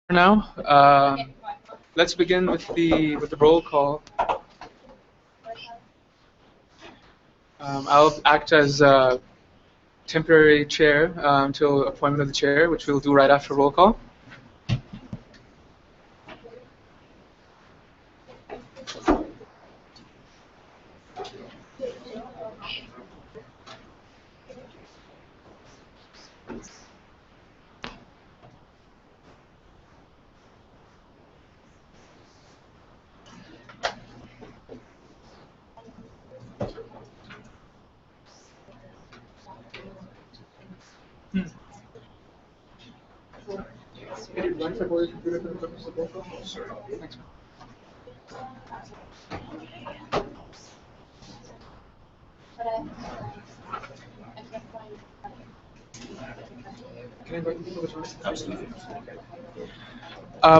Now, let's begin with the roll call. I'll act as temporary chair until appointment of the chair, which we'll do right after roll call.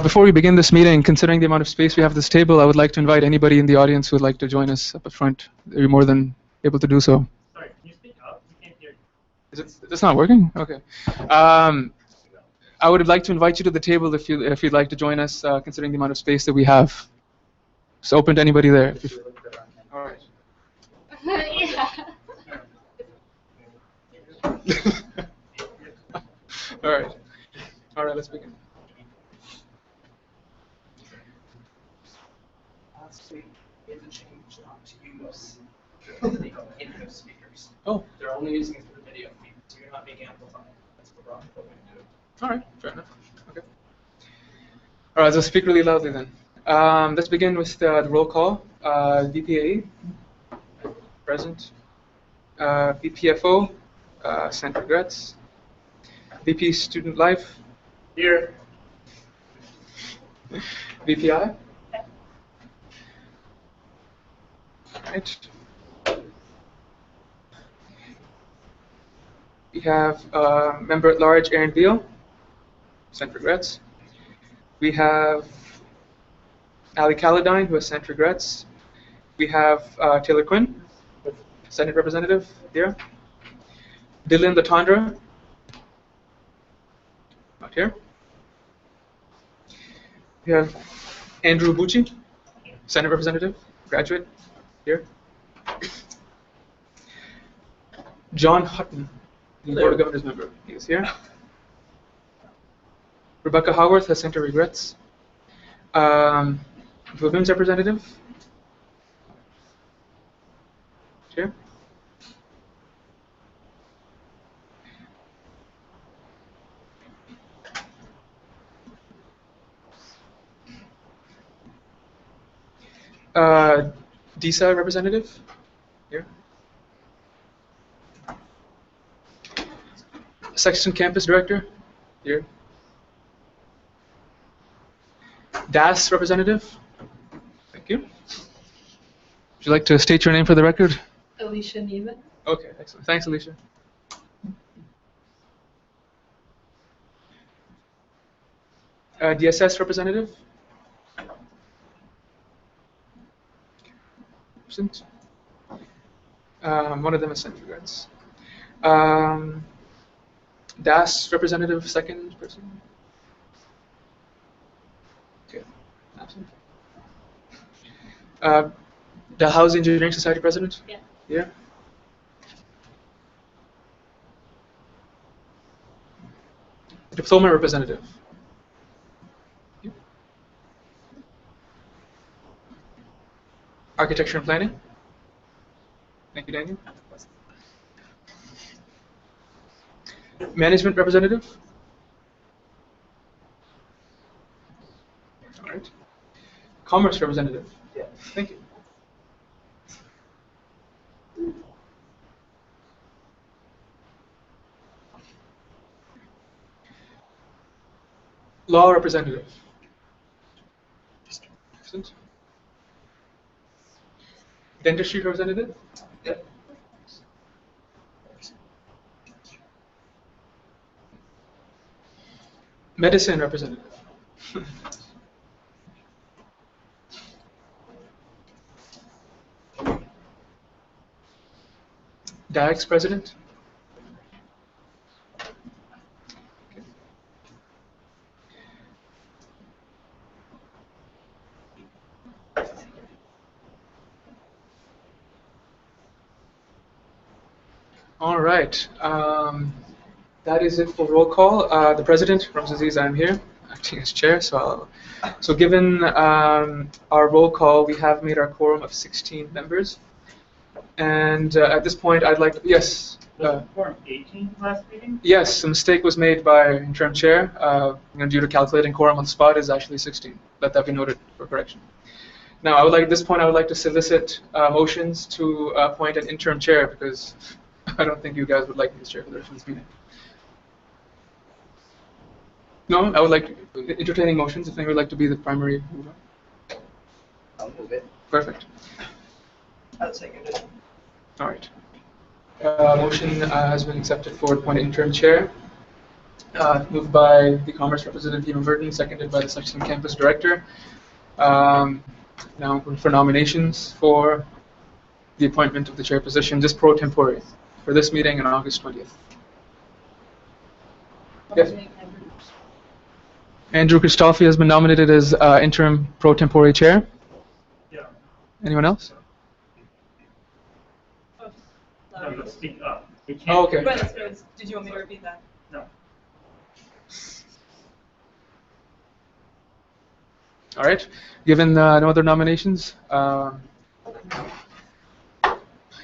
Before we begin this meeting, considering the amount of space we have at this table, I would like to invite anybody in the audience who would like to join us up front. You're more than able to do so. Sorry, can you speak up? We can't hear you. Is this not working? Okay. I would like to invite you to the table if you'd like to join us, considering the amount of space that we have. It's open to anybody there. All right. Yeah. All right. All right, let's begin. Last week, we had to change not to use the in-house speakers. Oh, They're only using it for the video feed, so you're not being amplified. That's what we're going to do. all right, fair enough. Okay. All right, so speak really loudly then. Let's begin with the roll call. VPA, present. VPFO, sent regrets. VP Student Life, Here. VPI. Right. We have member at large Aaron Beal, sent regrets. We have Ali Caladine, who has sent regrets. We have Taylor Quinn, Senate Representative here. Dylan Latondra, not here. We have Andrew Bucci, Senate Representative, graduate, here. John Hutton, the Board of Governors member, he is here. Rebecca Howarth has sent her regrets. Women's representative, here. DSA representative, here. Section campus director, here. DAS representative, thank you. Would you like to state your name for the record? Alicia Neva. Okay, excellent. Thanks, Alicia. DSS representative. Absent. One of them has sent regrets. DAS representative, second person. Okay, absent. The Housing Engineering Society president. Yeah. Yeah. Diploma representative. Yeah. Architecture and planning. Thank you, Daniel. Management representative. All right. Commerce representative. Yeah. Thank you. Law representative. Excellent. Dentistry representative. Yep. Medicine representative. DAX president. All right. That is it for roll call. The president, Ramz Aziz, I'm here, acting as chair. So given our roll call, we have made our quorum of 16 members. And at this point, I'd like to, yes. Was it Form 18 last meeting? Yes, a mistake was made by interim chair. Due to calculating quorum on the spot, is actually 16. Let that be noted for correction. Now, at this point, I would like to solicit motions to appoint an interim chair because I don't think you guys would like me as chair for the rest of this meeting. No, I would like entertaining motions if anyone would like to be the primary mover. I'll move it. Perfect. I'll second it. All right. Motion has been accepted for appointed interim chair. Moved by the Commerce Representative Eva Burton, seconded by the Section Campus Director. Now for nominations for the appointment of the chair position, just pro tempore, for this meeting on August 20th. Yes. Andrew Christophe has been nominated as interim pro tempore chair. Yeah. Anyone else? No, let's speak up. We can't Oh, okay. hear you. But did you want me to repeat that? No. All right. Given no other nominations, I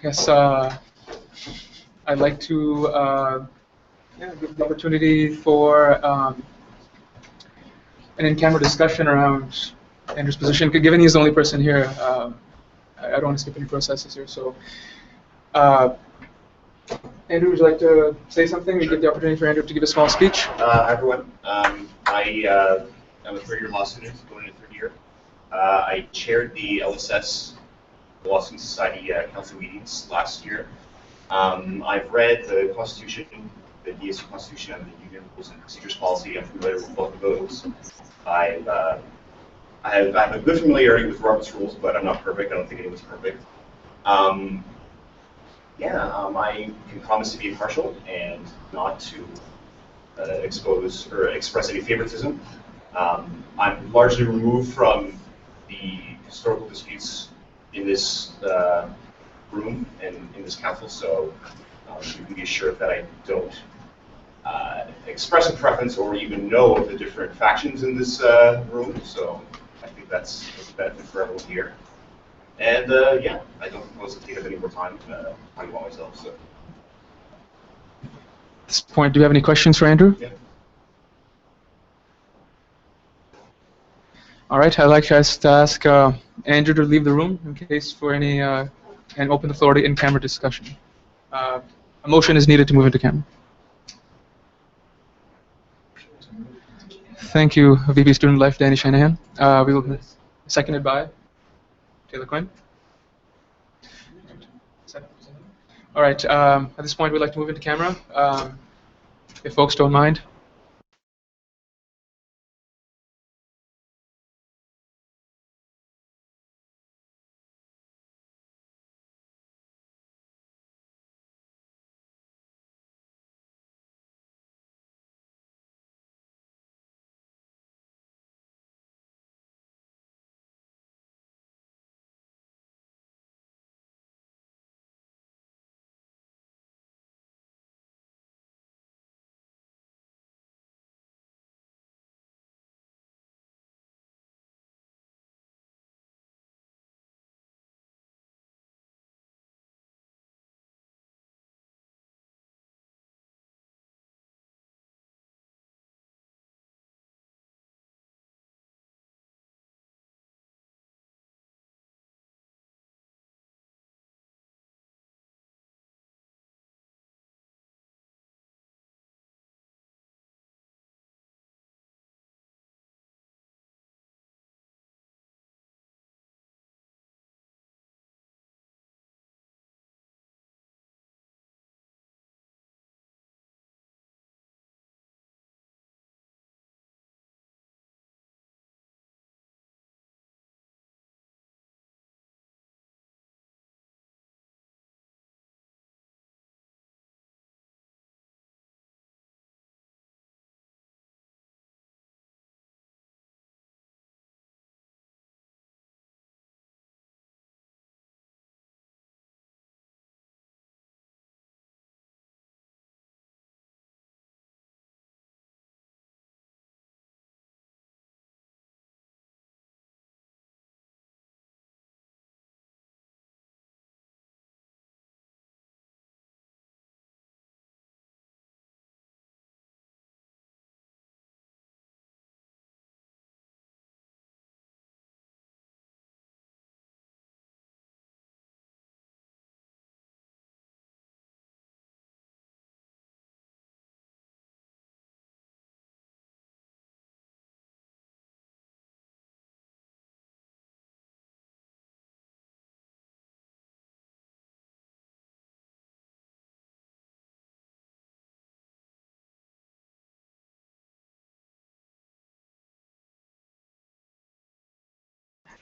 guess I'd like to give the opportunity for an in-camera discussion around Andrew's position. Given he's the only person here, I don't want to skip any processes here. So, Andrew, would you like to say something? We give the opportunity for Andrew to give a small speech. Hi, everyone. I'm a third-year law student going into third year. I chaired the LSS, the Law Student Society council meetings last year. I've read the Constitution, the DSU Constitution, and the Union Rules and Procedures Policy. I'm familiar with both of those. I have a good familiarity with Robert's Rules, but I'm not perfect. I don't think anyone's perfect. I can promise to be impartial and not to expose or express any favoritism. I'm largely removed from the historical disputes in this room and in this council, so you can be assured that I don't express a preference or even know of the different factions in this room, so I think that's a benefit for everyone here. And I don't propose to take up any more time talking about myself. So. At this point, do you have any questions for Andrew? Yeah. All right, I'd like to ask Andrew to leave the room in case for any, and open the floor to in-camera discussion. A motion is needed to move into camera. Thank you, VP Student Life, Danny Shanahan. We will seconded by Taylor Quinn. All right, at this point, we'd like to move into camera. If folks don't mind.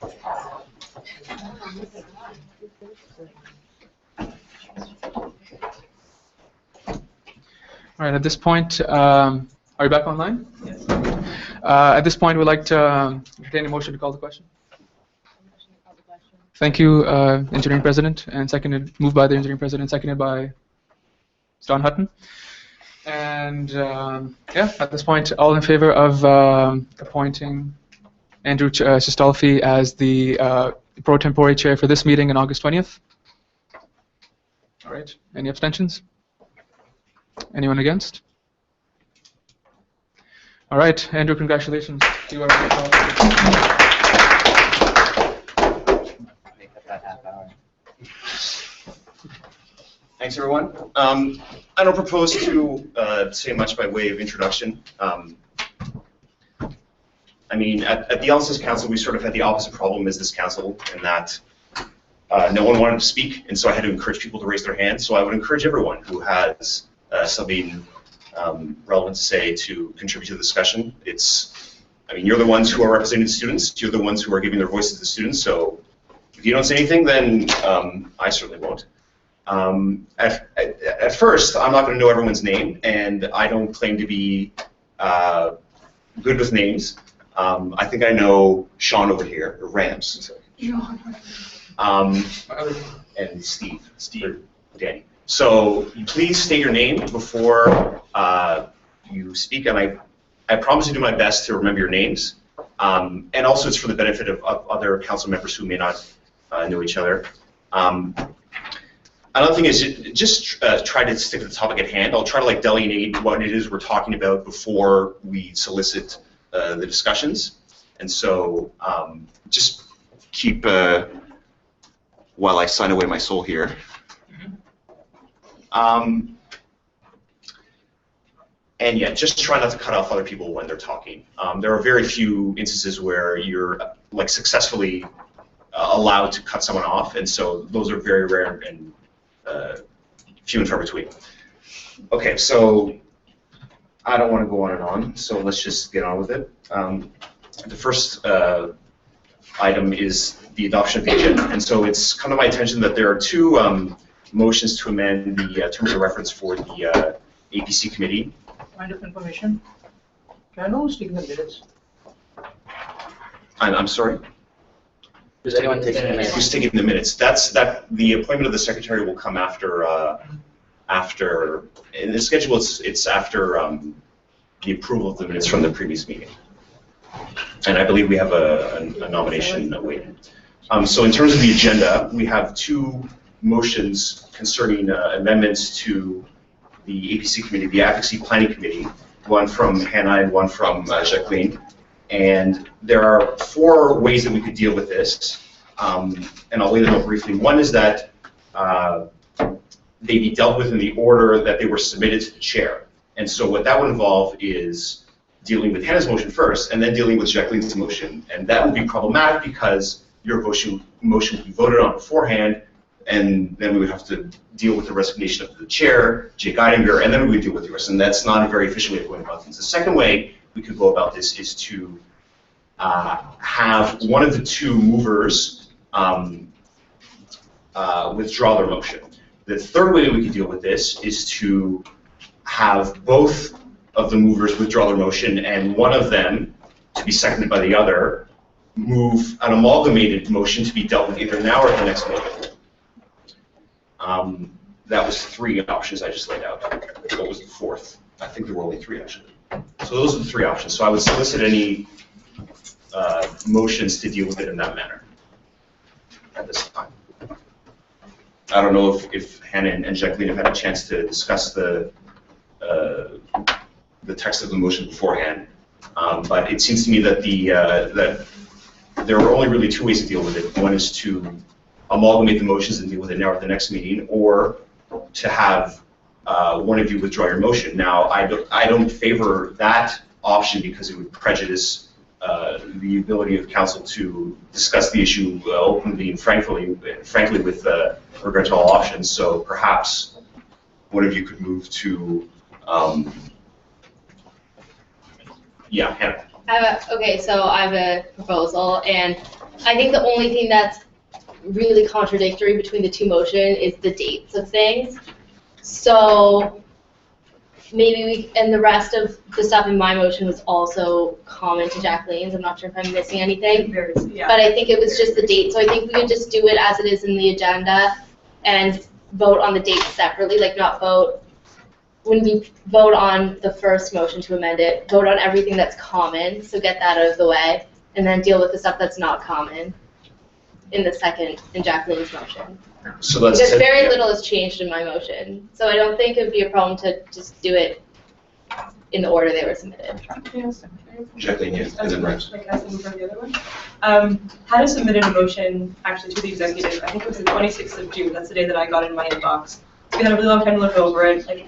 All right, at this point, are you back online? Yes. At this point, we'd like to entertain a motion to call the question. Thank you, Engineering President, and moved by the Engineering President, seconded by Don Hutton. And yeah, at this point, all in favor of appointing Andrew Sistolfi as the pro tempore chair for this meeting on August 20th? All right, any abstentions? Anyone against? All right, Andrew, congratulations. You are Thanks, everyone. I don't propose to say much by way of introduction. I mean, at the Analysis Council, we sort of had the opposite problem as this council, in that no one wanted to speak, and so I had to encourage people to raise their hands. So I would encourage everyone who has something relevant to say to contribute to the discussion. I mean, you're the ones who are representing the students. You're the ones who are giving their voices to the students. So if you don't say anything, then I certainly won't. At first, I'm not going to know everyone's name, and I don't claim to be good with names. I think I know Sean over here, or Rams. And Steve, Danny. So please state your name before you speak, and I promise to do my best to remember your names. And also, it's for the benefit of other council members who may not know each other. Another thing is just try to stick to the topic at hand. I'll try to delineate what it is we're talking about before we solicit the discussions. And so just keep, while I sign away my soul here. And yeah, just try not to cut off other people when they're talking. There are very few instances where you're successfully allowed to cut someone off, and so those are very rare and few and far between. Okay, so I don't want to go on and on, so let's just get on with it. The first item is the adoption of the agenda, and so it's come to my attention that there are two motions to amend the terms of reference for the APC committee. Point of information. Can I know who's taking the minutes? I'm sorry? Does anyone take any Who's taking the minutes? The appointment of the secretary will come after in the schedule. It's after the approval of the minutes from the previous meeting, and I believe we have a nomination waiting. So in terms of the agenda, we have two motions concerning amendments to the APC committee, the Advocacy Planning Committee, one from Hannah and one from Jacqueline. And there are four ways that we could deal with this, and I'll lay them out briefly. One is that they be dealt with in the order that they were submitted to the chair. And so what that would involve is dealing with Hannah's motion first, and then dealing with Jacqueline's motion. And that would be problematic because your motion would be voted on beforehand, and then we would have to deal with the resignation of the chair, Jake Eidinger, and then we would deal with yours. And that's not a very efficient way of going about things. The second way we could go about this is to have one of the two movers withdraw their motion. The third way that we could deal with this is to have both of the movers withdraw their motion and one of them, to be seconded by the other, move an amalgamated motion to be dealt with either now or at the next meeting. That was three options I just laid out. What was the fourth? I think there were only three, actually. So those are the three options. So I would solicit any motions to deal with it in that manner at this time. I don't know if Hannah and Jacqueline have had a chance to discuss the text of the motion beforehand, but it seems to me that that there are only really two ways to deal with it. One is to amalgamate the motions and deal with it now at the next meeting, or to have one of you withdraw your motion. Now, I don't favor that option because it would prejudice the ability of council to discuss the issue openly and frankly with regard to all options. So perhaps one of you could move to, yeah, Hannah. Okay, so I have a proposal, and I think the only thing that's really contradictory between the two motions is the dates of things. So maybe we, and the rest of the stuff in my motion was also common to Jacqueline's. I'm not sure if I'm missing anything. Yeah. But I think it was just the date. So I think we could just do it as it is in the agenda and vote on the dates separately, like not vote, when we vote on the first motion to amend it, vote on everything that's common, so get that out of the way, and then deal with the stuff that's not common in the second, in Jacqueline's motion. So that's Because very little has changed in my motion, so I don't think it would be a problem to just do it in the order they were submitted. Jacqueline, yes, and then Rex. Like asking for the other one. Hannah submitted a motion actually to the executive. I think it was the 26th of June. That's the day that I got in my inbox. So we had a really long time to look over it, like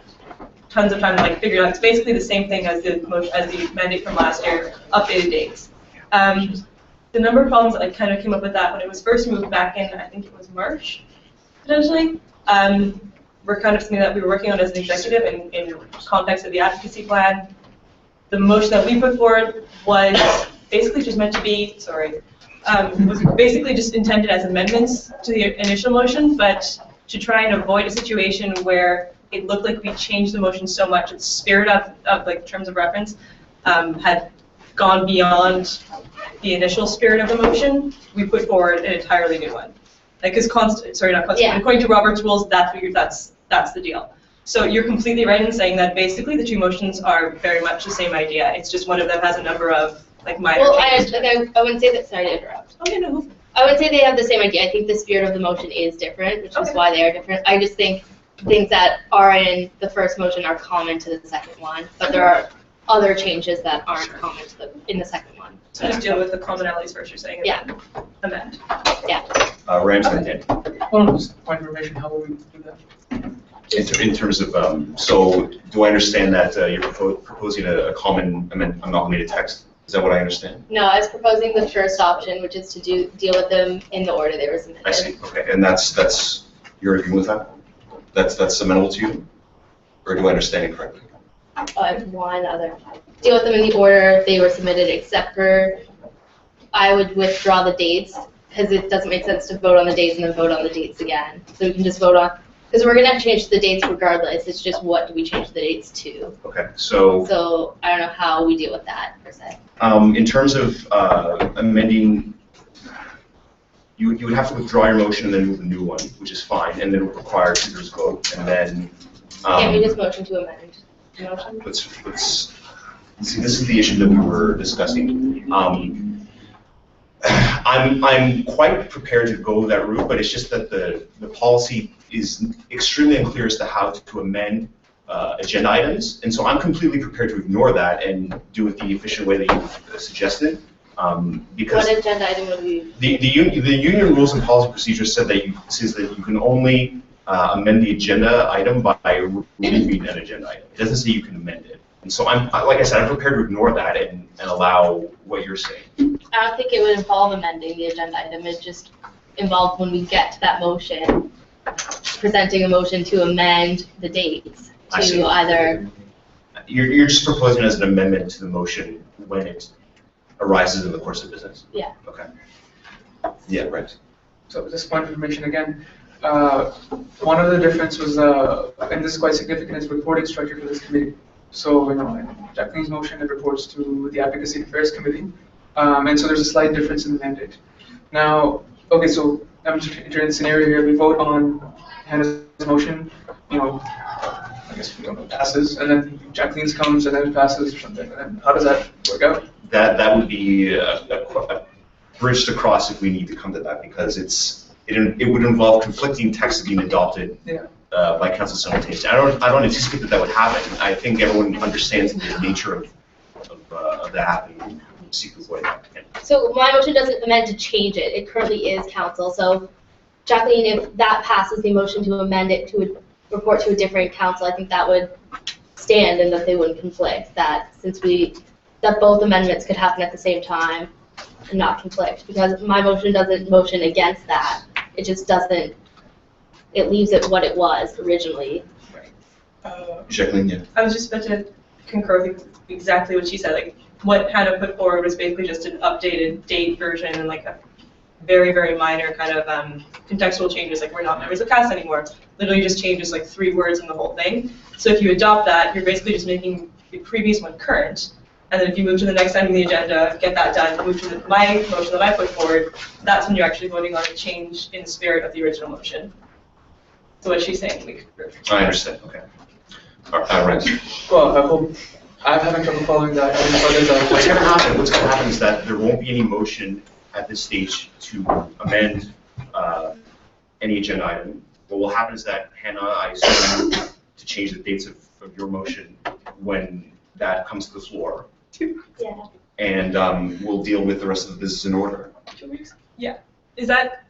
tons of time to like figure it out. It's basically the same thing as the motion, as the mandate from last year, updated dates. The number of problems that like kind of came up with that when it was first moved back in, I think it was March, potentially. Were kind of something that we were working on as an executive in context of the advocacy plan. The motion that we put forward was basically just meant to be, was basically just intended as amendments to the initial motion, but to try and avoid a situation where it looked like we changed the motion so much, its spirit of like terms of reference had gone beyond the initial spirit of the motion. We put forward an entirely new one. Like, because according to Robert's rules, that's the deal. So you're completely right in saying that basically the two motions are very much the same idea. It's just one of them has a number of like minor changes. I wouldn't say that. Sorry to interrupt. Okay, no. I would say they have the same idea. I think the spirit of the motion is different, which is why they are different. I just think things that are in the first motion are common to the second one, but there are other changes that aren't common to in the second one. So just deal with the commonalities first, you're saying, and Yeah. then amend. Yeah. Rams and Dan. Well, just point of information, how will we do that? In terms of, so do I understand that you're proposing a common amalgamated text? Is that what I understand? No, I was proposing the first option, which is to deal with them in the order they were submitted. I see. Okay, and that's you're agreeing with that? That's amenable to you, or do I understand it correctly? I have one other. Deal with them in the order they were submitted, except for I would withdraw the dates because it doesn't make sense to vote on the dates and then vote on the dates again. So we can just vote on, because we're going to change the dates regardless. It's just what do we change the dates to. Okay, so. So I don't know how we deal with that per se. In terms of amending, you would have to withdraw your motion and then move a new one, which is fine, and then it would require two-thirds vote, and then. Can't we just motion to amend? Motion? Let's see. This is the issue that we were discussing. I'm quite prepared to go that route, but it's just that the policy is extremely unclear as to how to amend agenda items, and so I'm completely prepared to ignore that and do it the efficient way that you've suggested. Because what agenda item would we? The union rules and policy procedures says that you can only amend the agenda item by removing an agenda item. It doesn't say you can amend it. And so like I said, I'm prepared to ignore that and allow what you're saying. I don't think it would involve amending the agenda item. It just involved when we get to that motion, presenting a motion to amend the dates to either. You're just proposing as an amendment to the motion when it arises in the course of business. Yeah. Okay. Yeah, right. So this point of information again. One of the difference was, and this is quite significant, is reporting structure for this committee. So, in Jacqueline's motion, it reports to the Advocacy and Affairs Committee, and so there's a slight difference in the mandate. Now, okay, so I'm just entering the scenario here. We vote on Hannah's motion, I guess we don't know, passes, and then Jacqueline's comes and then it passes or something. And then how does that work out? That would be a bridge to cross if we need to come to that, because it would involve conflicting texts being adopted by council simultaneously. I don't anticipate that would happen. I think everyone understands the nature of that happening. Seek to avoid that. So my motion doesn't amend to change it. It currently is council. So Jacqueline, if that passes the motion to amend it to report to a different council, I think that would stand and that they wouldn't conflict. That both amendments could happen at the same time and not conflict, because my motion doesn't motion against that. It just doesn't. It leaves it what it was originally. Jacqueline, yeah. I was just about to concur with exactly what she said. Like, what Hannah put forward was basically just an updated date version and like very, very minor kind of contextual changes, like we're not members of CASA anymore. Literally just changes like 3 words in the whole thing. So if you adopt that, you're basically just making the previous one current. And then if you move to the next item on the agenda, get that done, move to my motion that I put forward, that's when you're actually voting on a change in the spirit of the original motion. So what she's saying, we could. I understand, okay. Right. Well, I'm having trouble following that. What's going to happen is that there won't be any motion at this stage to amend any agenda item. What will happen is that, Hannah, I assume to change the dates of your motion when that comes to the floor. Yeah. And we'll deal with the rest of the business in order. 2 weeks? Yeah. Is that,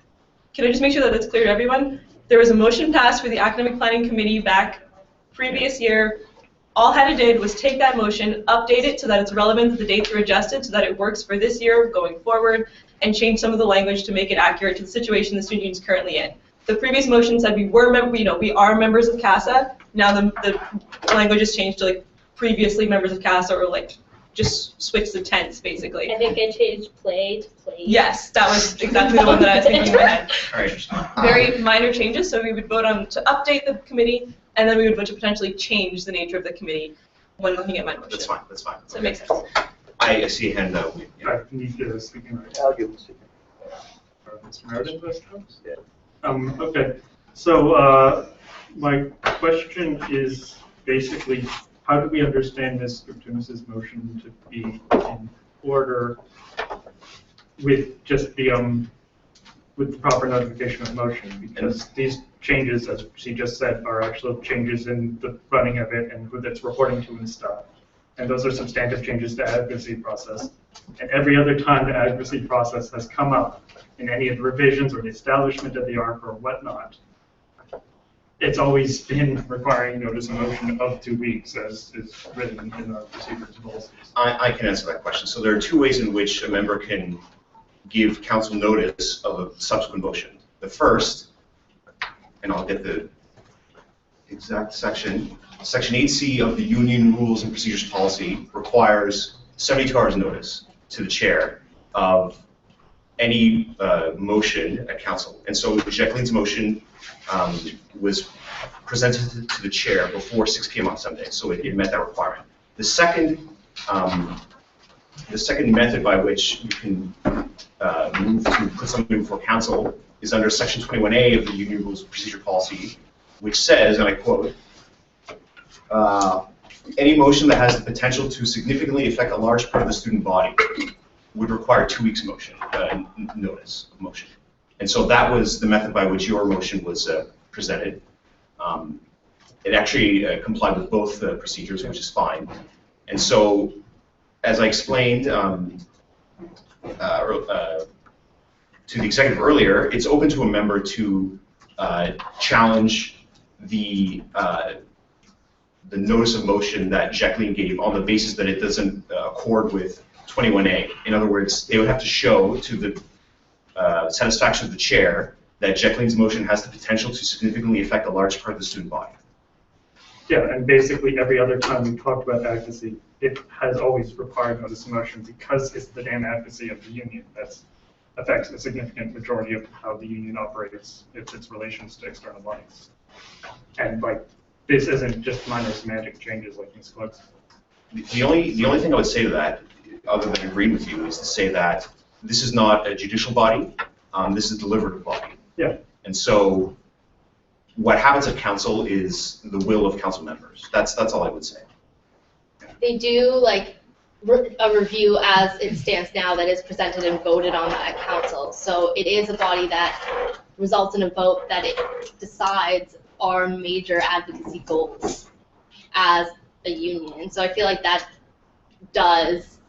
can I just make sure that it's clear to everyone? There was a motion passed for the Academic Planning Committee back previous year. All Hannah did was take that motion, update it so that it's relevant, that the dates are adjusted so that it works for this year going forward, and change some of the language to make it accurate to the situation the student union is currently in. The previous motion said we are members of CASA. Now the language has changed to like previously members of CASA, or like just switch the tense basically. I think I changed play to play. Yes, that was exactly the one that I was thinking in my head. All right. Very minor changes, so we would vote on to update the committee, and then we would vote to potentially change the nature of the committee when looking at my motion. That's fine, that's fine. So it makes sense. I see a hand up. I need to speak in. I'll give him a second. Mr. Meredith, perhaps? Yeah. Okay. So my question is basically, how do we understand Mrs. motion to be in order with just the with the proper notification of motion? Because these changes, as she just said, are actual changes in the running of it and who that's reporting to and stuff. And those are substantive changes to the advocacy process. And every other time the advocacy process has come up in any of the revisions or the establishment of the ARC or whatnot, it's always been requiring notice of motion of 2 weeks, as is written in our procedures and policies. I can answer that question. So there are 2 ways in which a member can give council notice of a subsequent motion. The first, and I'll get the exact section, Section 8C of the Union Rules and Procedures Policy requires 72 hours notice to the chair of any motion at council. And so Jacqueline's motion was presented to the chair before 6 p.m. on Sunday, so it met that requirement. The second method by which you can move to put something before council is under Section 21A of the Union Rules and Procedure Policy, which says, and I quote, any motion that has the potential to significantly affect a large part of the student body would require 2 weeks motion, notice of motion. And so that was the method by which your motion was presented. It actually complied with both the procedures, which is fine. And so, as I explained to the executive earlier, it's open to a member to challenge the notice of motion that Jacqueline gave on the basis that it doesn't accord with 21A. In other words, they would have to show to the satisfaction of the chair that Jacqueline's motion has the potential to significantly affect a large part of the student body. Yeah, and basically every other time we talked about advocacy, it has always required notice of motion because it's the damn advocacy of the union that affects a significant majority of how the union operates, its relations to external bodies. And like, this isn't just minor semantic changes like Ms. Clark said. The only thing I would say to that, other than agreeing with you, is to say that this is not a judicial body. This is a deliberative body. Yeah. And so, what happens at council is the will of council members. That's all I would say. They do like a review as it stands now that is presented and voted on at council. So it is a body that results in a vote that it decides our major advocacy goals as a union. So I feel like that does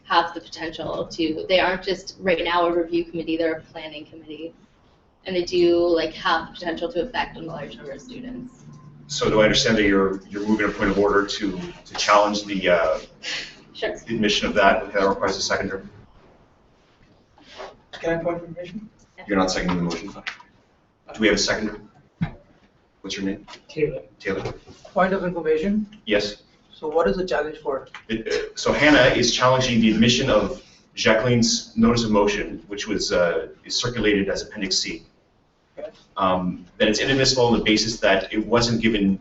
have the potential to, they aren't just right now a review committee, they're a planning committee. And they do like have the potential to affect a large number of students. So do I understand that you're moving a point of order to challenge the Sure. admission of that? That requires a seconder. Can I have point of information? You're not seconding the motion. Do we have a seconder? What's your name? Taylor. Taylor. Point of information. Yes. So what is the challenge for? So Hannah is challenging the admission of Jacqueline's notice of motion, which was is circulated as Appendix C, then it's inadmissible on the basis that it wasn't given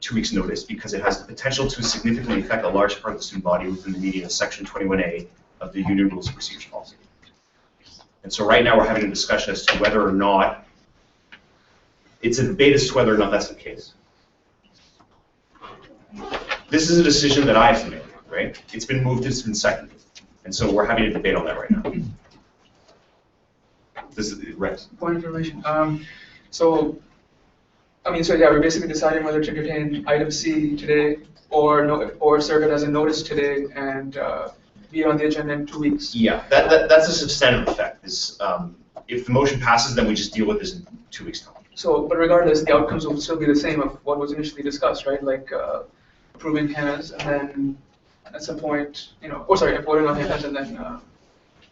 2 weeks' notice because it has the potential to significantly affect a large part of the student body within the meaning of Section 21A of the Union Rules of Procedure Policy. And so right now we're having a discussion as to whether or not, it's a debate as to whether or not that's the case. This is a decision that I have to make, right? It's been moved, it's been seconded. And so we're having a debate on that right now. This is right. Point of information. So yeah, we're basically deciding whether to entertain item C today or serve it as a notice today and be on the agenda in 2 weeks. Yeah, that's a substantive effect. Is if the motion passes, then we just deal with this in 2 weeks' time. So, but regardless, the outcomes will still be the same of what was initially discussed, right? Like approving Hannah's, and then at some point, voting on Hannah's, and then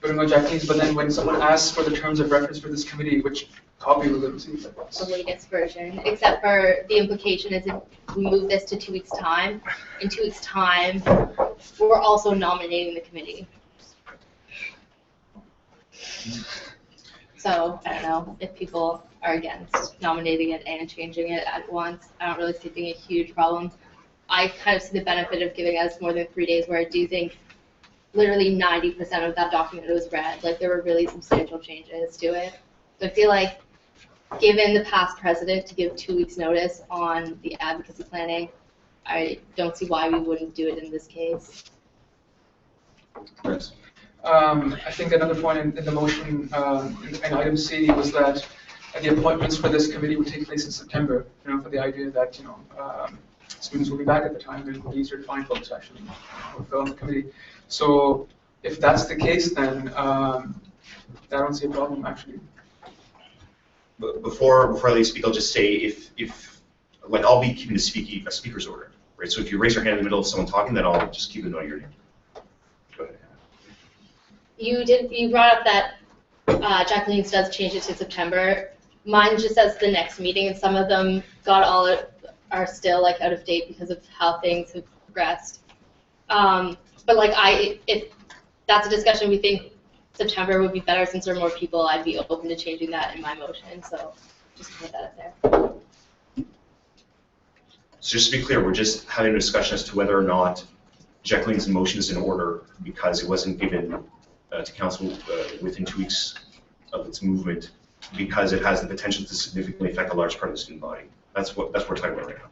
voting on Jacqueline's. But then when someone asks for the terms of reference for this committee, which copy will they receive? The latest version, except for the implication is if we move this to 2 weeks' time, in 2 weeks' time, we're also nominating the committee. So I don't know if people are against nominating it and changing it at once. I don't really see it being a huge problem. I kind of see the benefit of giving us more than 3 days, where I do think literally 90% of that document was read. Like, there were really substantial changes to it. So I feel like, given the past precedent to give 2 weeks' notice on the advocacy planning, I don't see why we wouldn't do it in this case. Right. I think another point in the motion in item C was that the appointments for this committee would take place in September. For the idea that students will be back at the time, and it will be easier to find folks actually who fill on the committee. So if that's the case, then I don't see a problem actually. But before I let you speak, I'll just say if like I'll be keeping a speaker's order, right? So if you raise your hand in the middle of someone talking, then I'll just keep a note of your name. Go ahead. You brought up that Jacqueline's does change it to September. Mine just says the next meeting, and some of them are still like out of date because of how things have progressed. But like if that's a discussion we think September would be better since there are more people, I'd be open to changing that in my motion. So just put that up there. So just to be clear, we're just having a discussion as to whether or not Jacqueline's motion is in order because it wasn't given to council within 2 weeks of its movement, because it has the potential to significantly affect a large part of the student body. That's what we're talking about right now.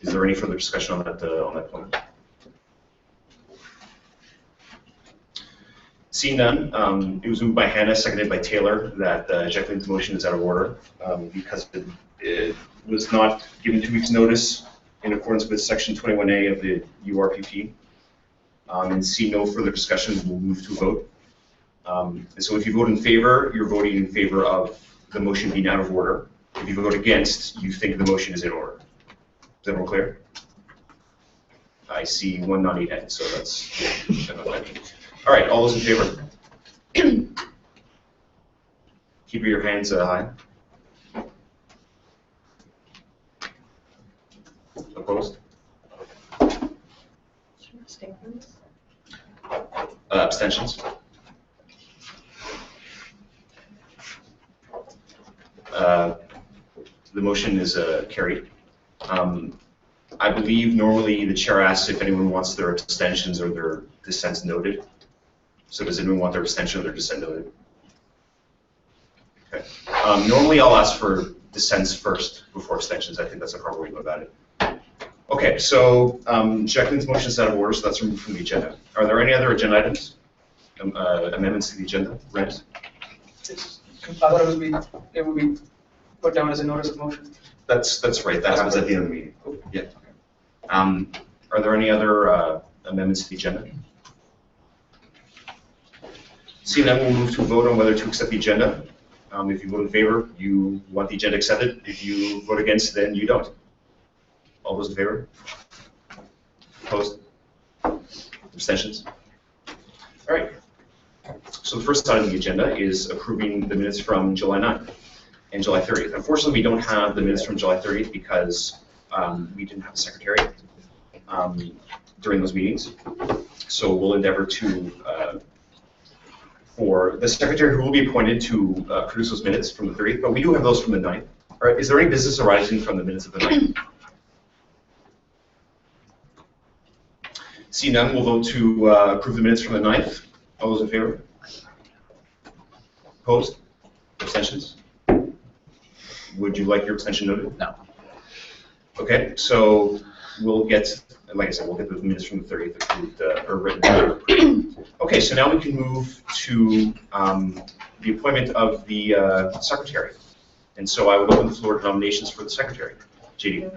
Is there any further discussion on that point? Seeing none, it was moved by Hannah, seconded by Taylor, that Jacqueline's motion is out of order because it was not given 2 weeks' notice in accordance with Section 21A of the URPP. And see no further discussion, we'll move to a vote. And so if you vote in favor, you're voting in favor of the motion being out of order. If you vote against, you think the motion is in order. Is that more clear? I see one nodding head, so that's all right. All those in favor? Keep your hands high. Opposed? Abstentions? The motion is carried. I believe normally the chair asks if anyone wants their abstentions or their dissents noted. So does anyone want their abstention or their dissent noted? Okay. Normally I'll ask for dissents first before abstentions. I think that's a proper way to go about it. Okay, so Jacqueline's motion is out of order, so that's removed from the agenda. Are there any other agenda items? Amendments to the agenda? Rent? I thought it would be put down as a notice of motion. That's right. That happens at the end of the meeting. Yeah. Are there any other amendments to the agenda? Seeing that, we'll move to a vote on whether to accept the agenda. If you vote in favor, you want the agenda accepted. If you vote against, then you don't. All those in favor? Opposed? Abstentions? All right. So the first item on the agenda is approving the minutes from July 9th and July 30th. Unfortunately, we don't have the minutes from July 30th because we didn't have a secretary during those meetings. So we'll endeavor to for the secretary who will be appointed to produce those minutes from the 30th, but we do have those from the 9th. All right, is there any business arising from the minutes of the 9th? See none, we'll vote to approve the minutes from the 9th. All those in favor? Opposed? Abstentions? Would you like your abstention noted? No. Okay, so we'll get, like I said, we'll get the minutes from the 30th approved, or written. Okay, so now we can move to the appointment of the secretary. And so I would open the floor to nominations for the secretary. JD.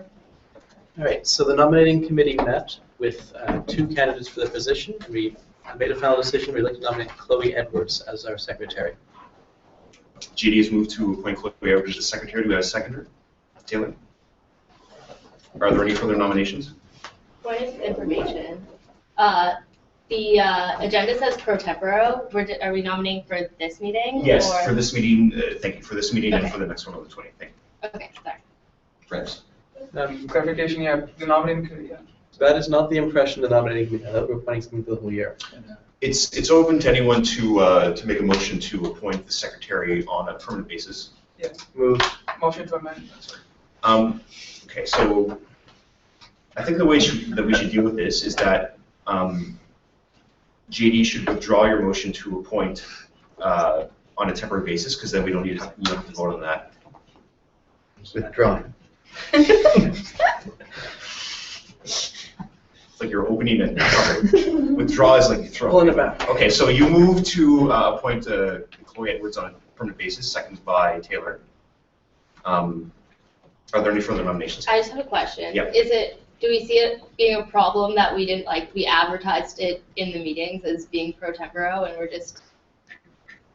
All right, so the nominating committee met with 2 candidates for the position. We made a final decision. We'd like to nominate Chloe Edwards as our secretary. JD has moved to appoint Chloe Edwards as secretary. Do we have a seconder? Taylor? Are there any further nominations? Point of information. The agenda says pro tempore. Are we nominating for this meeting? Yes, or? for this meeting, thank you, for this meeting and Okay. for the next one on the 20th. Thank you. Okay, sorry. Friends? Clarification, yeah, the nominating committee, yeah. That is not the impression the nominating committee had, that we're appointing someone for the whole year. It's open to anyone to make a motion to appoint the secretary on a permanent basis. Move. Motion to amend, sorry. Okay, so I think the way that we should deal with this is that JD should withdraw your motion to appoint on a temporary basis, because then we don't need to you don't have to vote on that. Withdraw. It's like you're opening it. Withdraw is like you throw. Pulling it back. Okay, so you move to appoint Chloe Edwards on a permanent basis, seconded by Taylor. Are there any further nominations? I just have a question. Yeah. Do we see it being a problem that we didn't, we advertised it in the meetings as being pro tempore and we're just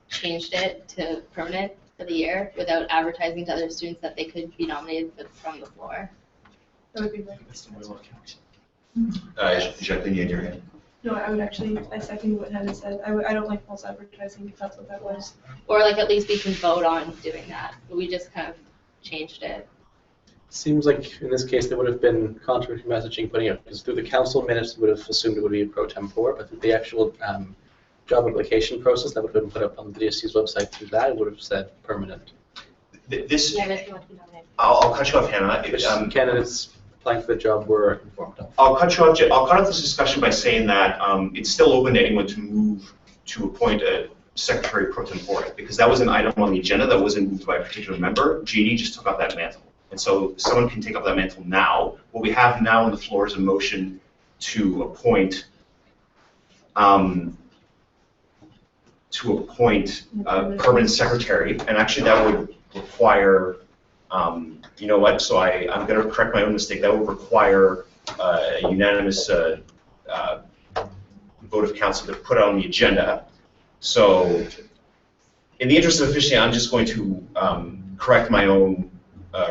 changed it to permanent for the year without advertising to other students that they could be nominated from the floor? That would be my Jacqueline, you had your hand. No, I second what Hannah said. I don't like false advertising, if that's what that was. Or at least we can vote on doing that, but we just kind of changed it. Seems like in this case there would have been contradictory messaging putting it, because through the council minutes we would have assumed it would be pro tempore, but through the actual job application process that would have been put up on the DSU's website, through that it would have said permanent. This, Yeah, if you want to be nominated. I'll cut you off, Hannah. Which candidates applying for the job were informed of. I'll cut you off. I'll cut off this discussion by saying that it's still open to anyone to move to appoint a secretary pro tempore, because that was an item on the agenda that wasn't moved by a particular member. JD just took up that mantle. And so someone can take up that mantle now. What we have now on the floor is a motion to appoint a permanent secretary, and actually that would require, you know what? So I'm going to correct my own mistake. That would require a unanimous vote of council to put it on the agenda. So, in the interest of efficiency, I'm just going to correct my own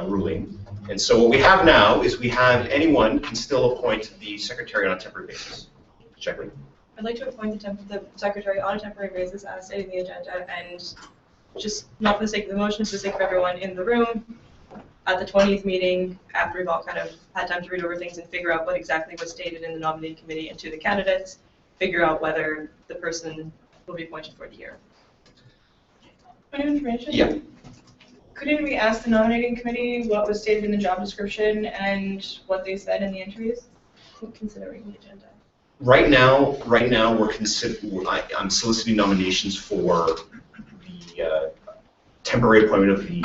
ruling. And so what we have now is we have anyone can still appoint the secretary on a temporary basis. Jacqueline? I'd like to appoint the secretary on a temporary basis as stated in the agenda, and just not for the sake of the motion, for the sake of everyone in the room, at the 20th meeting, after we've all kind of had time to read over things and figure out what exactly was stated in the nominating committee and to the candidates, figure out whether the person will be appointed for the year. Point of information? Yeah. Couldn't we ask the nominating committee what was stated in the job description and what they said in the interviews? Considering the agenda. Right now, I'm soliciting nominations for the temporary appointment of the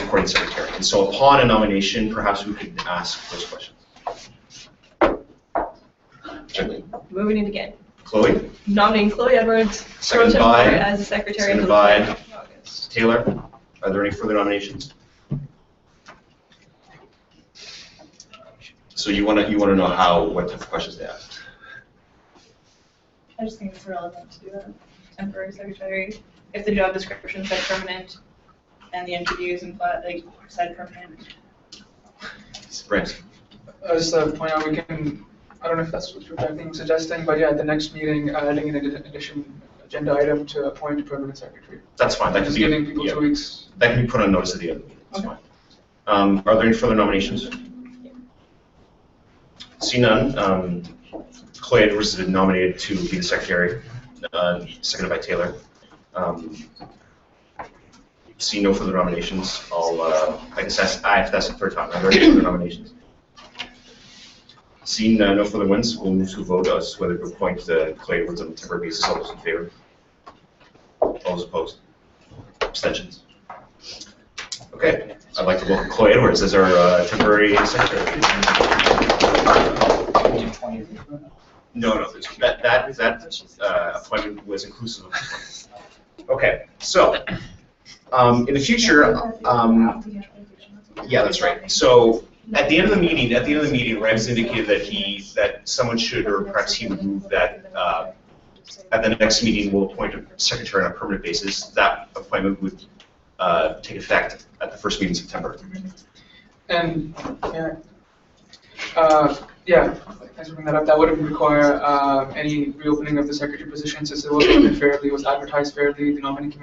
recording secretary. And so upon a nomination, perhaps we could ask those questions. Jacqueline? Moving it again. Chloe? Nominating Chloe Edwards, pro Seconded tempore by- as the secretary seconded of by- the August. Taylor? Are there any further nominations? So you want to know what type of questions they ask? I just think it's relevant to do a temporary secretary. If the job description said permanent and the interviews said permanent. Brent? Just to point out, we can, I don't know if that's what you're suggesting, but yeah, at the next meeting, adding an addition agenda item to appoint a permanent secretary. That's fine. That can Just be, giving people yeah, 2 weeks. that can be put on notice at the end of the meeting. That's Okay. fine. Are there any further nominations? See none. Chloe Edwards has been nominated to be the secretary, seconded by Taylor. See no further nominations. I guess I have to ask the third time. Are there any further nominations? Seeing no further wins, we'll move to a vote as to whether to appoint Clay Edwards on a temporary basis. All those in favor? All those opposed? Abstentions? Okay. I'd like to welcome Clay Edwards as our temporary secretary. No, that appointment was inclusive of this one. Okay, so in the future, yeah, that's right. So at the end of the meeting, Rams indicated that someone should, or perhaps he would move that at the next meeting we'll appoint a secretary on a permanent basis. That appointment would take effect at the first meeting in September. And thanks for bringing that up. That wouldn't require any reopening of the secretary position, since it was opened fairly, it was advertised fairly. The nominating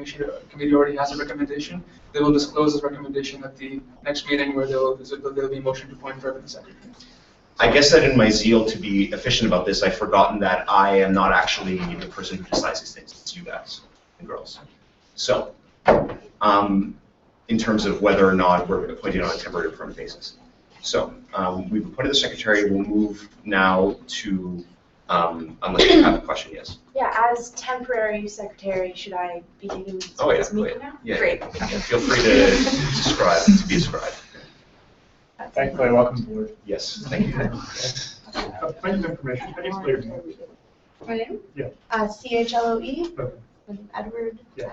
committee already has a recommendation. They will disclose this recommendation at the next meeting, where there will be a motion to appoint permanent secretary. I guess that in my zeal to be efficient about this, I've forgotten that I am not actually the person who decides these things. It's you guys and girls. So, in terms of whether or not we're appointed on a temporary or permanent basis. So, we've appointed the secretary. We'll move now to, unless you have a question, yes. Yeah, as temporary secretary, should I be taking this meeting now? Yeah, Great. Yeah, feel free to be described. Thanks, Clay. Welcome aboard. Yes, thank you. Point of information. How do you spell your name? My name? Yeah. CHLOE. Okay. And Edward. Yeah.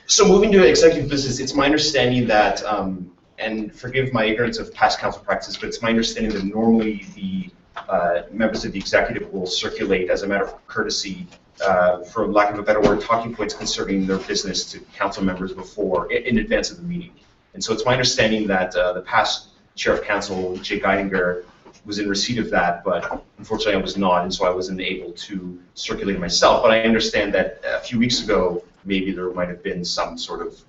So moving to executive business, it's my understanding that, and forgive my ignorance of past council practice, but it's my understanding that normally the members of the executive will circulate, as a matter of courtesy, for lack of a better word, talking points concerning their business to council members before, in advance of the meeting. And so it's my understanding that the past chair of council, Jay Geidinger, was in receipt of that, but unfortunately I was not, and so I wasn't able to circulate it myself. But I understand that a few weeks ago, maybe there might have been some sort of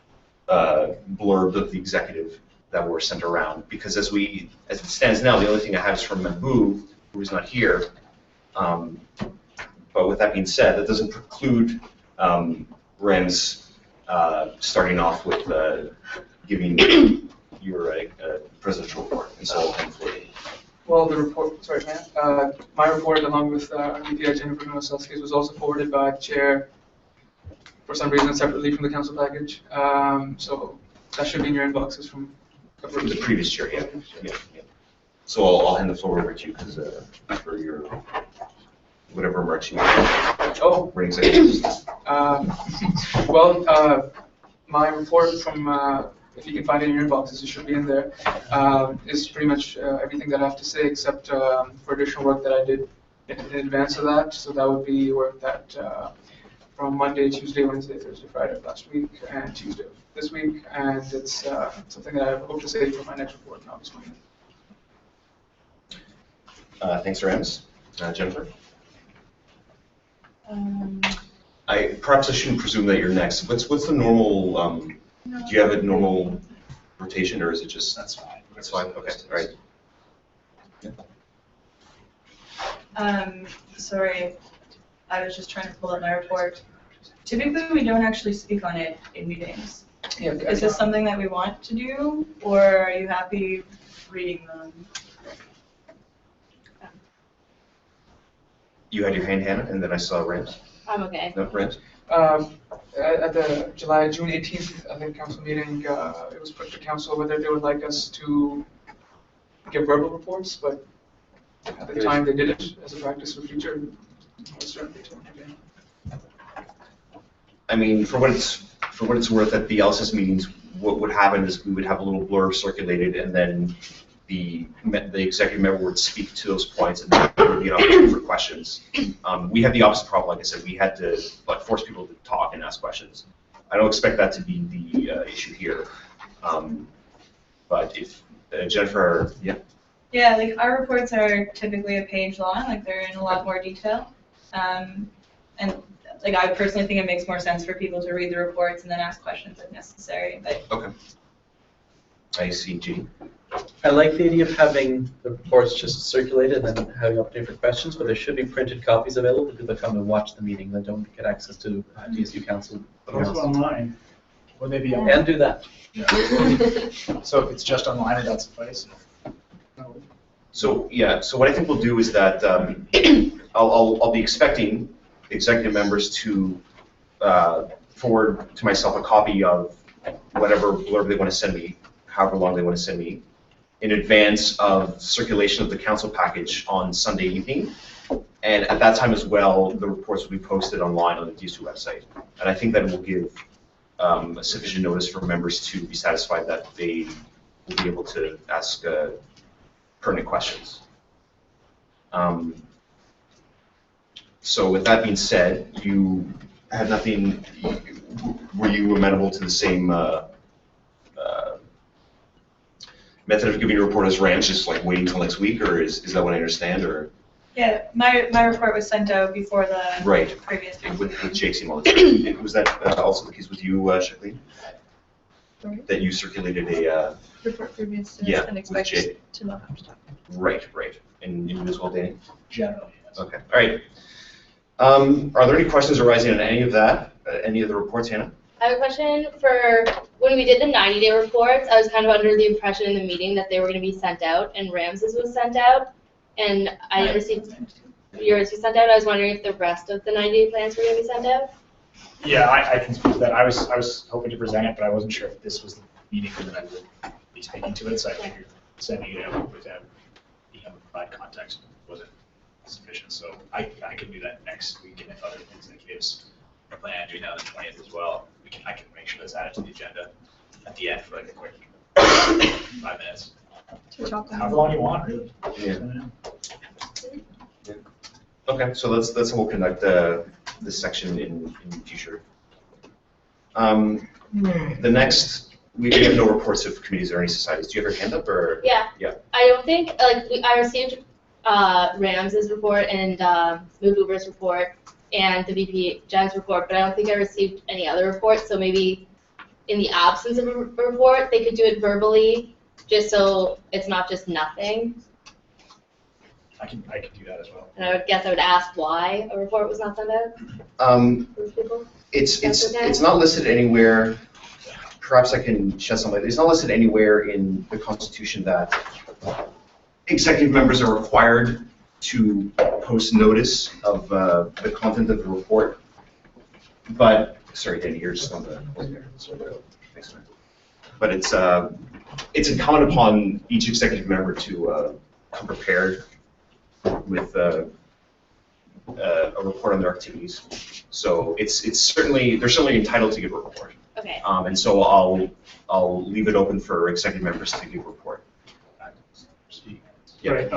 blurb of the executive that were sent around, because as it stands now, the only thing I have is from Mabu, who is not here. But with that being said, that doesn't preclude Ren's starting off with giving your presidential report. And so hopefully. Well, the report, sorry, man. My report, along with VPI Jennifer Nowaselski's, was also forwarded by the chair for some reason separately from the council package. So that should be in your inboxes from the previous chair, yeah. So I'll hand the floor over to you because for your whatever remarks you want. Oh, my report from if you can find it in your inboxes, it should be in there. Is pretty much everything that I have to say, except for additional work that I did in advance of that. So that would be work that from Monday, Tuesday, Wednesday, Thursday, Friday of last week, and Tuesday of this week, and it's something that I hope to say for my next report, not this one. Thanks, Rams. Jennifer? Perhaps I shouldn't presume that you're next. What's the normal? Do you have a normal rotation, or is it just? That's fine. That's fine. Okay. All right. Yeah. Sorry, I was just trying to pull up my report. Typically, we don't actually speak on it in meetings. Yeah, Is this something that we want to do, or are you happy reading them? You had your hand, Hannah, and then I saw Rams. I'm okay. No, Rams. At the June 18th, I think, council meeting, it was put to council whether they would like us to give verbal reports, but at the time they did it as a practice for future. I mean, for what it's worth, at the LSS meetings, what would happen is we would have a little blurb circulated, and then the executive member would speak to those points, and then there would be an opportunity for questions. We had the opposite problem, like I said, we had to force people to talk and ask questions. I don't expect that to be the issue here, but if Jennifer, yeah. Yeah, like our reports are typically a page long, like they're in a lot more detail, and like I personally think it makes more sense for people to read the reports and then ask questions if necessary. But okay. ICG. I like the idea of having the reports just circulated and then having opportunity for questions, but there should be printed copies available for people to come and watch the meeting that don't get access to DSU Council. But also online. Would they be on? And do that. Yeah. So if it's just online, would that suffice? No. So yeah, so what I think we'll do is that I'll be expecting executive members to forward to myself a copy of whatever blurb they want to send me, however long they want to send me, in advance of circulation of the council package on Sunday evening. And at that time as well, the reports will be posted online on the DSU website. And I think that will give a sufficient notice for members to be satisfied that they will be able to ask pertinent questions. So with that being said, you had nothing, were you amenable to the same method of giving a report as Rams, just like waiting till next week, or is that what I understand, or? Yeah, my report was sent out before the Right. previous meeting. With Jason all the time. Was that also the case with you, Shailene? Sorry? That you circulated a, Report previous to yeah, this and with expect Jay. to not have to talk. right. And you as well, Danny? Generally, yes. Okay, all right. Are there any questions arising on any of that, any of the reports, Hannah? I have a question for when we did the 90-day reports. I was kind of under the impression in the meeting that they were going to be sent out, and Rams's was sent out, and I didn't receive yours was sent out. I was wondering if the rest of the 90-day plans were going to be sent out. Yeah, I can speak to that. I was hoping to present it, but I wasn't sure if this was the meeting that I would be speaking to it, so I figured sending it out without being able to provide context wasn't sufficient. So I can do that next week, and if other executives are planning on doing that on the 20th as well, I can make sure that's added to the agenda at the end for like a quick 5 minutes. However long you want, really. Yeah. Okay, so that's how we'll conduct this section in future. The next, we have no reports of committees or any societies. Do you have your hand up, or? Yeah. Yeah. I don't think, I received Rams's report and Smooth Uber's report and the VP Jen's report, but I don't think I received any other reports, so maybe in the absence of a report, they could do it verbally, just so it's not just nothing. I can do that as well. And I would guess I would ask why a report was not sent out for people. It's not listed anywhere. Perhaps I can shed some light. It's not listed anywhere in the Constitution that executive members are required to post notice of the content of the report. But sorry, Danny, you're just on the there. Thanks, man. But it's incumbent upon each executive member to come prepared with a report on their activities. So they're certainly entitled to give a report. Okay. And so I'll leave it open for executive members to give a report. Yeah. Right.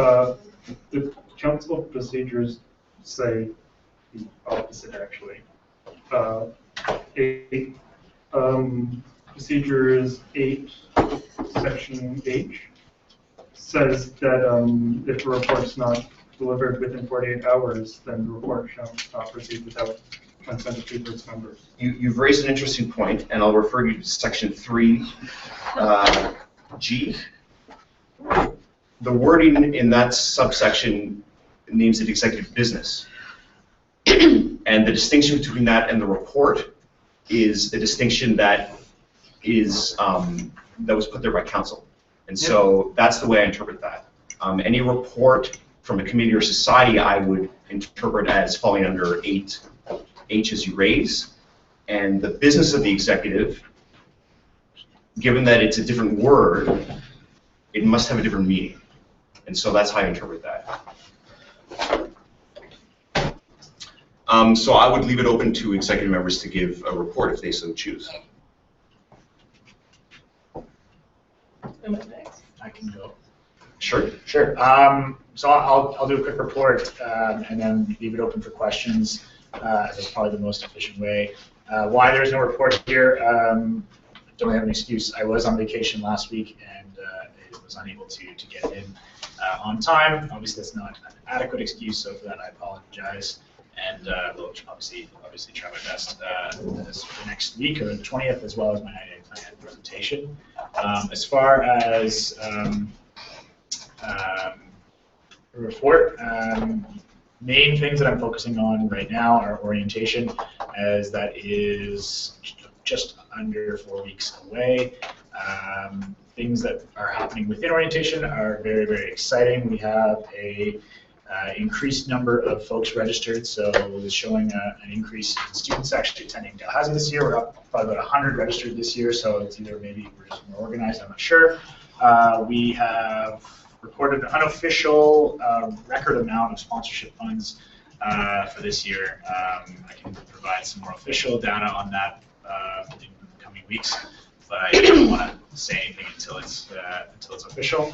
The council procedures say the opposite, actually. Procedures 8, section H, says that if a report's not delivered within 48 hours, then the report shall not proceed without consent of two of its members. You've raised an interesting point, and I'll refer you to section 3, G. The wording in that subsection names it executive business. And the distinction between that and the report is a distinction that is that was put there by council. And so that's the way I interpret that. Any report from a committee or society I would interpret as falling under 8H as you raise. And the business of the executive, given that it's a different word, it must have a different meaning. And so that's how I interpret that. So I would leave it open to executive members to give a report if they so choose. I can go. Sure. Sure. So I'll do a quick report and then leave it open for questions. That's probably the most efficient way. Why there's no report here? Don't have an excuse. I was on vacation last week and was unable to get in on time. Obviously, that's not an adequate excuse, so for that I apologize. And we'll obviously try my best this for next week or the 20th, as well as my 90-day plan presentation. As far as a report, main things that I'm focusing on right now are orientation, as that is just under 4 weeks away. Things that are happening within orientation are very, very exciting. We have a increased number of folks registered, so it's showing an increase in students actually attending Dalhousie this year. We're up by about 100 registered this year, so it's either maybe we're just more organized, I'm not sure. We have recorded an unofficial record amount of sponsorship funds for this year. I can provide some more official data on that in coming weeks, but I don't want to say anything until it's official.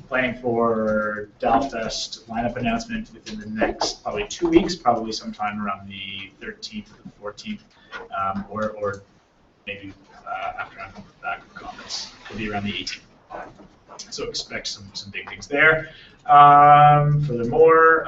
Planning for DalFest lineup announcement within the next probably 2 weeks, probably sometime around the 13th or the 14th, or maybe after I'm back from conference. It'll be around the 18th. So expect some big things there. Furthermore,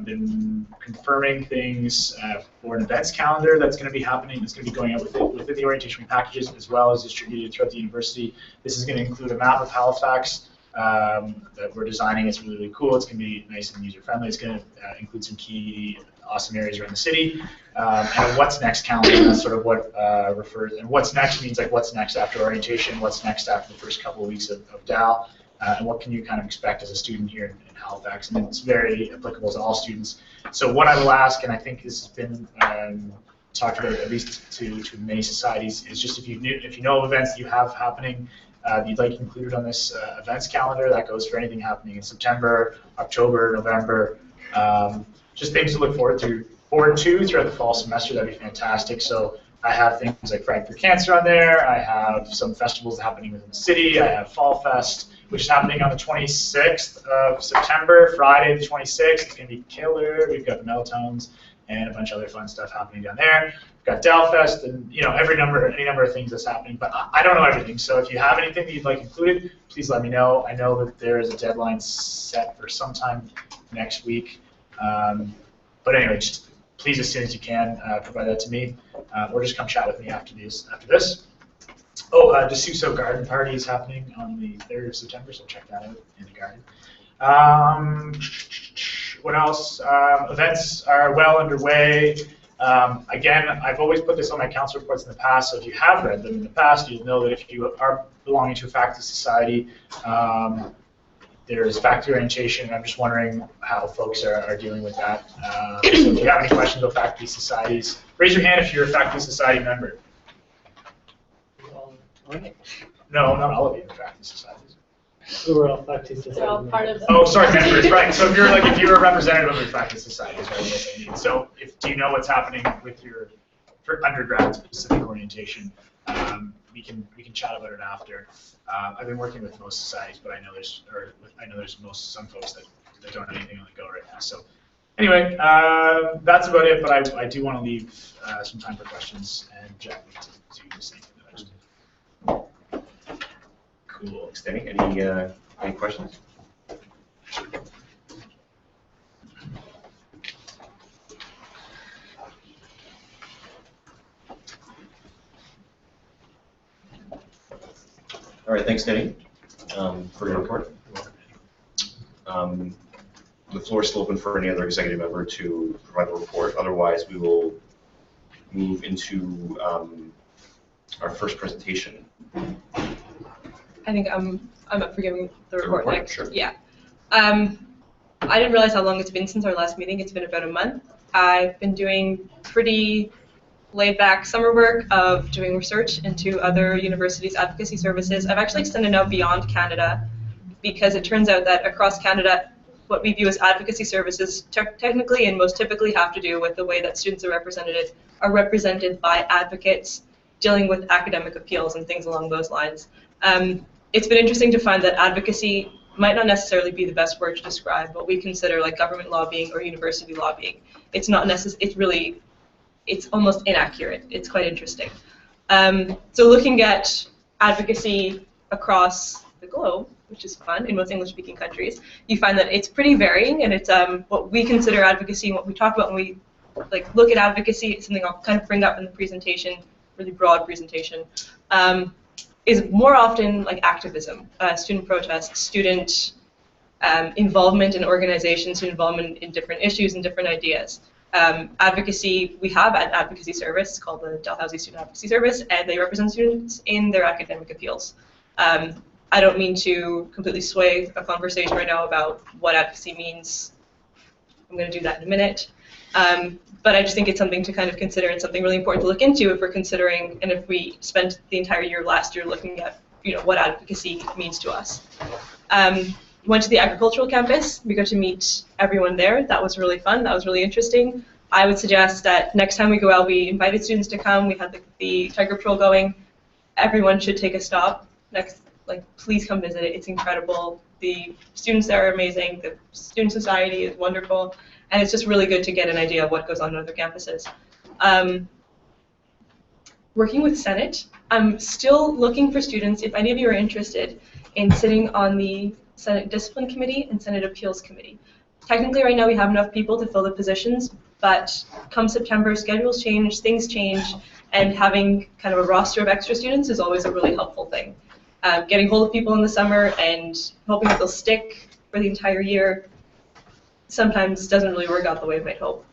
been confirming things for an events calendar that's going to be happening. It's going to be going out within the orientation week packages as well as distributed throughout the university. This is going to include a map of Halifax that we're designing. It's really, really cool. It's going to be nice and user-friendly. It's going to include some key awesome areas around the city. And a what's next calendar, that's sort of what refers, and what's next means like what's next after orientation, what's next after the first couple of weeks of DAL, and what can you kind of expect as a student here in Halifax. And it's very applicable to all students. So what I will ask, and I think this has been talked about at least to many societies, is just if you know of events that you have happening that you'd like included on this events calendar, that goes for anything happening in September, October, November, just things to look forward to throughout the fall semester. That'd be fantastic. So I have things like Friday for Cancer on there. I have some festivals happening within the city. I have Fall Fest, which is happening on the 26th of September, Friday the 26th. It's going to be killer. We've got the Melatones and a bunch of other fun stuff happening down there. We've got DalFest and any number of things that's happening. But I don't know everything. So if you have anything that you'd like included, please let me know. I know that there is a deadline set for sometime next week. But anyway, just please, as soon as you can, provide that to me, or just come chat with me after this. Oh, DSU Garden Party is happening on the 3rd of September, so check that out in the garden. What else? Events are well underway. Again, I've always put this on my council reports in the past, so if you have read them in the past, you'll know that if you are belonging to a faculty society, there's faculty orientation, and I'm just wondering how folks are dealing with that. So if you have any questions about faculty societies, raise your hand if you're a faculty society member. No, not all of you are faculty societies. We're all faculty societies. They're all part of the... Oh, sorry, members, right. So if you're a representative of your faculty societies, right, that's what I mean. So do you know what's happening with your undergrad specific orientation? We can chat about it after. I've been working with most societies, but I know there's some folks that don't have anything on the go right now. So anyway, that's about it. But I do want to leave some time for questions and Jack to do the same thing that I just did. Cool. Extending. Any questions? All right, thanks, Denny, for your report. The floor is still open for any other executive member to provide the report. Otherwise, we will move into our first presentation. I think I'm up for giving the report next. Sure. Yeah. I didn't realize how long it's been since our last meeting. It's been about a month. I've been doing pretty laid-back summer work of doing research into other universities' advocacy services. I've actually extended out beyond Canada because it turns out that across Canada, what we view as advocacy services technically and most typically have to do with the way that students are represented by advocates dealing with academic appeals and things along those lines. It's been interesting to find that advocacy might not necessarily be the best word to describe what we consider like government lobbying or university lobbying. It's not necessarily, it's almost inaccurate. It's quite interesting. So looking at advocacy across the globe, which is fun in most English-speaking countries, you find that it's pretty varying, and it's what we consider advocacy and what we talk about when we look at advocacy. It's something I'll kind of bring up in the presentation, really broad presentation. is more often like activism, student protests, student involvement in organizations, student involvement in different issues and different ideas. Advocacy, we have an advocacy service called the Dalhousie Student Advocacy Service, and they represent students in their academic appeals. I don't mean to completely sway a conversation right now about what advocacy means. I'm going to do that in a minute. But I just think it's something to kind of consider and something really important to look into if we're considering, and if we spent the entire year last year looking at, what advocacy means to us. Went to the agricultural campus. We got to meet everyone there. That was really fun. That was really interesting. I would suggest that next time we go out, we invited students to come. We had the Tiger Patrol going. Everyone should take a stop. Please come visit it. It's incredible. The students there are amazing. The student society is wonderful. And it's just really good to get an idea of what goes on in other campuses. Working with Senate, I'm still looking for students, if any of you are interested, in sitting on the Senate Discipline Committee and Senate Appeals Committee. Technically, right now we have enough people to fill the positions, but come September, schedules change, things change, and having kind of a roster of extra students is always a really helpful thing. Getting hold of people in the summer and hoping that they'll stick for the entire year sometimes doesn't really work out the way we might hope.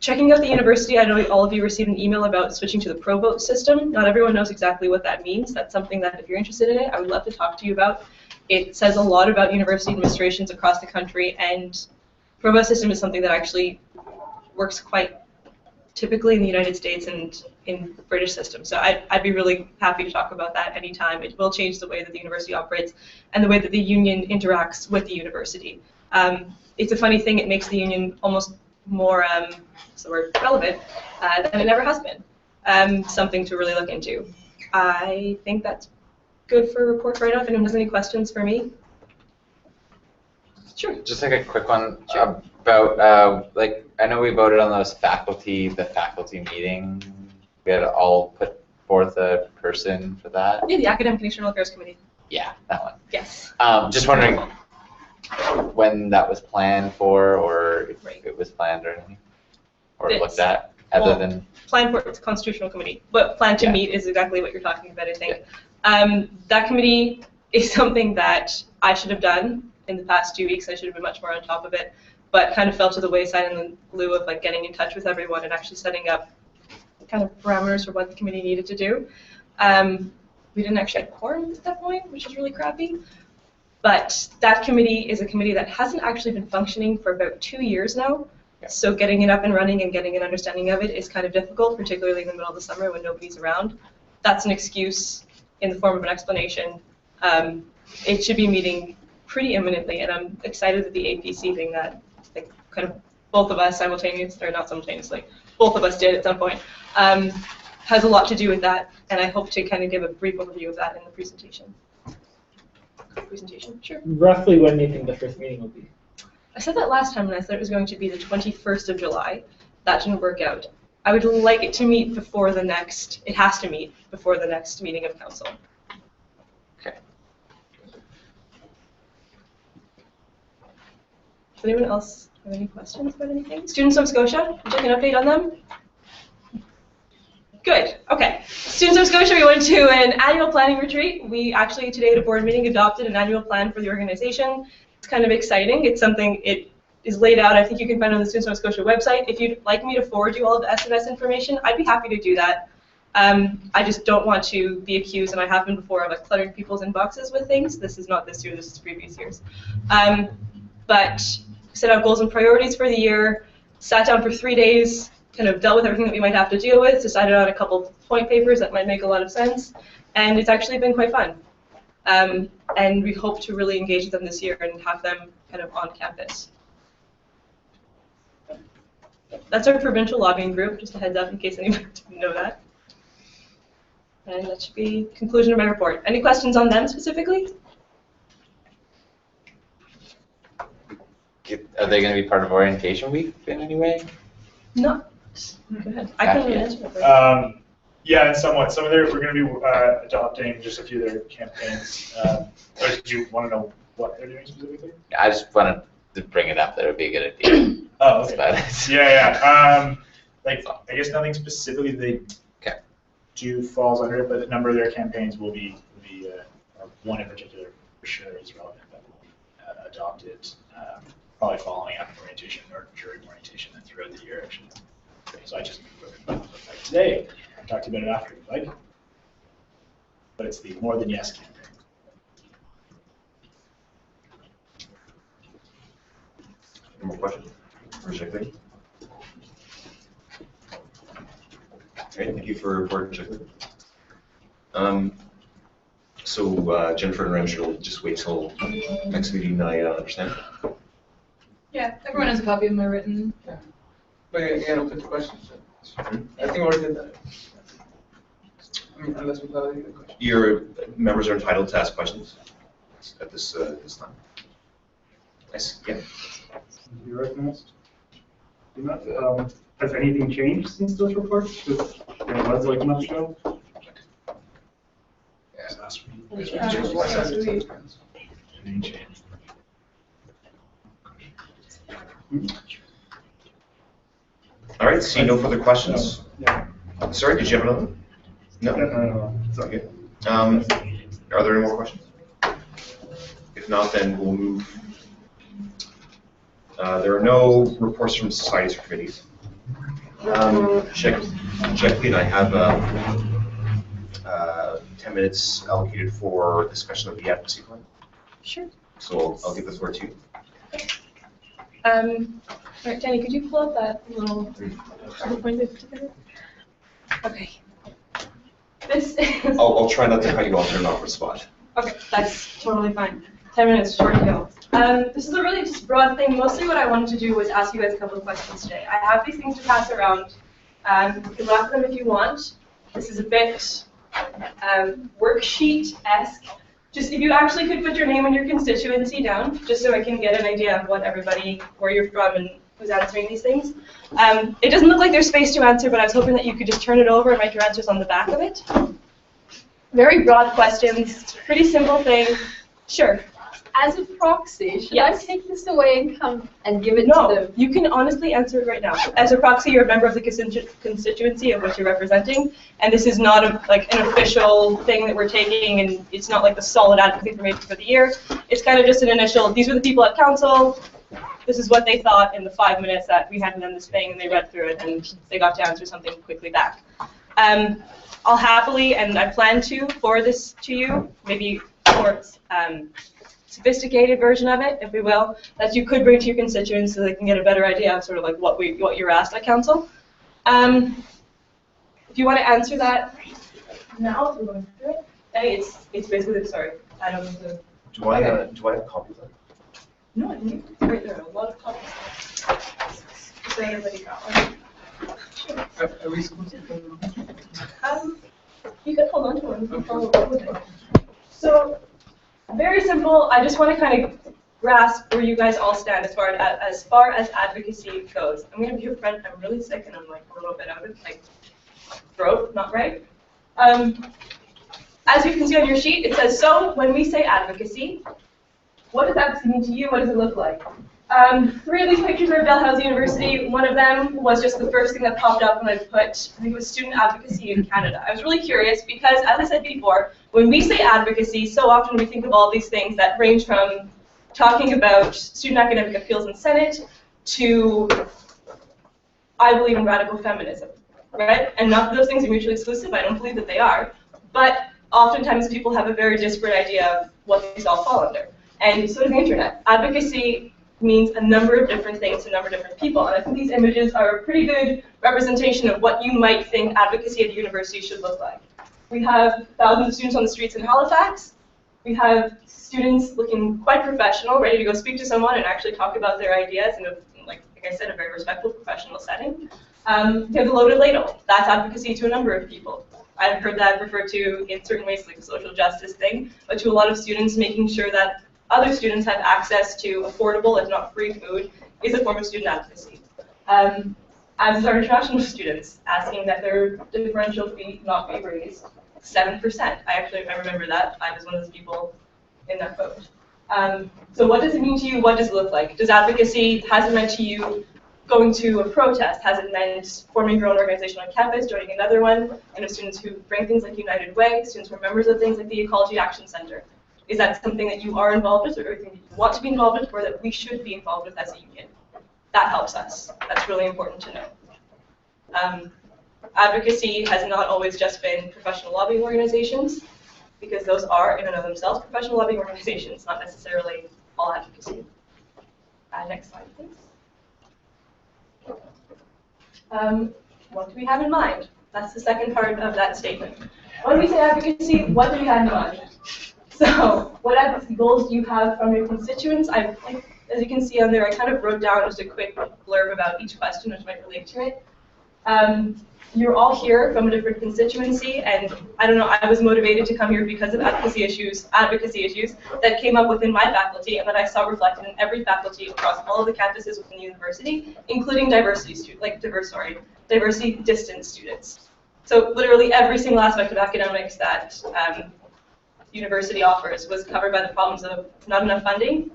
Checking out the university, I know all of you received an email about switching to the pro vote system. Not everyone knows exactly what that means. That's something that if you're interested in it, I would love to talk to you about. It says a lot about university administrations across the country, and pro vote system is something that actually works quite typically in the United States and in British systems. So I'd be really happy to talk about that anytime. It will change the way that the university operates and the way that the union interacts with the university. It's a funny thing, it makes the union almost more relevant than it ever has been. Something to really look into. I think that's good for a report right now. If anyone has any questions for me. Sure. Just like a quick one about I know we voted on the faculty meeting. We had all put forth a person for that. Yeah, the Academic and External Affairs Committee. Yeah, that one. Yes. Just wondering when that was planned for, or if it was planned or anything, or looked at, other than planned for. It's a constitutional committee, but planned to meet is exactly what you're talking about, I think. Yeah. That committee is something that I should have done in the past 2 weeks. I should have been much more on top of it, but kind of fell to the wayside in lieu of getting in touch with everyone and actually setting up kind of parameters for what the committee needed to do. We didn't actually have quorum at that point, which is really crappy. But that committee is a committee that hasn't actually been functioning for about 2 years now. Yeah. So getting it up and running and getting an understanding of it is kind of difficult, particularly in the middle of the summer when nobody's around. That's an excuse in the form of an explanation. It should be meeting pretty imminently, and I'm excited that the APC thing that kind of both of us simultaneously, or not simultaneously, both of us did at some point, has a lot to do with that, and I hope to kind of give a brief overview of that in the presentation. Sure. Roughly when do you think the first meeting will be? I said that last time, and I said it was going to be the 21st of July. That didn't work out. I would like it to meet before the next, it has to meet before the next meeting of council. Okay. Does anyone else have any questions about anything? Students of Scotia, would you like an update on them? Good, okay. Students of Scotia, we went to an annual planning retreat. We actually today at a board meeting adopted an annual plan for the organization. It's kind of exciting. It's something, it is laid out, I think you can find on the Students of Scotia website. If you'd like me to forward you all of the SMS information, I'd be happy to do that. I just don't want to be accused, and I have been before, of cluttering people's inboxes with things. This is not this year, this is previous years. But set out goals and priorities for the year, sat down for 3 days, kind of dealt with everything that we might have to deal with, decided on a couple point papers that might make a lot of sense, and it's actually been quite fun. And we hope to really engage with them this year and have them kind of on campus. That's our provincial lobbying group, just a heads up in case anyone didn't know that. And that should be the conclusion of my report. Any questions on them specifically? Are they going to be part of orientation week in any way? No. Go ahead. I can answer that. Yeah, somewhat. Some of their, we're going to be adopting just a few of their campaigns. Or do you want to know what they're doing specifically? I just wanted to bring it up. That would be a good idea. Oh, okay. Yeah. I guess nothing specifically. They DSU falls under it, but a number of their campaigns will be one in particular for sure is relevant that will be adopted, probably following after orientation or during orientation and throughout the year actually. So I just wrote it about like today. I talked about it after, if you like. But it's the More Than Yes campaign. Any more questions for Jacqueline? Okay, thank you for reporting, Jacqueline. So Jennifer and Rich will just wait till next meeting, I understand. Yeah, everyone has a copy of my written. Yeah. But again, open to questions. I think we already did that. I mean, unless we have any other questions. Your members are entitled to ask questions at this time. Yes, yeah. You're recognized. Has anything changed since those reports? Because it was like a month ago. Last week. All right, see no further questions. Yeah. Sorry, did you have another one? No? No. It's not good. Are there any more questions? If not, then we'll move. There are no reports from societies or committees. Jacqueline, I have 10 minutes allocated for discussion of the advocacy plan. Sure. So I'll give the floor to you. All right, Danny, could you pull up that little PowerPoint that you put together? Okay. This is... I'll try not to cut you off or not for spot. Okay, that's totally fine. 10 minutes, short to go. This is a really just broad thing. Mostly what I wanted to do was ask you guys a couple of questions today. I have these things to pass around. You can laugh at them if you want. This is a bit worksheet-esque. Just if you actually could put your name and your constituency down, just so I can get an idea of what everybody, where you're from and who's answering these things. It doesn't look like there's space to answer, but I was hoping that you could just turn it over and write your answers on the back of it. Very broad questions, pretty simple thing. Sure. As a proxy, should Yes. I take this away and come and give it No, to them? you can honestly answer it right now. As a proxy, you're a member of the constituency of which you're representing, and this is not like an official thing that we're taking, and it's not like the solid advocacy information for the year. It's kind of just an initial, these were the people at council, this is what they thought in the 5 minutes that we handed them this thing, and they read through it, and they got to answer something quickly back. I'll happily, and I plan to, forward this to you, maybe more sophisticated version of it, if we will, that you could bring to your constituents so they can get a better idea of sort of like what you're asked at council. If you want to answer that now, if we're going through it, it's basically, sorry, I don't know the... Do I have copies of it? No, I think it's right there, a lot of copies. So everybody got one. Sure. Are we supposed to go? You can hold on to one, you can follow up with it. So, very simple, I just want to kind of grasp where you guys all stand as far as advocacy goes. I'm going to be your friend, I'm really sick and I'm like a little bit out of like throat, not right. As you can see on your sheet, it says, so when we say advocacy, what does advocacy mean to you? What does it look like? 3 of these pictures are of Dalhousie University. One of them was just the first thing that popped up when I put, I think it was student advocacy in Canada. I was really curious because, as I said before, when we say advocacy, so often we think of all these things that range from talking about student academic appeals in Senate to, I believe in radical feminism, right? And not that those things are mutually exclusive, I don't believe that they are, but oftentimes people have a very disparate idea of what these all fall under. And so does the internet. Advocacy means a number of different things to a number of different people. And I think these images are a pretty good representation of what you might think advocacy at a university should look like. We have thousands of students on the streets in Halifax. We have students looking quite professional, ready to go speak to someone and actually talk about their ideas in a, like I said, a very respectful professional setting. We have the loaded ladle. That's advocacy to a number of people. I've heard that referred to in certain ways like a social justice thing, but to a lot of students making sure that other students have access to affordable, if not free food, is a form of student advocacy. As is our international students, asking that their differential fee not be raised 7%. I remember that. I was one of those people in that vote. So what does it mean to you? What does it look like? Does advocacy, has it meant to you going to a protest? Has it meant forming your own organization on campus, joining another one? I know students who bring things like United Way, students who are members of things like the Ecology Action Center. Is that something that you are involved with, or anything that you want to be involved with, or that we should be involved with as a union? That helps us. That's really important to know. Advocacy has not always just been professional lobbying organizations, because those are, in and of themselves, professional lobbying organizations, not necessarily all advocacy. Next slide, please. What do we have in mind? That's the second part of that statement. When we say advocacy, what do we have in mind? So, what advocacy goals do you have from your constituents? As you can see on there, I kind of wrote down just a quick blurb about each question, which might relate to it. You're all here from a different constituency, and I don't know, I was motivated to come here because of advocacy issues that came up within my faculty and that I saw reflected in every faculty across all of the campuses within the university, including diversity distant students. So literally every single aspect of academics that university offers was covered by the problems of not enough funding,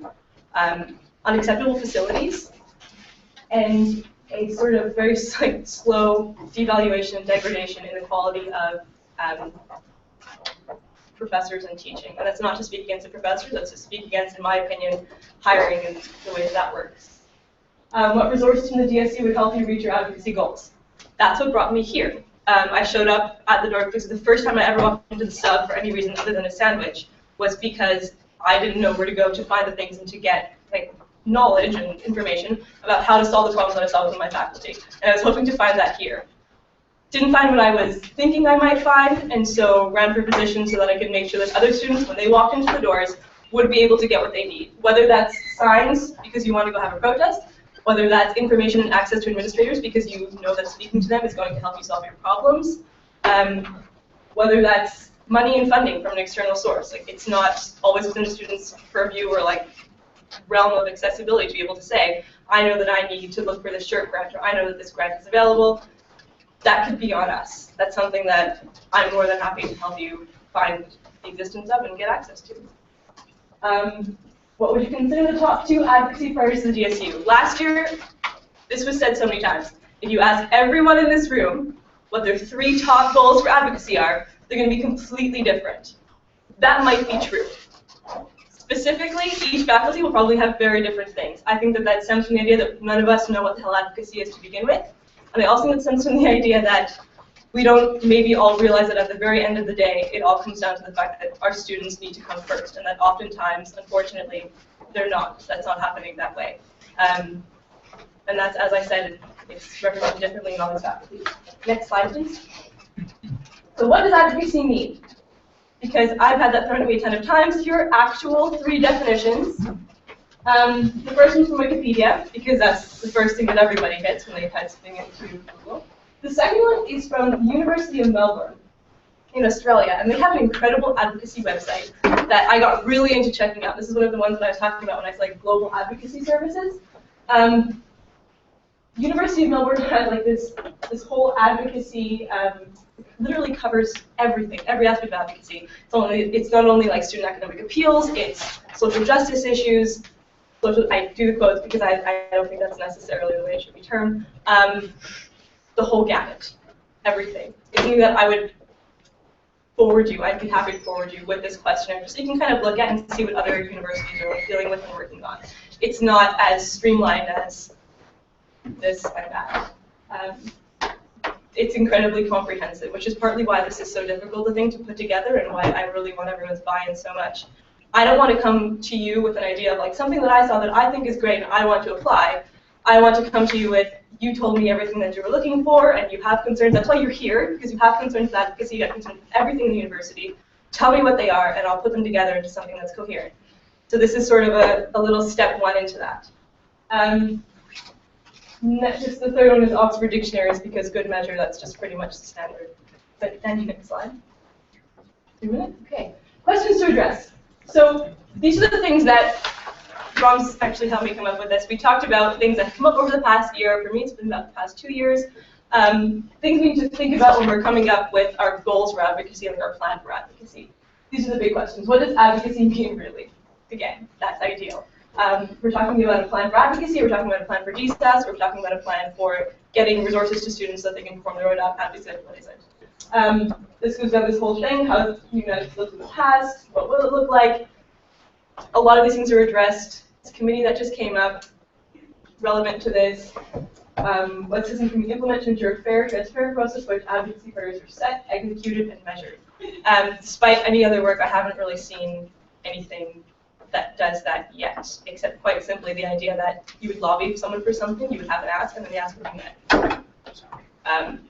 unacceptable facilities, and a sort of very slow devaluation and degradation in the quality of professors and teaching. And that's not to speak against the professors, that's to speak against, in my opinion, hiring and the way that works. What resources from the DSU would help you reach your advocacy goals? That's what brought me here. I showed up at the door because the first time I ever walked into the sub for any reason other than a sandwich was because I didn't know where to go to find the things and to get knowledge and information about how to solve the problems that I saw within my faculty. And I was hoping to find that here. Didn't find what I was thinking I might find, and so ran for a position so that I could make sure that other students, when they walked into the doors, would be able to get what they need. Whether that's signs because you want to go have a protest, whether that's information and access to administrators because you know that speaking to them is going to help you solve your problems, whether that's money and funding from an external source. It's not always within the student's purview or realm of accessibility to be able to say, I know that I need to look for this shirt grant, or I know that this grant is available. That could be on us. That's something that I'm more than happy to help you find the existence of and get access to. What would you consider the top 2 advocacy priorities of the DSU? Last year, this was said so many times. If you ask everyone in this room what their 3 top goals for advocacy are, they're going to be completely different. That might be true. Specifically, each faculty will probably have very different things. I think that stems from the idea that none of us know what the hell advocacy is to begin with. And I also think that stems from the idea that we don't maybe all realize that at the very end of the day, it all comes down to the fact that our students need to come first, and that oftentimes, unfortunately, they're not. That's not happening that way. And that's, as I said, it's represented differently in all these faculty. Next slide, please. So what does advocacy mean? Because I've had that thrown at me a ton of times. Here are actual 3 definitions. The first one's from Wikipedia, because that's the first thing that everybody hits when they type something into Google. The second one is from the University of Melbourne in Australia, and they have an incredible advocacy website that I got really into checking out. This is one of the ones that I was talking about when I said global advocacy services. University of Melbourne has this whole advocacy, literally covers everything, every aspect of advocacy. It's not only student academic appeals, it's social justice issues. I do the quotes because I don't think that's necessarily the way it should be termed. The whole gamut, everything. It's something that I would forward you. I'd be happy to forward you with this questionnaire, just so you can kind of look at and see what other universities are dealing with and working on. It's not as streamlined as this and that. It's incredibly comprehensive, which is partly why this is so difficult a thing to put together and why I really want everyone's buy-in so much. I don't want to come to you with an idea of something that I saw that I think is great and I want to apply. I want to come to you with, you told me everything that you were looking for and you have concerns. That's why you're here, because you have concerns with advocacy, you have concerns with everything in the university. Tell me what they are and I'll put them together into something that's coherent. So this is sort of a little step 1 into that. Just the third one is Oxford Dictionaries, because good measure, that's just pretty much the standard. But then next slide. 2 minutes? Okay. Questions to address. So these are the things that Rom's actually helped me come up with this. We talked about things that have come up over the past year. For me, it's been about the past 2 years. Things we need to think about when we're coming up with our goals for advocacy and our plan for advocacy. These are the big questions. What does advocacy mean, really? Again, that's ideal. We're talking about a plan for advocacy, we're talking about a plan for DSAS, we're talking about a plan for getting resources to students so that they can perform their own advocacy, what is it? This goes about this whole thing, how have you guys looked in the past, what will it look like? A lot of these things are addressed. It's a committee that just came up relevant to this. What system can we implement to ensure a fair, transparent process by which advocacy priorities are set, executed, and measured? Despite any other work, I haven't really seen anything that does that yet, except quite simply the idea that you would lobby someone for something, you would have an ask, and then the ask would be met.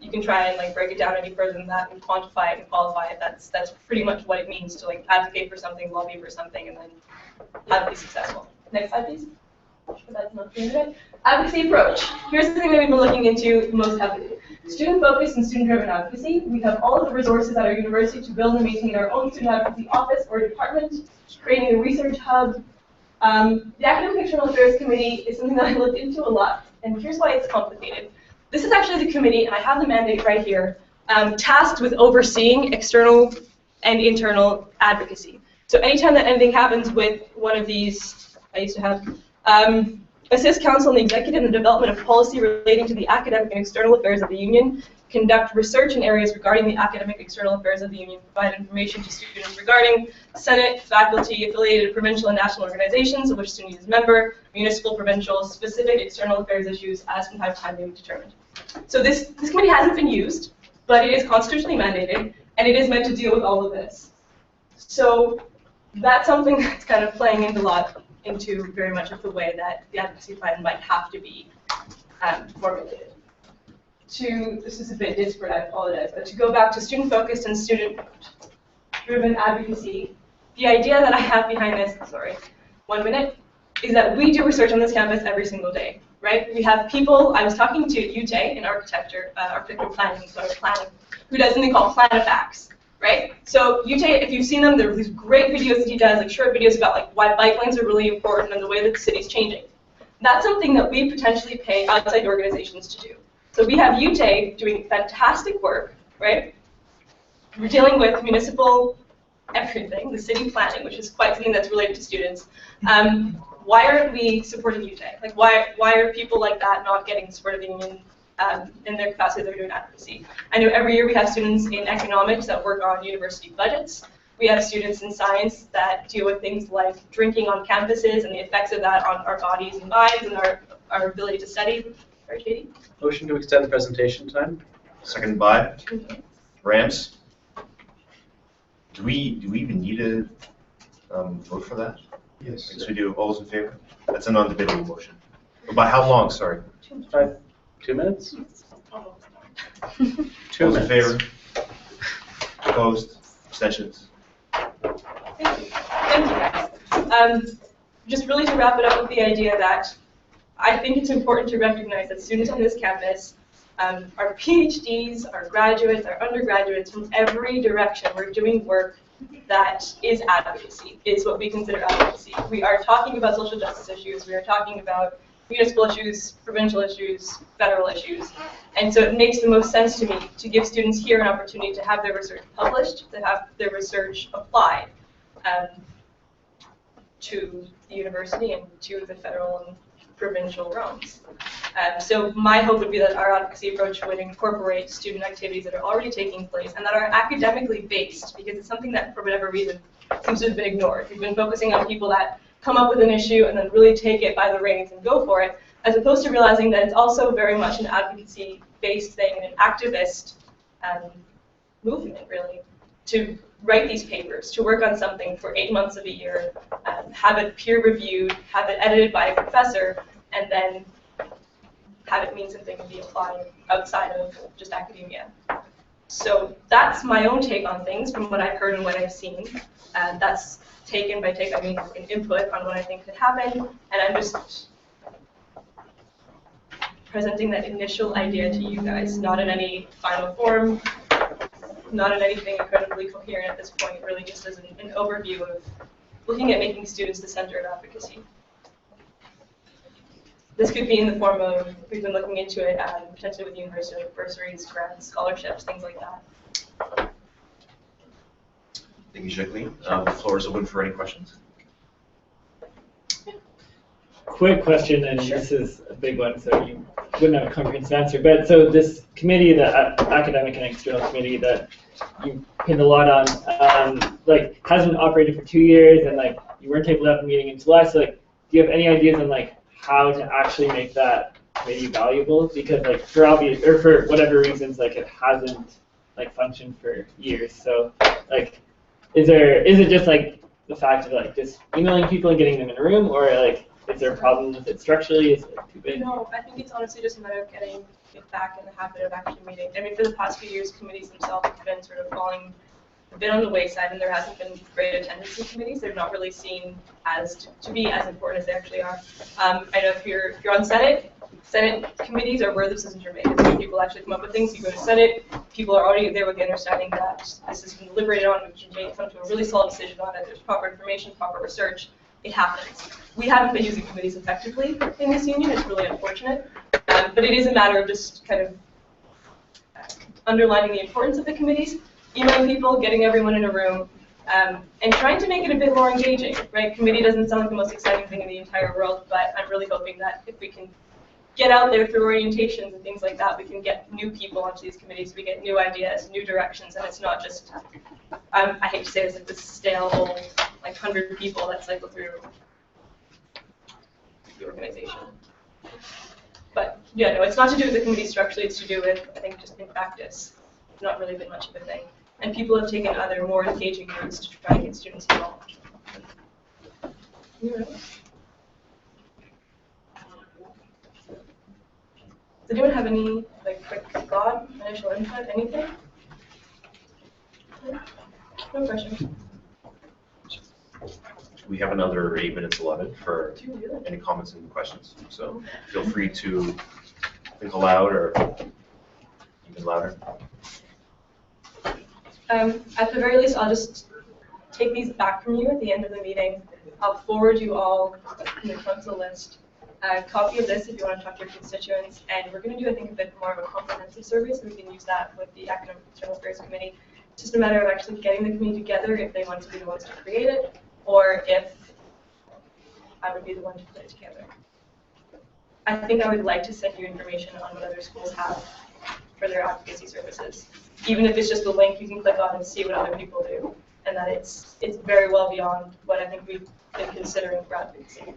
You can try and like break it down any further than that and quantify it and qualify it. That's pretty much what it means to like advocate for something, lobby for something, and then have it be successful. Next slide, please. That's not the internet. Advocacy approach. Here's the thing that we've been looking into most heavily. Student-focused and student-driven advocacy. We have all of the resources at our university to build and maintain our own student advocacy office or department, creating a research hub. The Academic External Affairs Committee is something that I looked into a lot, and here's why it's complicated. This is actually the committee, and I have the mandate right here, tasked with overseeing external and internal advocacy. So anytime that anything happens with one of these, I used to have, assist council and the executive in the development of policy relating to the academic and external affairs of the union, conduct research in areas regarding the academic external affairs of the union, provide information to students regarding Senate, faculty, affiliated provincial and national organizations of which student is a member, municipal, provincial, specific external affairs issues as from time to time may be determined. So this committee hasn't been used, but it is constitutionally mandated, and it is meant to deal with all of this. So that's something that's kind of playing into very much of the way that the advocacy plan might have to be formulated. This is a bit disparate, I apologize, but to go back to student-focused and student-driven advocacy, the idea that I have behind this, sorry, 1 minute, is that we do research on this campus every single day, right? We have people, I was talking to UJ in architecture planning, who does something called Plan of Facts, right? So UJ, if you've seen them, there are these great videos that he does, like short videos about like why bike lanes are really important and the way that the city's changing. That's something that we potentially pay outside organizations to do. So we have UJ doing fantastic work, right? We're dealing with municipal everything, the city planning, which is quite something that's related to students. Why aren't we supporting UJ? Like, why are people like that not getting support of the union in their capacity they're doing advocacy? I know every year we have students in economics that work on university budgets. We have students in science that deal with things like drinking on campuses and the effects of that on our bodies and minds and our ability to study. Right, Katie? Motion to extend the presentation time. Seconded by Rams. Do we even need to vote for that? Yes. I guess we do. All those in favor? That's a non-debatable motion. By how long? Sorry. 2 minutes? 2 All those in minutes. favor? Opposed? Abstentions? Thank you. Thank you, guys. Just really to wrap it up with the idea that I think it's important to recognize that students on this campus are PhDs, are graduates, are undergraduates from every direction. We're doing work that is advocacy, is what we consider advocacy. We are talking about social justice issues. We are talking about municipal issues, provincial issues, federal issues. And so it makes the most sense to me to give students here an opportunity to have their research published, to have their research applied to the university and to the federal and provincial realms. So my hope would be that our advocacy approach would incorporate student activities that are already taking place and that are academically based, because it's something that, for whatever reason, seems to have been ignored. We've been focusing on people that come up with an issue and then really take it by the reins and go for it, as opposed to realizing that it's also very much an advocacy-based thing, an activist movement, really, to write these papers, to work on something for 8 months of a year, have it peer-reviewed, have it edited by a professor, and then have it mean something and be applied outside of just academia. So that's my own take on things from what I've heard and what I've seen. That's taken by take, I mean an input on what I think could happen, and I'm just presenting that initial idea to you guys, not in any final form, not in anything incredibly coherent at this point, really just as an overview of looking at making students the center of advocacy. This could be in the form of, we've been looking into it potentially with university bursaries, grants, scholarships, things like that. Thank you, Jacqueline. The floor is open for any questions. quick question, and this is a big one, so you wouldn't have a comprehensive answer. But so this committee, the academic and external committee that you pinned a lot on, like hasn't operated for 2 years, and like you weren't able to have a meeting in July. So like, do you have any ideas on like how to actually make that committee valuable? Because like for obvious or for whatever reasons, like it hasn't like functioned for years. So like, is it just like the fact of like just emailing people and getting them in a room, or like is there a problem with it structurally? Is it too big? No, I think it's honestly just a matter of getting it back in the habit of actually meeting. I mean, for the past few years, committees themselves have been sort of falling a bit on the wayside, and there hasn't been great attendance in committees. They're not really seen as to be as important as they actually are. I know if you're on Senate committees are where the decisions are made. It's where people actually come up with things. You go to Senate, people are already there with the understanding that this has been deliberated on, we can come to a really solid decision on it. There's proper information, proper research. It happens. We haven't been using committees effectively in this union. It's really unfortunate. But it is a matter of just kind of underlining the importance of the committees, emailing people, getting everyone in a room, and trying to make it a bit more engaging, right? Committee doesn't sound like the most exciting thing in the entire world, but I'm really hoping that if we can get out there through orientations and things like that, we can get new people onto these committees, we get new ideas, new directions, and it's not just, I hate to say this, like this stale old, like 100 people that cycle through the organization. But yeah, no, it's not to do with the committee structurally, it's to do with, I think, just in practice, not really been much of a thing. And people have taken other more engaging routes to try and get students involved. Does anyone have any like quick thought, initial input, anything? No question. We have another 8 minutes 11 for any comments and questions. So feel free to think aloud or even louder. At the very least, I'll just take these back from you at the end of the meeting. I'll forward you all in the council list a copy of this if you want to talk to your constituents. And we're going to do, I think, a bit more of a comprehensive survey, so we can use that with the Academic and External Affairs Committee. It's just a matter of actually getting the committee together if they want to be the ones to create it, or if I would be the one to put it together. I think I would like to send you information on what other schools have for their advocacy services. Even if it's just a link you can click on and see what other people do, and that it's very well beyond what I think we've been considering for advocacy.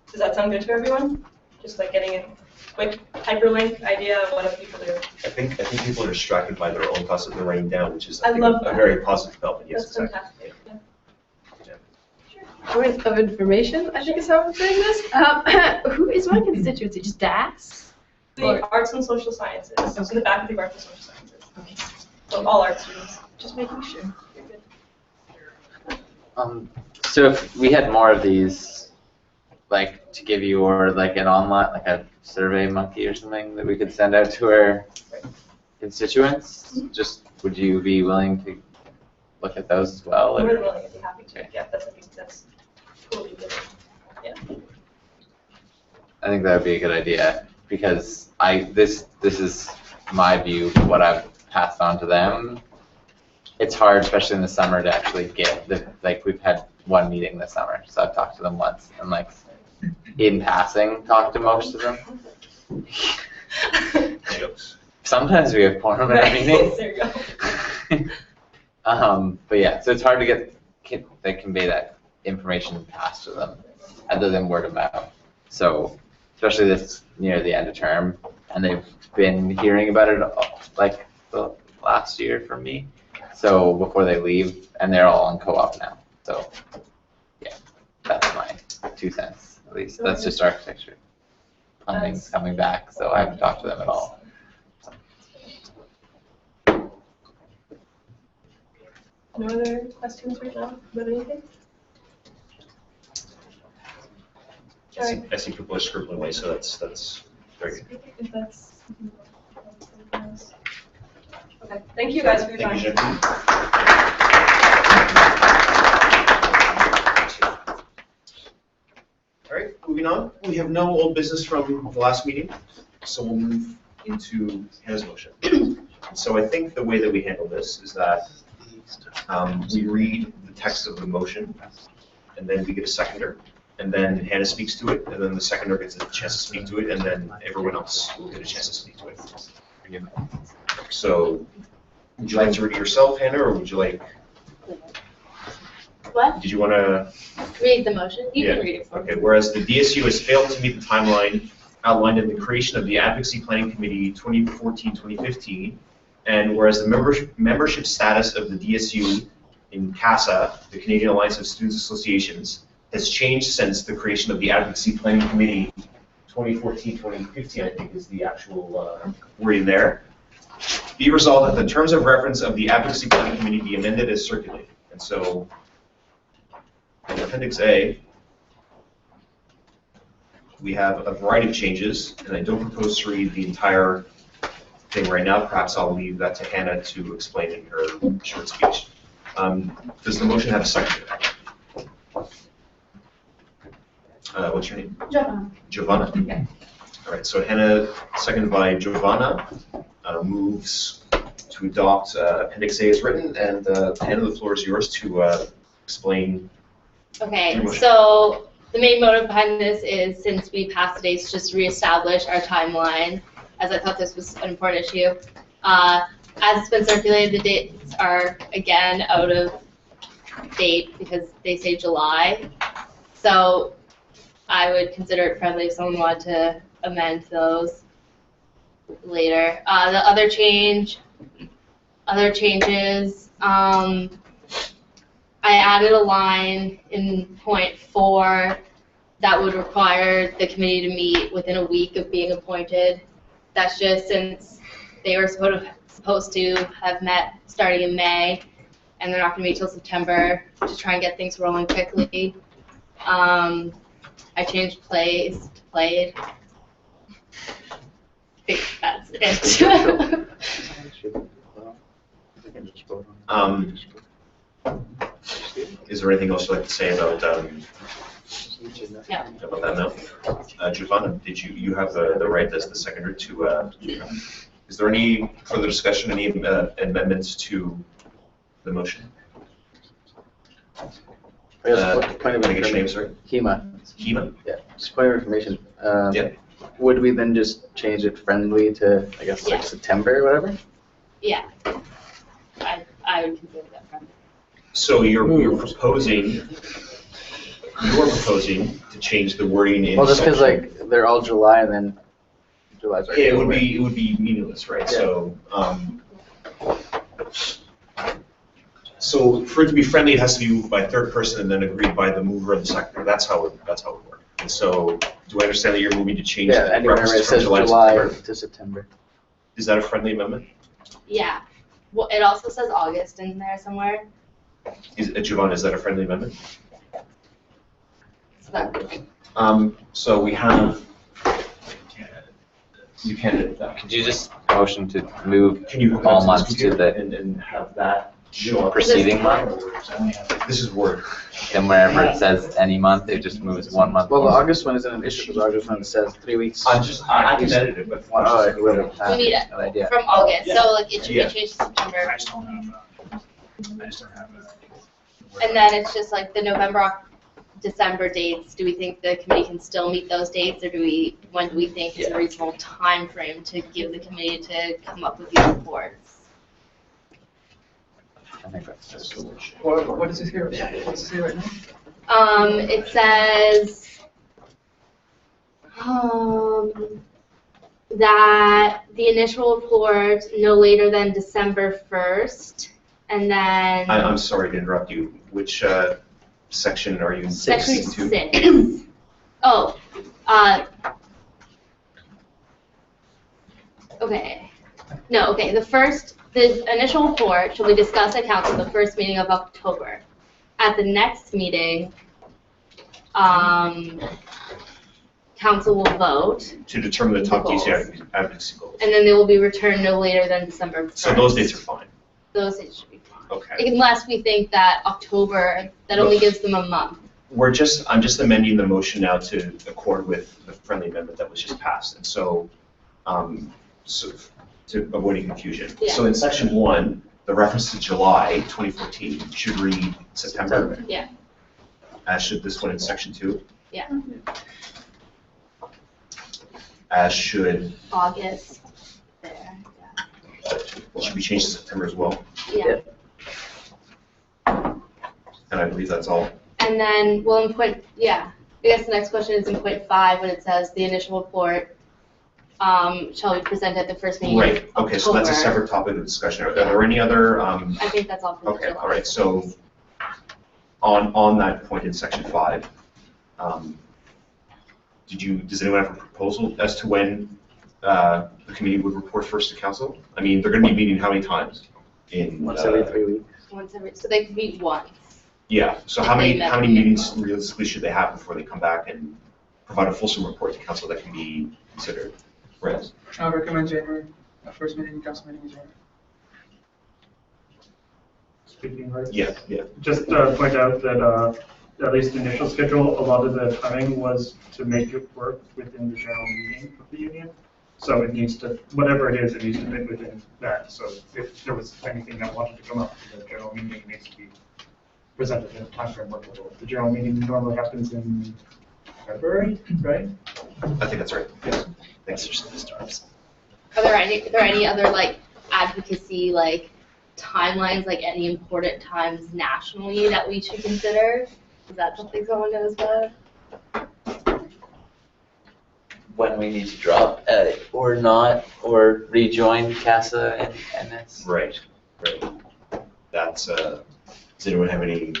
Does that sound good to everyone? Just like getting a quick hyperlink idea of what other people do. I think people are distracted by their own thoughts that they're writing down, which is I think, love a that. very positive development. Yes, That's exactly. fantastic. Yeah. Point of information, I think is how I'm saying this. Who is my constituency? Just DAS? The arts and social sciences. So in the back of the arts and social sciences. Okay. So all art students. Just making sure. You're good. So if we had more of these, like to give you, or like an online, like a survey monkey or something that we could send out to our constituents, just would you be willing to look at those as well? More than willing, I'd be happy to. Yeah, that's totally good. Yeah. I think that would be a good idea, because this is my view, what I've passed on to them. It's hard, especially in the summer, to actually get like we've had one meeting this summer, so I've talked to them once, and like in passing, talked to most of them. Jokes. Sometimes we have quorum at our meetings. There you go. But yeah, so it's hard to convey that information past to them, other than word of mouth. So especially this near the end of term, and they've been hearing about it like the last year from me. So before they leave, and they're all on co-op now. So yeah, that's my 2 cents at least. That's just architecture. Funding's coming back, so I haven't talked to them at all. No other questions right now about anything? I see people are scribbling away, so that's very good. If that's okay. Thank you guys for your time. Thank you, Jacqueline. All right, moving on. We have no old business from the last meeting, so we'll move into Hannah's motion. So I think the way that we handle this is that we read the text of the motion, and then we get a seconder, and then Hannah speaks to it, and then the seconder gets a chance to speak to it, and then everyone else will get a chance to speak to it. So, would you like to read it yourself, Hannah, or would you like? What? Did you want to? Read the motion? You Yeah. can read it for me. Okay, whereas the DSU has failed to meet the timeline outlined in the creation of the Advocacy Planning Committee 2014-2015, and whereas the membership status of the DSU in CASA, the Canadian Alliance of Students Associations, has changed since the creation of the Advocacy Planning Committee 2014-2015, I think is the actual wording there. Be resolved that the terms of reference of the Advocacy Planning Committee be amended as circulated. And so, in Appendix A, we have a variety of changes, and I don't propose to read the entire thing right now. Perhaps I'll leave that to Hannah to explain in her short speech. Does the motion have a second? What's your name? Giovanna. Giovanna? Yeah. All right, so Hannah, seconded by Giovanna, moves to adopt Appendix A as written, and Hannah, the floor is yours to explain. Okay, so the main motive behind this is since we passed the dates, just reestablish our timeline, as I thought this was an important issue. As it's been circulated, the dates are again out of date because they say July. So I would consider it friendly if someone wanted to amend those later. The other changes, I added a line in point 4 that would require the committee to meet within a week of being appointed. That's just since they were supposed to have met starting in May, and they're not going to meet till September to try and get things rolling quickly. I changed plays to played. I think that's it. Is there anything else you'd like to say about No. about that now? Giovanna, did you have the right as the seconder to? Is there any further discussion, any amendments to the motion? I guess point of Can I get your name, information. sorry? HEMA. HEMA? Yeah, just point of information. Yeah. Would we then just change it friendly to, I guess, like Yeah. September or whatever? Yeah. I would consider that friendly. So you're proposing to change the wording in. Well, just because section- like they're all July and then July's already Yeah, over. it would be meaningless, right? Yeah. So for it to be friendly, it has to be moved by a third person and then agreed by the mover and the seconder. That's how it works. And so, do I understand that you're moving to change Yeah, the anywhere reference where it from says July July to September? to September. Is that a friendly amendment? Yeah. Well, it also says August in there somewhere. Giovanna, is that a friendly amendment? So that, So we have. You can. Could you just motion to move Can you hook it all up to months this to computer the and have that show up? preceding month? This is Word. Then wherever it says any month, it just moves 1 month. Well, the August one isn't an issue because August one says 3 weeks. I can edit it, but. Oh, I would have we need it no idea. from August, so like it should Yeah. be changed to September. I just don't have a. And then it's just like the November, December dates. Do we think the committee can still meet those dates, or when do we think is a reasonable time frame to give the committee to come up with these reports? I think that's just. What does it here? What's it say right now? It says that the initial report no later than December 1st, and then I'm sorry to interrupt you. Which section are you section speaking to? 6. Oh, okay. No, okay. The initial report shall be discussed at council the first meeting of October. At the next meeting, council will vote, To determine the top DSU advocacy goals. and then they will be returned no later than December 1st. So those dates are fine. Those dates should be fine. Okay. Unless we think that October, that only gives them a month. I'm just amending the motion now to accord with the friendly amendment that was just passed. And so, to avoid any confusion. Yeah. So in section 1, the reference to July 2014 should read September. Yeah. As should this one in section 2. Yeah. As should, August. There. should we change to September as well? Yeah. And I believe that's all. And then, well, in point, yeah, I guess the next question is in point 5 when it says the initial report shall be presented at the first meeting. Right, in okay, so that's a October. separate topic of discussion. Are there any other, I think that's all for the okay, July. all right, so on that point in section 5, does anyone have a proposal as to when the committee would report first to council? I mean, they're going to be meeting how many times? Once every 3 weeks. Once every, so they could meet once. Yeah, so If how they many met meetings realistically should they have before they come back and provide a fulsome report to council that can be considered? Right. I recommend January, first meeting, council meeting in January. Speaking rights. Yeah, yeah. Just point out that at least initial schedule, a lot of the timing was to make it work within the general meeting of the union. So it needs to, whatever it is, it needs to fit within that. So if there was anything that wanted to come up to the general meeting, it needs to be presented in a time frame workable. The general meeting normally happens in February, right? I think that's right. Yes. Thanks. Are there any other like advocacy like timelines, like any important times nationally that we should consider? Is that something someone knows about? When we need to drop or not, or rejoin CASA and NS. Right, right. That's, does anyone have any?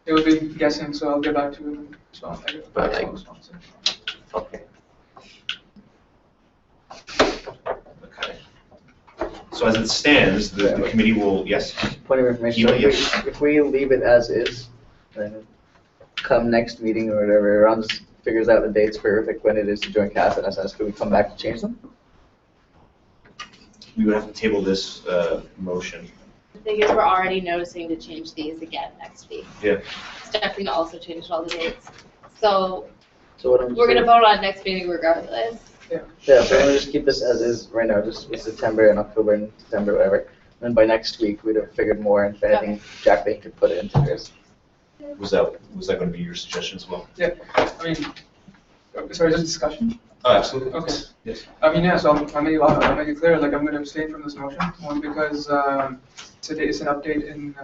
It would be guessing, so I'll get back to you as well. But like, okay. Okay. So as it stands, the committee will, yes? Point of information, Email, if we leave it as is, then come next meeting or whatever, Ron just figures out the dates for like when it is to join CAS and SS, could we come back to change them? We would have to table this motion. The thing is, we're already noticing to change these again next week. Yeah. Stephanie also changed all the dates. So what I'm we're saying- gonna vote on it next meeting regardless. Yeah, so I'm gonna just keep this as is right now, just with September and October and December, whatever. And then by next week, we'd have figured more, and if anything, Jacqueline could put it into hers. Was that going to be your suggestion as well? Yeah, I mean, sorry, is this discussion? Oh, absolutely. Okay. Yes. I mean, yeah, so I'll make it clear, like, I'm going to abstain from this motion, one, because today is an update in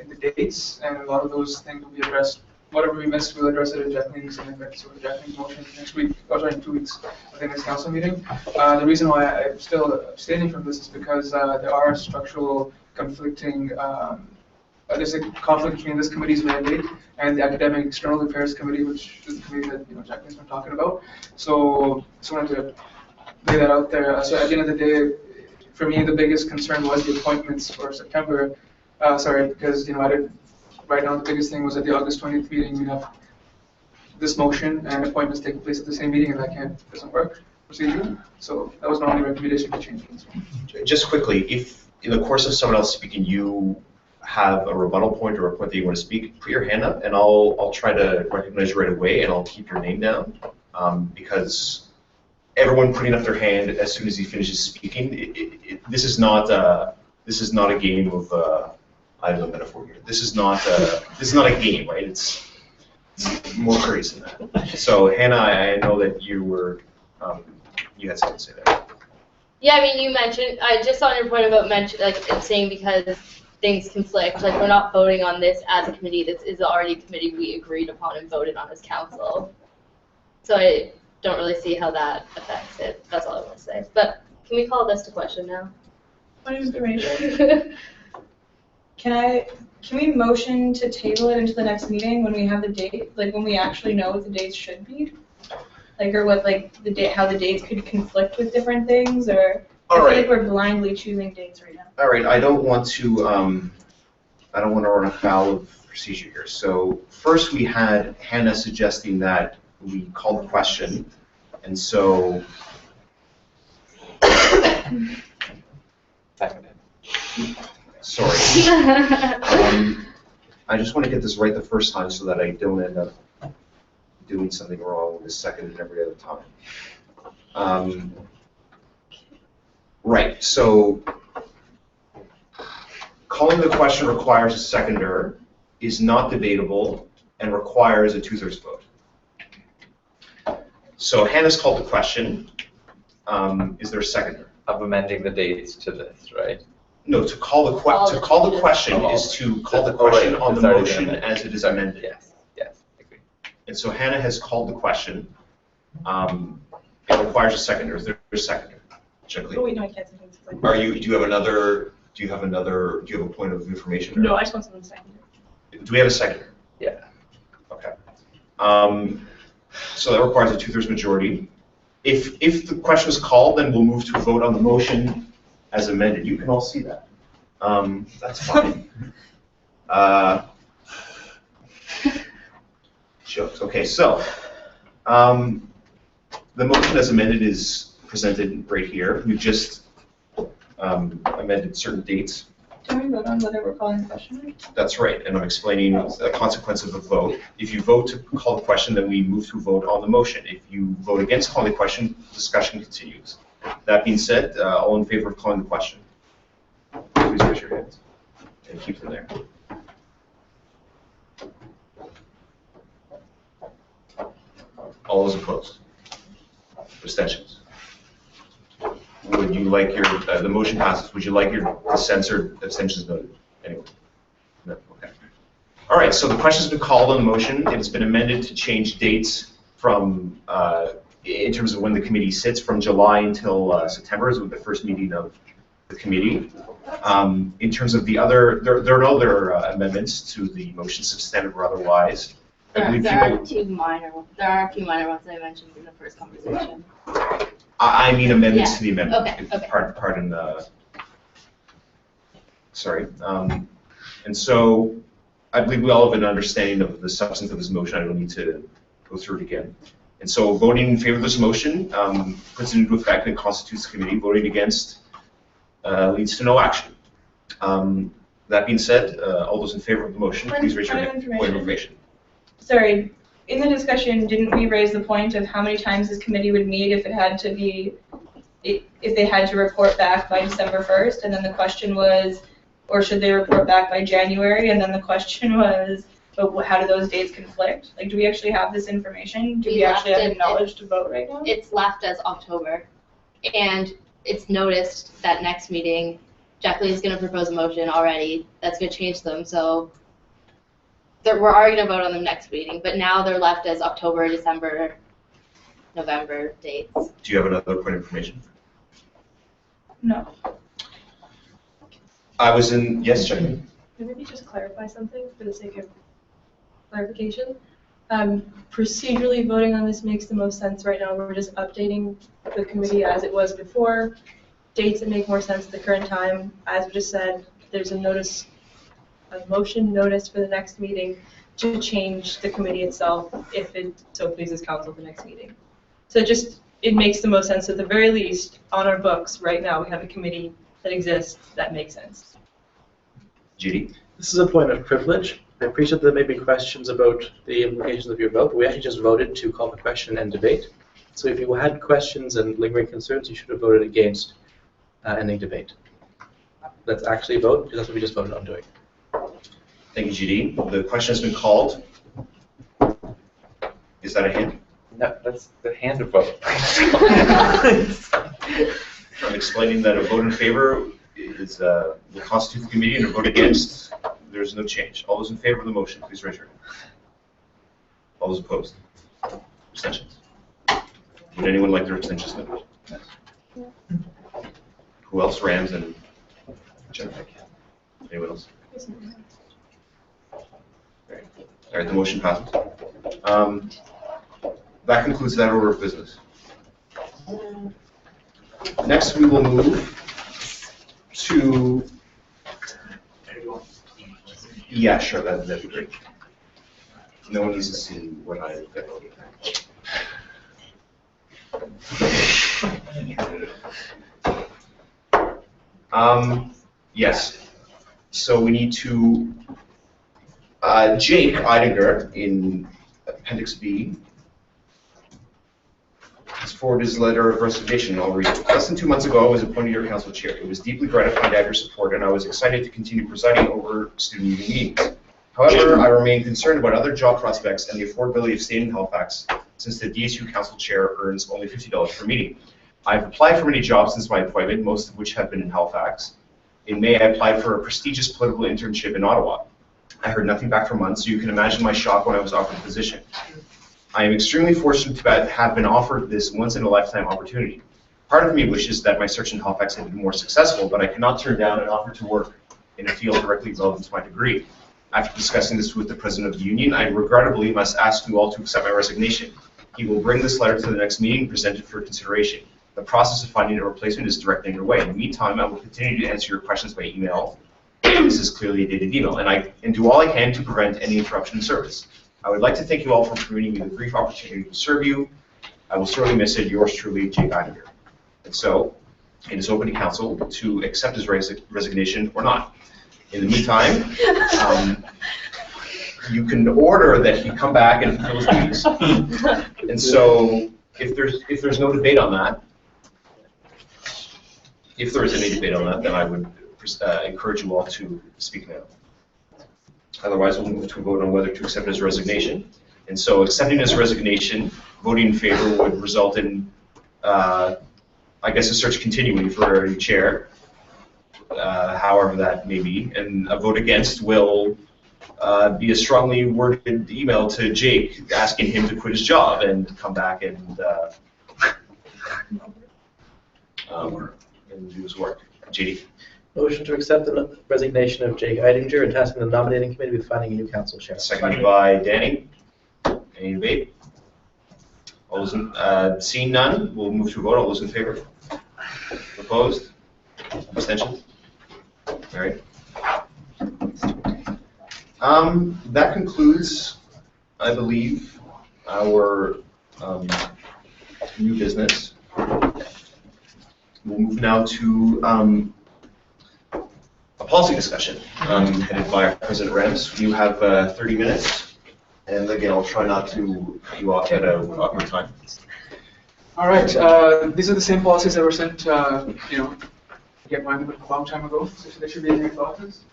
the dates, and a lot of those things will be addressed. Whatever we missed, we'll address it in Jacqueline's amendment, so Jacqueline's motion next week, or sorry, in 2 weeks, within this council meeting. The reason why I'm still abstaining from this is because there are structural conflicting, there's a conflict between this committee's mandate and the Academic External Affairs Committee, which is the committee that Jacqueline's been talking about. So just wanted to lay that out there. So at the end of the day, for me, the biggest concern was the appointments for September. Because I did write down the biggest thing was at the August 20th meeting, we'd have this motion and appointments taking place at the same meeting, and that doesn't work procedurally. So that was my only recommendation to change this one. Just quickly, if in the course of someone else speaking, you have a rebuttal point or a point that you want to speak, put your hand up, and I'll try to recognize you right away, and I'll keep your name down, because everyone putting up their hand as soon as he finishes speaking, this is not a game of I have no metaphor here. This is not a game, right? It's more crazy than that. So Hannah, I know that you had something to say there. Yeah, I mean, you mentioned, I just saw your point about saying because things conflict, like we're not voting on this as a committee, this is already a committee we agreed upon and voted on as council. So I don't really see how that affects it, that's all I want to say. But can we call this to question now? Point of information. Can we motion to table it into the next meeting when we have the date, like when we actually know what the dates should be? Like, or what, like, how the dates could conflict with different things, or? I feel like we're blindly choosing dates right now. All right, I don't want to run afoul of procedure here. So first we had Hannah suggesting that we call the question, and so. Sorry. I just want to get this right the first time so that I don't end up doing something wrong the second and every other time. Right, so calling the question requires a seconder, is not debatable, and requires a 2/3 vote. So Hannah's called the question. Is there a seconder? Of amending the dates to this, right? No, to call the question is to call the question on the motion as it is amended. Yes, yes, I agree. And so Hannah has called the question. It requires a seconder. Is there a seconder? Jacqueline? Oh wait, no, I can't say things. Do you have a point of information? No, I just want someone to second it. Do we have a seconder? Yeah. Okay. So that requires a 2/3 majority. If the question is called, then we'll move to a vote on the motion as amended. You can all see that. That's fine. Jokes. Okay, so the motion as amended is presented right here. We've just amended certain dates. Can we vote on whether we're calling the question? That's right, and I'm explaining the consequence of the vote. If you vote to call the question, then we move to a vote on the motion. If you vote against calling the question, discussion continues. That being said, all in favor of calling the question, please raise your hands and keep them there. All those opposed? Abstentions? Would you like your, the motion passes, would you like your dissents or abstentions noted? Anyone? No, okay. All right, so the question's been called on the motion. It has been amended to change dates from, in terms of when the committee sits, from July until September is the first meeting of the committee. In terms of the other, there are no other amendments to the motion, substantive or otherwise. There are a few minor ones that I mentioned in the first conversation. I mean amendments to the amendment. Okay. Pardon. Sorry. And so I believe we all have an understanding of the substance of this motion. I don't need to go through it again. And so voting in favor of this motion puts it into effect and constitutes the committee. Voting against leads to no action. That being said, all those in favor of the motion, please raise your hand. Point of information. Sorry. In the discussion, didn't we raise the point of how many times this committee would meet if it had to be, if they had to report back by December 1st? And then the question was, or should they report back by January? And then the question was, but how do those dates conflict? Like, do we actually have this information? Do we actually have knowledge to vote right now? It's left as October, and it's noticed that next meeting, Jacqueline is going to propose a motion already that's going to change them. So we're already going to vote on them next meeting, but now they're left as October, December, November dates. Do you have another point of information? No. Yes, Jenny. Maybe just clarify something for the sake of clarification. Procedurally, voting on this makes the most sense right now. We're just updating the committee as it was before. Dates that make more sense at the current time. As we just said, there's a motion notice for the next meeting to change the committee itself if it so pleases council at the next meeting. So it makes the most sense. At the very least, on our books right now, we have a committee that exists that makes sense. Judy? This is a point of privilege. I appreciate there may be questions about the implications of your vote, but we actually just voted to call the question and debate. So if you had questions and lingering concerns, you should have voted against ending debate. Let's actually vote, because that's what we just voted on doing. Thank you, Judy. The question has been called. Is that a hand? No, that's the hand of vote. I'm explaining that a vote in favor is will constitute the committee, and a vote against, there's no change. All those in favor of the motion, please raise your hand. All those opposed? Abstentions? Would anyone like their abstentions noted? Who else? Rams and Jennifer. Anyone else? All right, the motion passes. That concludes that order of business. Next, we will move to. Yeah, sure, that'd be great. No one needs to see what I get. Yes. So we need to. Jake Eidinger in Appendix B has forwarded his letter of resignation. I'll read it. Less than 2 months ago, I was appointed your council chair. It was deeply gratifying to have your support, and I was excited to continue presiding over student union meetings. However, I remain concerned about other job prospects and the affordability of staying in Halifax, since the DSU council chair earns only $50 per meeting. I've applied for many jobs since my appointment, most of which have been in Halifax. In May, I applied for a prestigious political internship in Ottawa. I heard nothing back for months, so you can imagine my shock when I was offered the position. I am extremely fortunate to have been offered this once-in-a-lifetime opportunity. Part of me wishes that my search in Halifax had been more successful, but I cannot turn down an offer to work in a field directly relevant to my degree. After discussing this with the president of the union, I regrettably must ask you all to accept my resignation. He will bring this letter to the next meeting and present it for consideration. The process of finding a replacement is directly underway. In the meantime, I will continue to answer your questions by email. This is clearly a dated email, and do all I can to prevent any interruption in service. I would like to thank you all for permitting me the brief opportunity to serve you. I will sorely miss it. Yours truly, Jake Eidinger. And so, it is open to council to accept his resignation or not. In the meantime, you can order that he come back and fulfill his duties. And so, if there's no debate on that, if there is any debate on that, then I would encourage you all to speak now. Otherwise, we'll move to a vote on whether to accept his resignation. And so, accepting his resignation, voting in favor would result in, I guess, a search continuing for a new chair, however that may be. And a vote against will be a strongly worded email to Jake asking him to quit his job and come back and do his work. JD? Motion to accept the resignation of Jake Eidinger and tasking the nominating committee with finding a new council chair. Seconded by Danny. Any debate? All those seeing none, we'll move to a vote. All those in favor? Opposed? Abstentions? All right. That concludes, I believe, our new business. We'll move now to a policy discussion headed by President Rams. You have 30 minutes, and again, I'll try not to cut you off at an awkward time. All right. These are the same policies that were sent, get mine a long time ago, so there should be in your classes.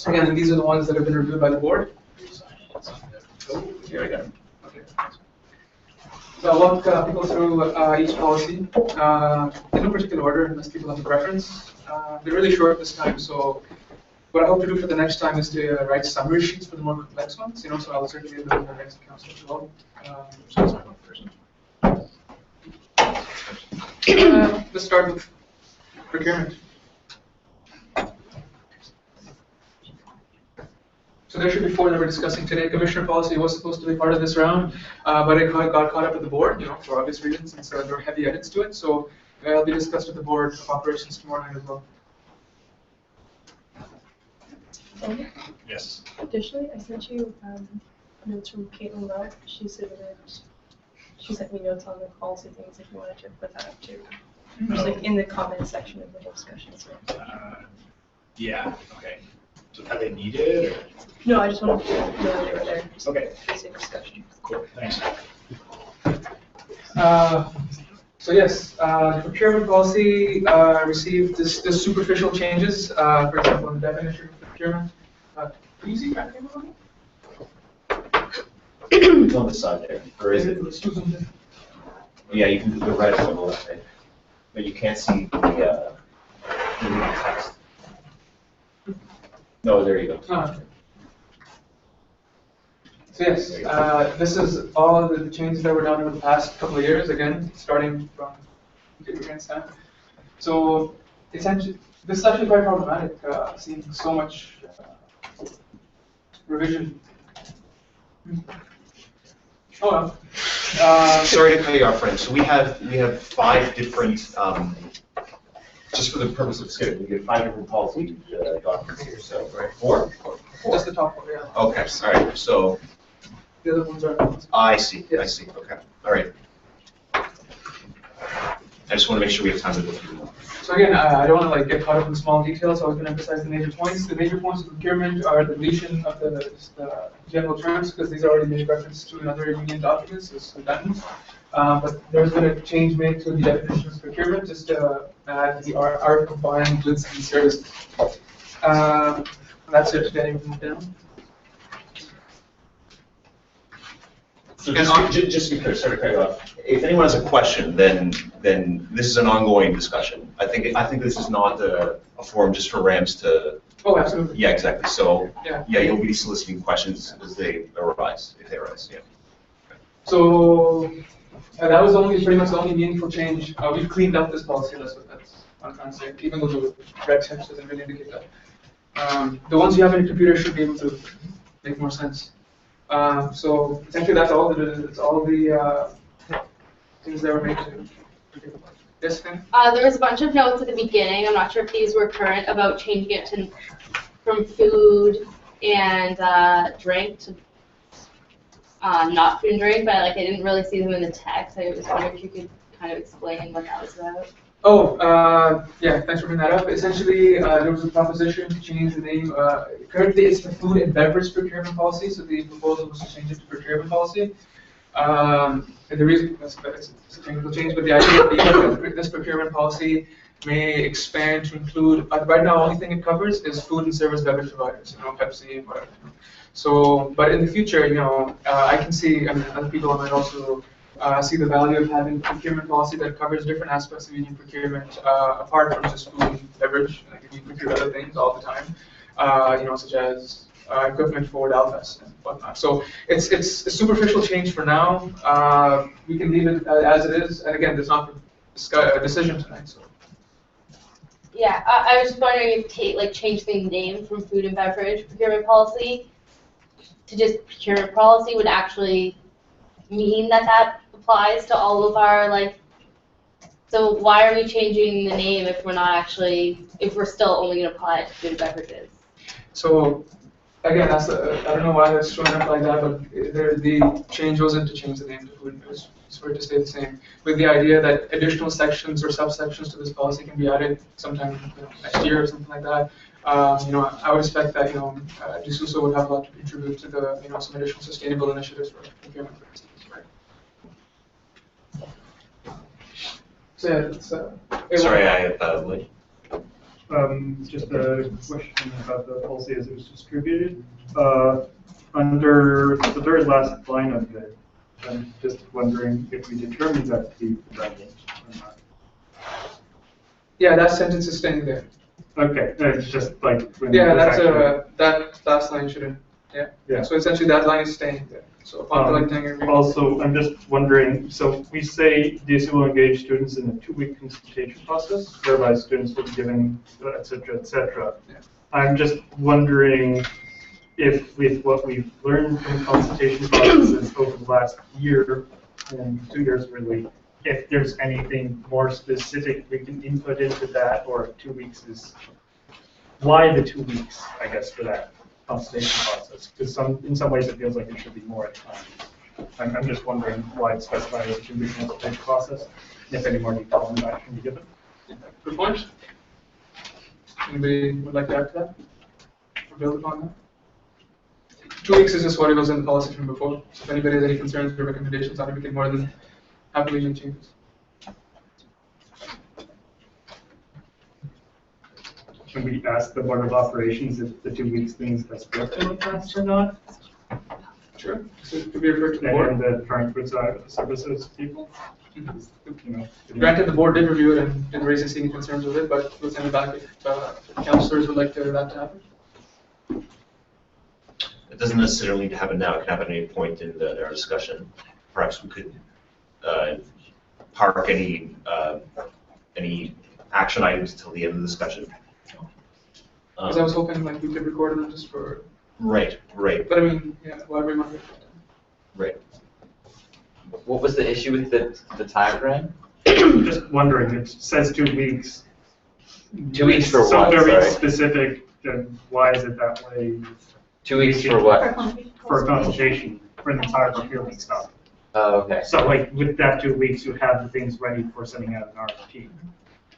Again, these are the ones that have been reviewed by the board. Here I go. Okay. So I'll walk people through each policy in no particular order, unless people have a preference. They're really short this time, so what I hope to do for the next time is to write summary sheets for the more complex ones. So I'll certainly do that in the next council as well. Let's start with procurement. So there should be 4 that we're discussing today. Commissioner policy was supposed to be part of this round, but it got caught up with the board, for obvious reasons, and so there are heavy edits to it. So it'll be discussed with the board of operations tomorrow night as well. Yes. Additionally, I sent you notes from Caitlin Lowe. She sent me notes on the policy things if you wanted to put that up too. Just like in the comments section of the whole discussion. So. Yeah, okay. So are they needed? Or? No, I just wanted to know that they were there. Just okay. Basic discussion. Cool, thanks. So yes, the procurement policy received this superficial changes. For example, in the definition of procurement. Can you see that table on it? It's on the side there. Or is it? Yeah, you can do the red on the left side, but you can't see the text. No, there you go. Okay. So yes, this is all the changes that were done over the past couple of years. Again, starting from against time. So essentially, this is actually quite problematic. Seeing so much revision. Oh well. Sorry to cut you off, Frank. So we have 5 different. Just for the purpose of skipping, we have 5 different policy documents here. So right, 4. Just the top 4, yeah. Okay. All right. So. The other ones are. I see. Yes. I see. Okay. All right. I just want to make sure we have time to go through them. So again, I don't want to get caught up in small details. So I was going to emphasize the major points. The major points of procurement are the deletion of the general terms, because these already made reference to in other union documents. It's redundant. But there's been a change made to the definition of procurement, just to add the art of buying goods and services. That's it. Today, down. So just to be clear, sorry to cut you off. If anyone has a question, then this is an ongoing discussion. I think this is not a forum just for Rams to. Oh, absolutely. Yeah, exactly. So Yeah, you'll be soliciting questions as they arise, if they arise. Yeah. So that was pretty much the only meaningful change. We've cleaned up this policy. That's what I'm trying to say. Even though the red text doesn't really indicate that. The ones you have in your computer should be able to make more sense. So essentially, that's all the things that were made to. Yes, Ken? There was a bunch of notes at the beginning. I'm not sure if these were current about changing it from food and drink to not food and drink, but like I didn't really see them in the text. I was wondering if you could kind of explain what that was about. Oh, yeah, thanks for bringing that up. Essentially, there was a proposition to change the name. Currently, it's the Food and Beverage Procurement Policy, so the proposal was to change it to Procurement Policy. And the reason, it's a technical change, but the idea that this procurement policy may expand to include, right now, the only thing it covers is food and service beverage providers, Pepsi and whatever. So, but in the future, I can see, other people might also see the value of having a procurement policy that covers different aspects of union procurement, apart from just food and beverage. Like you procure other things all the time, such as equipment for Dalfest and whatnot. So it's a superficial change for now. We can leave it as it is. And again, there's not a decision tonight. So. Yeah, I was just wondering if change the name from food and beverage procurement policy to just procurement policy would actually mean that applies to all of our so why are we changing the name if we're still only going to apply it to food and beverages? So again, I don't know why that's showing up like that, but the change wasn't to change the name to food and beverage. It's for it to stay the same, with the idea that additional sections or subsections to this policy can be added sometime next year or something like that. I would expect that DSU would have a lot to contribute to the some additional sustainable initiatives for procurement. So yeah, it's, Sorry, I late. Just a question about the policy as it was distributed. Under the very last line of it, I'm just wondering if we determined that to be redundant or not. Yeah, that sentence is staying there. Okay, it's just like when that last line shouldn't. Yeah. So essentially, that line is staying there. So also, I'm just wondering. So we say DSU will engage students in a 2-week consultation process, whereby students will be given, et cetera. Yeah. I'm just wondering if, with what we've learned from consultation processes over the last year and 2 years, really, if there's anything more specific we can input into that, or 2 weeks is why the 2 weeks, I guess, for that consultation process, because in some ways it feels like it should be more at times. I'm just wondering why it's specified as a 2-week consultation process, if any more detail on that can be given. Good point. Anybody would like to add to that? Or build upon that? 2 weeks is just what it was in the policy from before. So if anybody has any concerns or recommendations on it, we can more than happily make changes. Can we ask the Board of Operations if the 2 weeks things has worked in the past or not? Sure. So it could be referred to the board. And the transport services people? Granted, the board did review it and didn't raise any concerns with it, but we'll send it back if councillors would like that to happen. It doesn't necessarily need to happen now. It can happen at any point in our discussion. Perhaps we could park any action items until the end of the discussion. Because I was hoping we could record them just for. Right. But I mean, yeah, whatever you want. Right. What was the issue with the time frame? Just wondering. It says 2 weeks. 2 weeks for so what? Very sorry. specific. Then why is it that way? 2 weeks for what? For a consultation for the entire procurement stuff. Oh, okay. So with that 2 weeks, you have the things ready for sending out an RFP.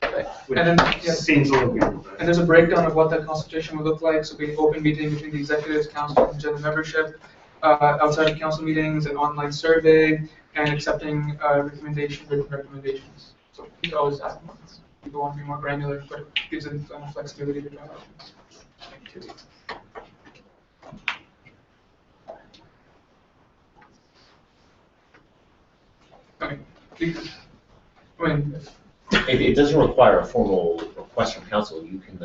Right. Which seems a little weird. And there's a breakdown of what that consultation would look like. So we open meeting between the executives, council, and general membership, outside of council meetings, an online survey, and accepting written recommendations. So we always ask once. People want to be more granular, but it gives them flexibility to try out. I mean, It doesn't require a formal request from council. You can,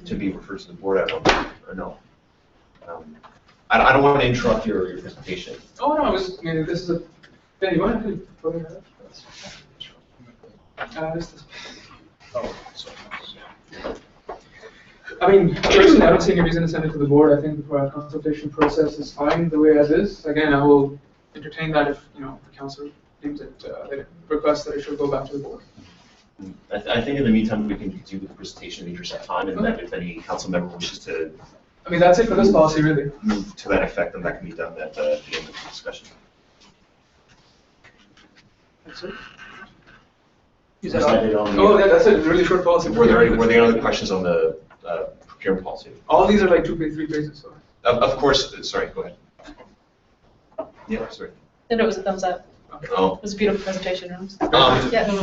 to be referred to the board at one point, or no. I don't want to interrupt your presentation. oh no, I mean, this is a, Ben, you want to go ahead? This. Oh, so, I mean, personally, I don't see any reason to send it to the board. I think the consultation process is fine the way as is. Again, I will entertain that if, the council deems it, that it requests that it should go back to the board. I think in the meantime, we can continue with the presentation in the interest of time, and then if any council member wishes to I mean, that's it for this policy, really. move to that effect, then that can be done at the end of the discussion. That's it. Is that it on the- Oh, yeah, that's it. Really short policy. Were there any other questions on the procurement policy? All these are like 2 page, 3 pages. So. Of course, sorry, go ahead. Yeah, sorry. And it was a thumbs up. Oh. It was a beautiful presentation. Yes.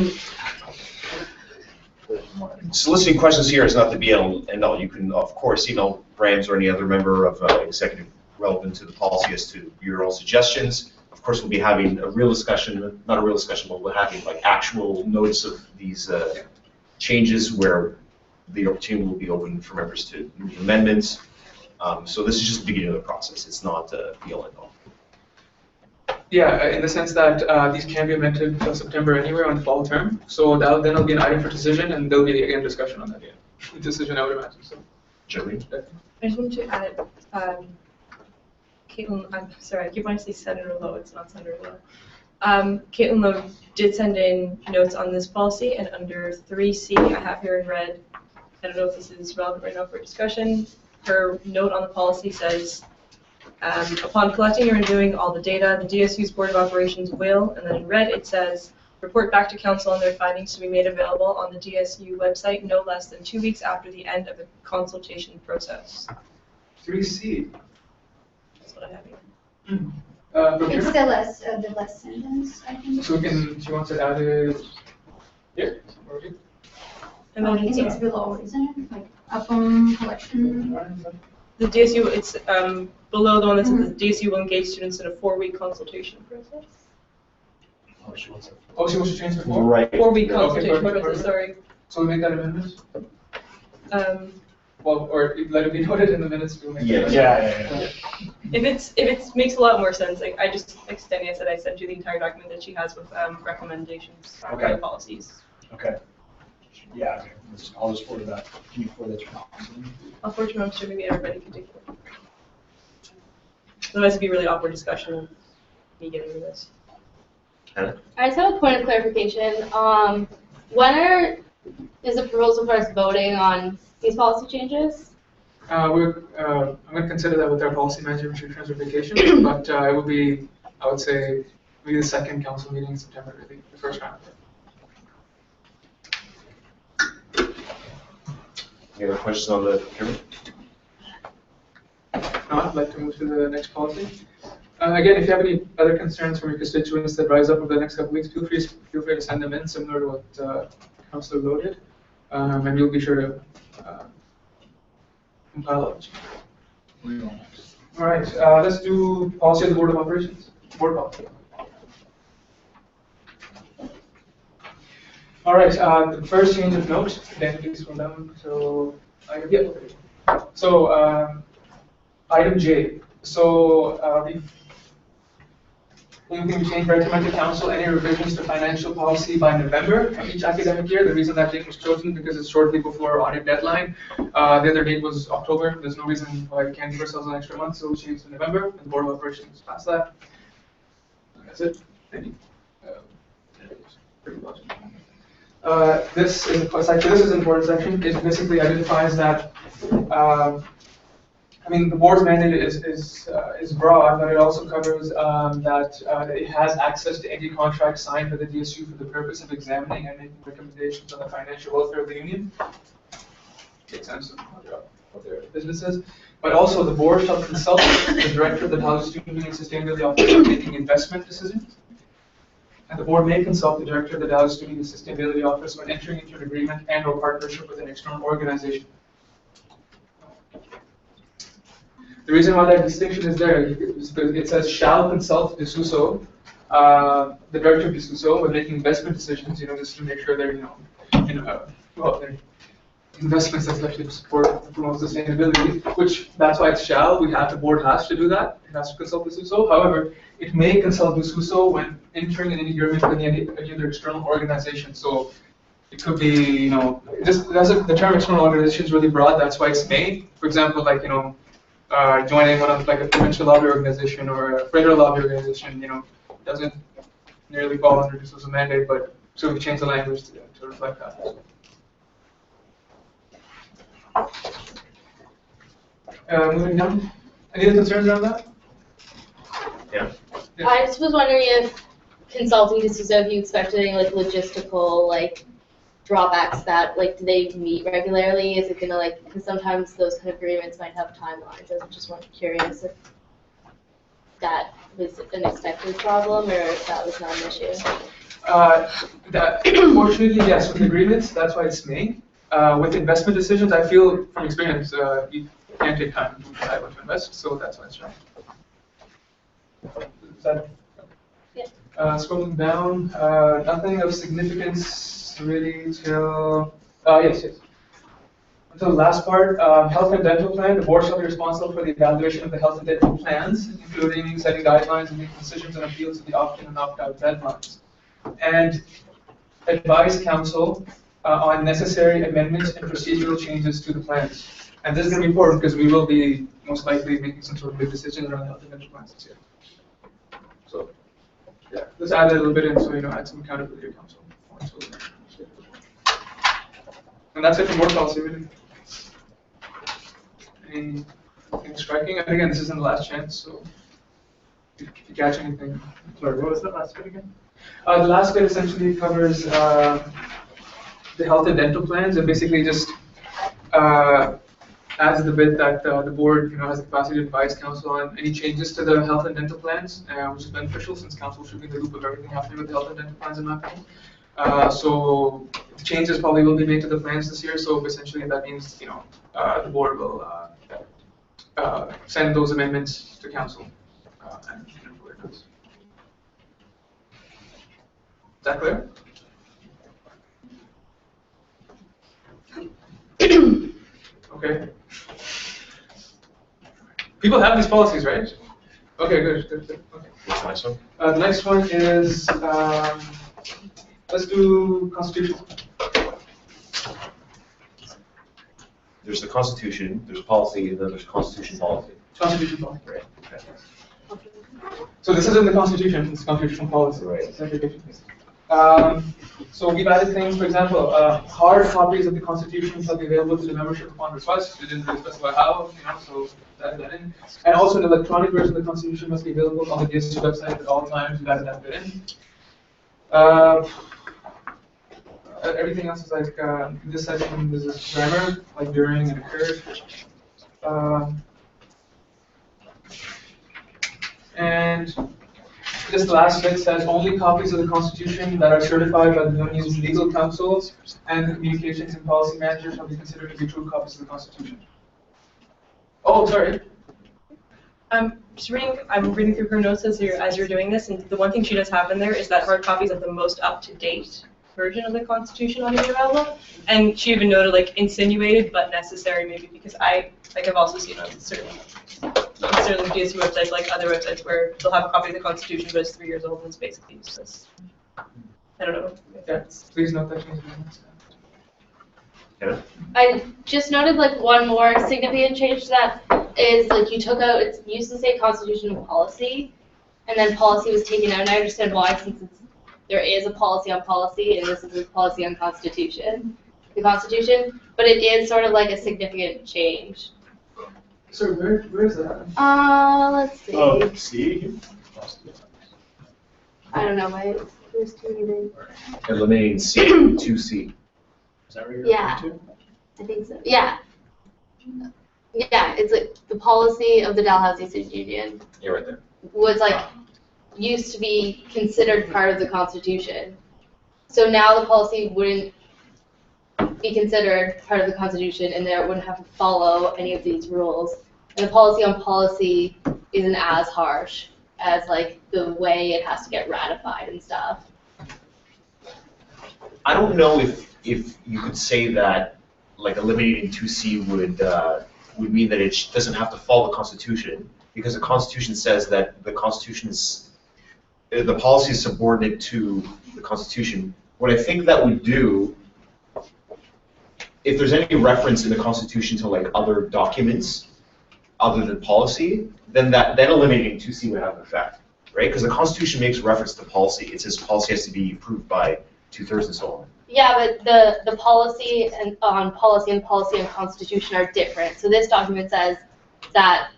Soliciting questions here is not the be all end all. You can, of course, email Rams or any other member of executive relevant to the policy as to your own suggestions. Of course, we'll be having a real discussion, not a real discussion, but we're having like actual notice of these changes where the opportunity will be open for members to move amendments. So this is just the beginning of the process. It's not be all end all. Yeah, in the sense that these can be amended until September anyway on the fall term. So then there'll be an item for decision, and there'll be again discussion on that. Yeah, decision I would imagine. So. Jeremy? I just wanted to add, Caitlin, I'm sorry, I keep wanting to say Senator Lowe, it's not Senator Lowe. Caitlin Lowe did send in notes on this policy, and under 3C, I have here in red, I don't know if this is relevant right now for discussion, her note on the policy says, upon collecting and reviewing all the data, the DSU's Board of Operations will, and then in red it says, report back to council on their findings to be made available on the DSU website no less than 2 weeks after the end of the consultation process. 3C. That's what I have here. It's the last sentence, I think. So she wants it added here? And I then think it's below, isn't it? Like upon collection. the DSU, it's below the one that says the DSU will engage students in a 4-week consultation process. Oh, she wants to change the 4? Right. 4-week Okay, consultation perfect. process, sorry. So we make that amendment? Well, or let it be noted in the minutes. We'll make Yeah. that Yeah. If it makes a lot more sense, like I just, like Steny said, I sent you the entire document that she has with recommendations for Okay. the policies. Okay. Yeah, okay. I'll just forward that. Can you forward that to me? I'll forward to sure maybe everybody can take it. Otherwise it'd be a really awkward discussion of me getting into this. Hannah? I just have a point of clarification. When is the proposal for us voting on these policy changes? I'm going to consider that with our policy manager when she returns from vacation, but it will be, I would say, maybe the second council meeting in September, really, the first round. Any other questions on the procurement? Now I'd like to move to the next policy. Again, if you have any other concerns from your constituents that rise up over the next couple of weeks, feel free to send them in, similar to what Councillor Lowe did, and we'll be sure to compile it. All right, let's do policy of the Board of Operations. Board policy. All right, the first change of note, then please scroll down. So, item J. So, we changed recommend to council any revisions to financial policy by November of each academic year. The reason that date was chosen because it's shortly before audit deadline. The other date was October. There's no reason why we can't give ourselves an extra month, so we changed to November, and the Board of Operations passed that. That's it. Thank you. Pretty much. This is an important section. It basically identifies that. I mean, the board's mandate is broad, but it also covers that it has access to any contract signed by the DSU for the purpose of examining and making recommendations on the financial welfare of the union. Makes sense of what their business is. But also, the board shall consult the director of the Dallas Student Union Sustainability Office on making investment decisions. And the board may consult the director of the Dallas Student Union Sustainability Office when entering into an agreement and/or partnership with an external organization. The reason why that distinction is there is because it says shall consult DSU the director of DSU when making investment decisions, just to make sure they're, well, they're investments that actually support and promote sustainability, which that's why it's shall. The board has to do that. It has to consult the DSU. However, it may consult the DSU when entering an agreement with any other external organization. So it could be, the term external organization is really broad. That's why it's may. For example, like, joining one of like a provincial lobby organization or a federal lobby organization, doesn't nearly fall under DSU's mandate, but so we change the language to reflect that. Moving down. Any other concerns around that? Yeah. I just was wondering if consulting DSU, if you expected any like logistical like drawbacks that like do they meet regularly? Is it gonna like, because sometimes those kind of agreements might have timelines. I was just curious if that was an expected problem or if that was not an issue. Unfortunately, yes, with agreements, that's why it's may. With investment decisions, I feel from experience, you can take time to decide what to invest, so that's why it's right. Is that, yeah. Scrolling down, nothing of significance really till, yes. Until the last part, health and dental plan, the board shall be responsible for the evaluation of the health and dental plans, including setting guidelines and making decisions on appeals to the opt-in and opt-out deadlines. And advise council on necessary amendments and procedural changes to the plans. And this is going to be important because we will be most likely making some sort of big decision around health and dental plans this year. So, yeah, let's add a little bit in so add some accountability to council. And that's it for board policy, really. Anything striking? And again, this isn't the last chance, so if you catch anything. Sorry, what was that last bit again? The last bit essentially covers the health and dental plans, and basically just adds the bit that the board has the capacity to advise council on any changes to the health and dental plans, which is beneficial since council should be in the loop of everything happening with the health and dental plans in my opinion. So the changes probably will be made to the plans this year, so essentially that means the board will send those amendments to council. And is that clear? Okay. People have these policies, right? Okay, good. Okay. What's the next one? The next one is, let's do Constitution. There's the Constitution, there's policy, and then there's Constitution policy. Constitution policy. Right. Okay. So this isn't the Constitution, it's constitutional policy. Right. So we've added things, for example, hard copies of the Constitution shall be available to the membership upon request. We didn't really specify how, so that in. And also an electronic version of the Constitution must be available on the DSU website at all times. We added that bit in. Everything else is like, in this section, this is grammar, like during and occurred. And this last bit says only copies of the Constitution that are certified by the union's legal counsel and the communications and policy manager shall be considered to be true copies of the Constitution. Oh, sorry. I'm reading through her notes as you're doing this, and the one thing she does have in there is that hard copies of the most up-to-date version of the Constitution ought to be available. And she even noted, like, insinuated but necessary, maybe, because I've also seen on certain DSU websites, like other websites, where they'll have a copy of the Constitution, but it's 3 years old and it's basically useless. I don't know if that's... Please note that change. Yeah. I just noted like one more significant change to that is like you took out, it used to say constitutional policy, and then policy was taken out, and I understand why, since there is a policy on policy, and this is a policy on constitution, the Constitution, but it is sort of like a significant change. So where is that? Let's see. Oh, see? I don't know, there's too many. Eliminating C, 2C. Is that what you're Yeah, referring to? I think so. Yeah. Yeah, it's like the policy of the Dalhousie Student Union You're right there. was like, used to be considered part of the Constitution. So now the policy wouldn't be considered part of the Constitution, and there wouldn't have to follow any of these rules. And the policy on policy isn't as harsh as like the way it has to get ratified and stuff. I don't know if you could say that like eliminating 2C would mean that it doesn't have to follow the Constitution, because the Constitution says that the Constitution is, the policy is subordinate to the Constitution. What I think that would do, if there's any reference in the Constitution to like other documents other than policy, then eliminating 2C would have an effect, right? Because the Constitution makes reference to policy. It says policy has to be approved by 2/3 and so on. Yeah, but the policy and policy and Constitution are different. So this document says that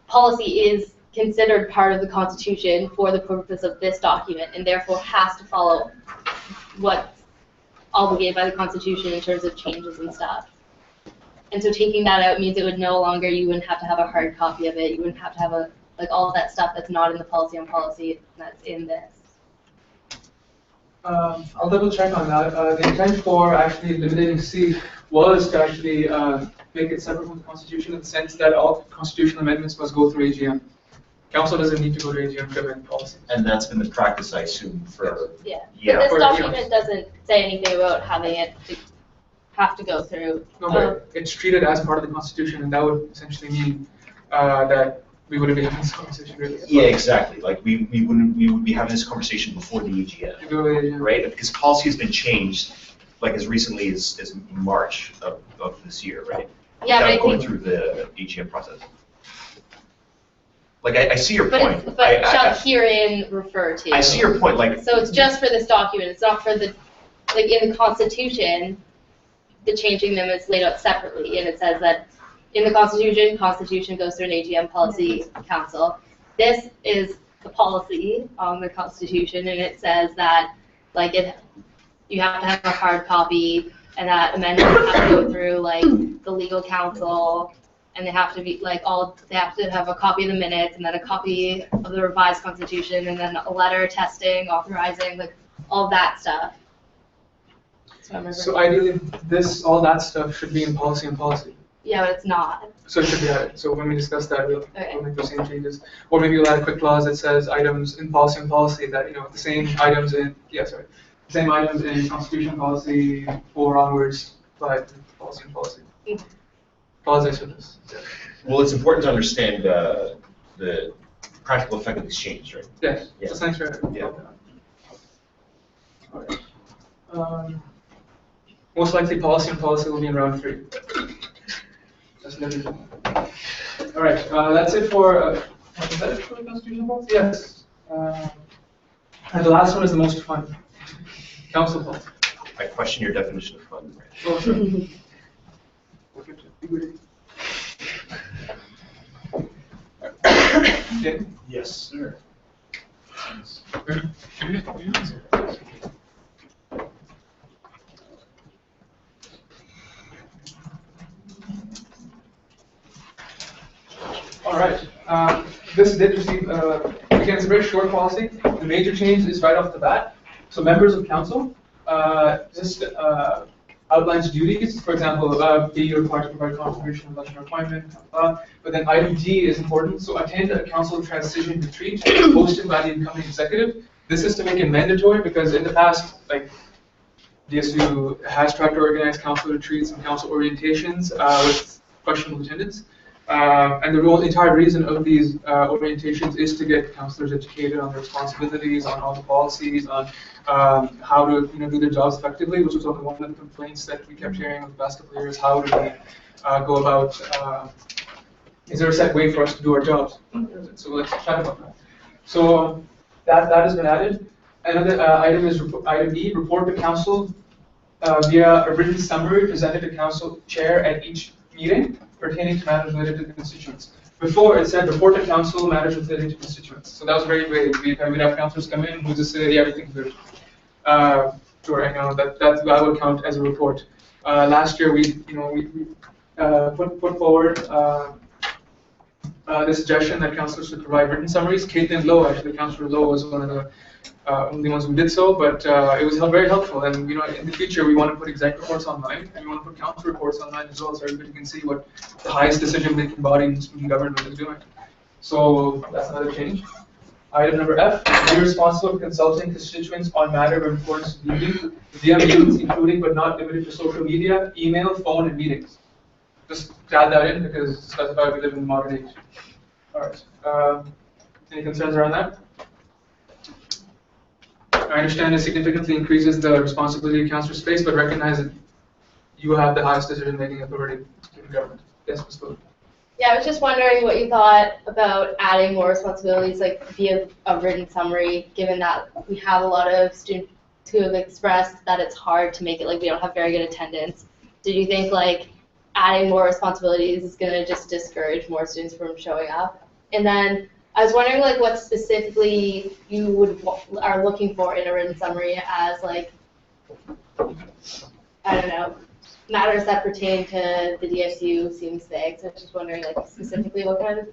policy is considered part of the Constitution for the purpose of this document, and therefore has to follow what's obligated by the Constitution in terms of changes and stuff. And so taking that out means it would no longer, you wouldn't have to have a hard copy of it. You wouldn't have to have like all of that stuff that's not in the policy that's in this. I'll double check on that. The intent for actually eliminating C was to actually make it separate from the Constitution in the sense that all constitutional amendments must go through AGM. Council doesn't need to go to AGM to amend policy. And that's been the practice, I assume, for... Yeah. Yeah. But this document doesn't say anything about having it have to go through. No, but it's treated as part of the Constitution, and that would essentially mean that we wouldn't be having this conversation really. Yeah, exactly. Like we would be having this conversation before the AGM, right? Because policy has been changed, like as recently as March of this year, right? Yeah, without but I going think, through the AGM process. Like I see your but point. but shall herein refer to. I see your point. Like so, it's just for this document. It's not for the like in the Constitution. The changing them is laid out separately, and it says that. In the Constitution goes through an AGM policy council. This is the policy on the Constitution, and it says that like you have to have a hard copy, and that amendments have to go through like the legal counsel, and they have to be like they have to have a copy of the minutes, and then a copy of the revised Constitution, and then a letter attesting, authorizing, like all that stuff. So ideally, all that stuff should be in policy and policy. Yeah, but it's not. So it should be added. So when we discuss that, we'll make those same changes. Or maybe we'll add a quick clause that says items in policy and policy that, the same items in, the same items in Constitution policy 4 onwards, but policy and policy. Apologize for this. Yeah. Well, it's important to understand the practical effect of these changes, right? Yes. Yeah. So thanks for yeah. All right. Most likely policy and policy will be in round 3. All right, that's it for, is that it for the constitutional policy? Yes. And the last one is the most fun. Council policy. I question your definition of fun. Oh, sure. Okay. Yes, sir. All right. This did receive, again, it's a very short policy. The major change is right off the bat. So members of council, just outlines duties. For example, B, required to provide contribution, election appointment. But then item D is important. So attend a council transition retreat hosted by the incoming executive. This is to make it mandatory because in the past, like DSU has tried to organize council retreats and council orientations with questionable attendance. And the entire reason of these orientations is to get councillors educated on their responsibilities, on all the policies, on how to do their jobs effectively, which was one of the complaints that we kept hearing over the past couple of years. How do we go about, is there a set way for us to do our jobs? So let's chat about that. So that has been added. Another item is item E, report to council via a written summary presented to council chair at each meeting pertaining to matters related to constituents. Before it said report to council matters related to constituents. So that was very vague. We'd have councillors come in who just say, yeah, everything's good. Sure, I know that would count as a report. Last year we put forward the suggestion that councillors should provide written summaries. Caitlin Lowe, actually, Councillor Lowe was one of the only ones who did so, but it was very helpful. And in the future, we want to put exec reports online, and we want to put council reports online as well, so everybody can see what the highest decision-making body in government is doing. So that's another change. Item number F, be responsible for consulting constituents on matter of importance to the union via means including but not limited to social media, email, phone, and meetings. Just add that in because it's specified we live in the modern age. All right. Any concerns around that? I understand it significantly increases the responsibility of councillor space, but recognize that you have the highest decision-making authority in government. Yes, Ms. Booth. Yeah, I was just wondering what you thought about adding more responsibilities, like via a written summary, given that we have a lot of students who have expressed that it's hard to make it, like we don't have very good attendance. Did you think like adding more responsibilities is going to just discourage more students from showing up? And then I was wondering like what specifically you are looking for in a written summary as like, I don't know, matters that pertain to the DSU seems vague, so I was just wondering like specifically what kind of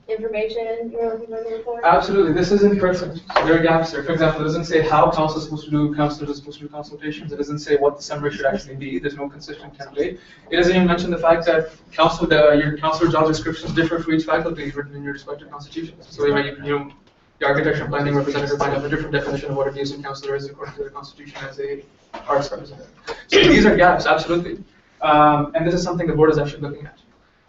information you were looking for? Absolutely, this isn't perfect. There are gaps there. For example, it doesn't say how council is supposed to do, councillors are supposed to do consultations. It doesn't say what the summary should actually be. There's no consistent template. It doesn't even mention the fact that your councillor job descriptions differ for each faculty written in your respective constitutions. So the architecture and planning representative might have a different definition of what a DSU councillor is according to the constitution as a arts representative. So these are gaps, absolutely. And this is something the board is actually looking at.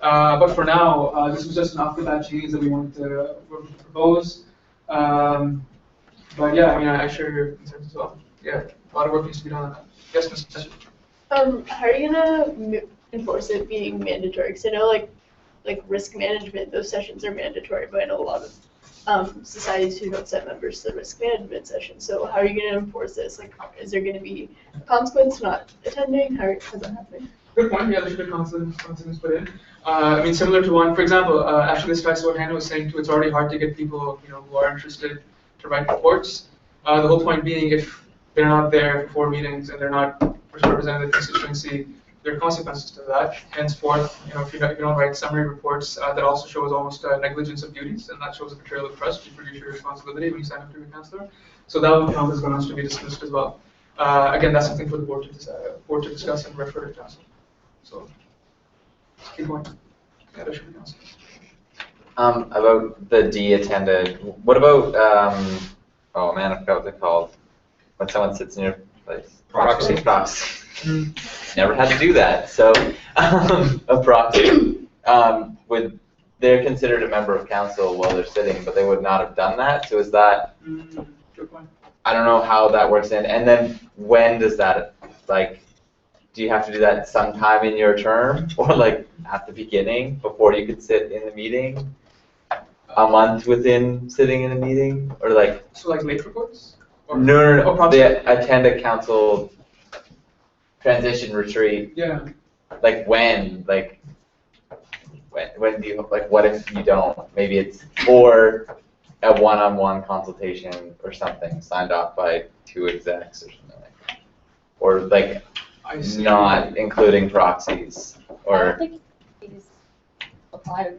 But for now, this was just an off-the-bat change that we wanted to propose. But yeah, I mean, I share your concerns as well. Yeah, a lot of work needs to be done on that. Yes, Ms. Session. How are you gonna enforce it being mandatory? Because I know like risk management, those sessions are mandatory, but I know a lot of societies who don't send members to the risk management session. So how are you going to enforce this? Like, is there going to be a consequence for not attending? How's that happening? Good point. Yeah, there should be consequences put in. I mean, similar to one, for example, actually, this strikes what Hannah was saying too. It's already hard to get people, who are interested to write reports. The whole point being, if they're not there for 4 meetings and they're not representing the constituency, there are consequences to that. Henceforth, if you don't write summary reports, that also shows almost negligence of duties, and that shows a betrayal of trust. You forget your responsibility when you sign up to be a councillor. So that will count as grounds to be dismissed as well. Again, that's something for the board to discuss and refer to council. So keep going. Yeah, there should be council. About the D attended. What about oh man, I forgot what they're called. When someone sits in your place. Proxy. Never had to do that. So a proxy they're considered a member of council while they're sitting, but they would not have done that. So is that? Good point. I don't know how that works in. And then when does that do you have to do that sometime in your term, or like at the beginning before you could sit in the meeting? A month within sitting in a meeting, or like? So like late reports? Or No. They attend a council transition retreat. Yeah. Like when? Like when do you, like what if you don't? Maybe it's or a one-on-one consultation or something signed off by 2 execs or something like that. Or like not including proxies I or don't think these apply.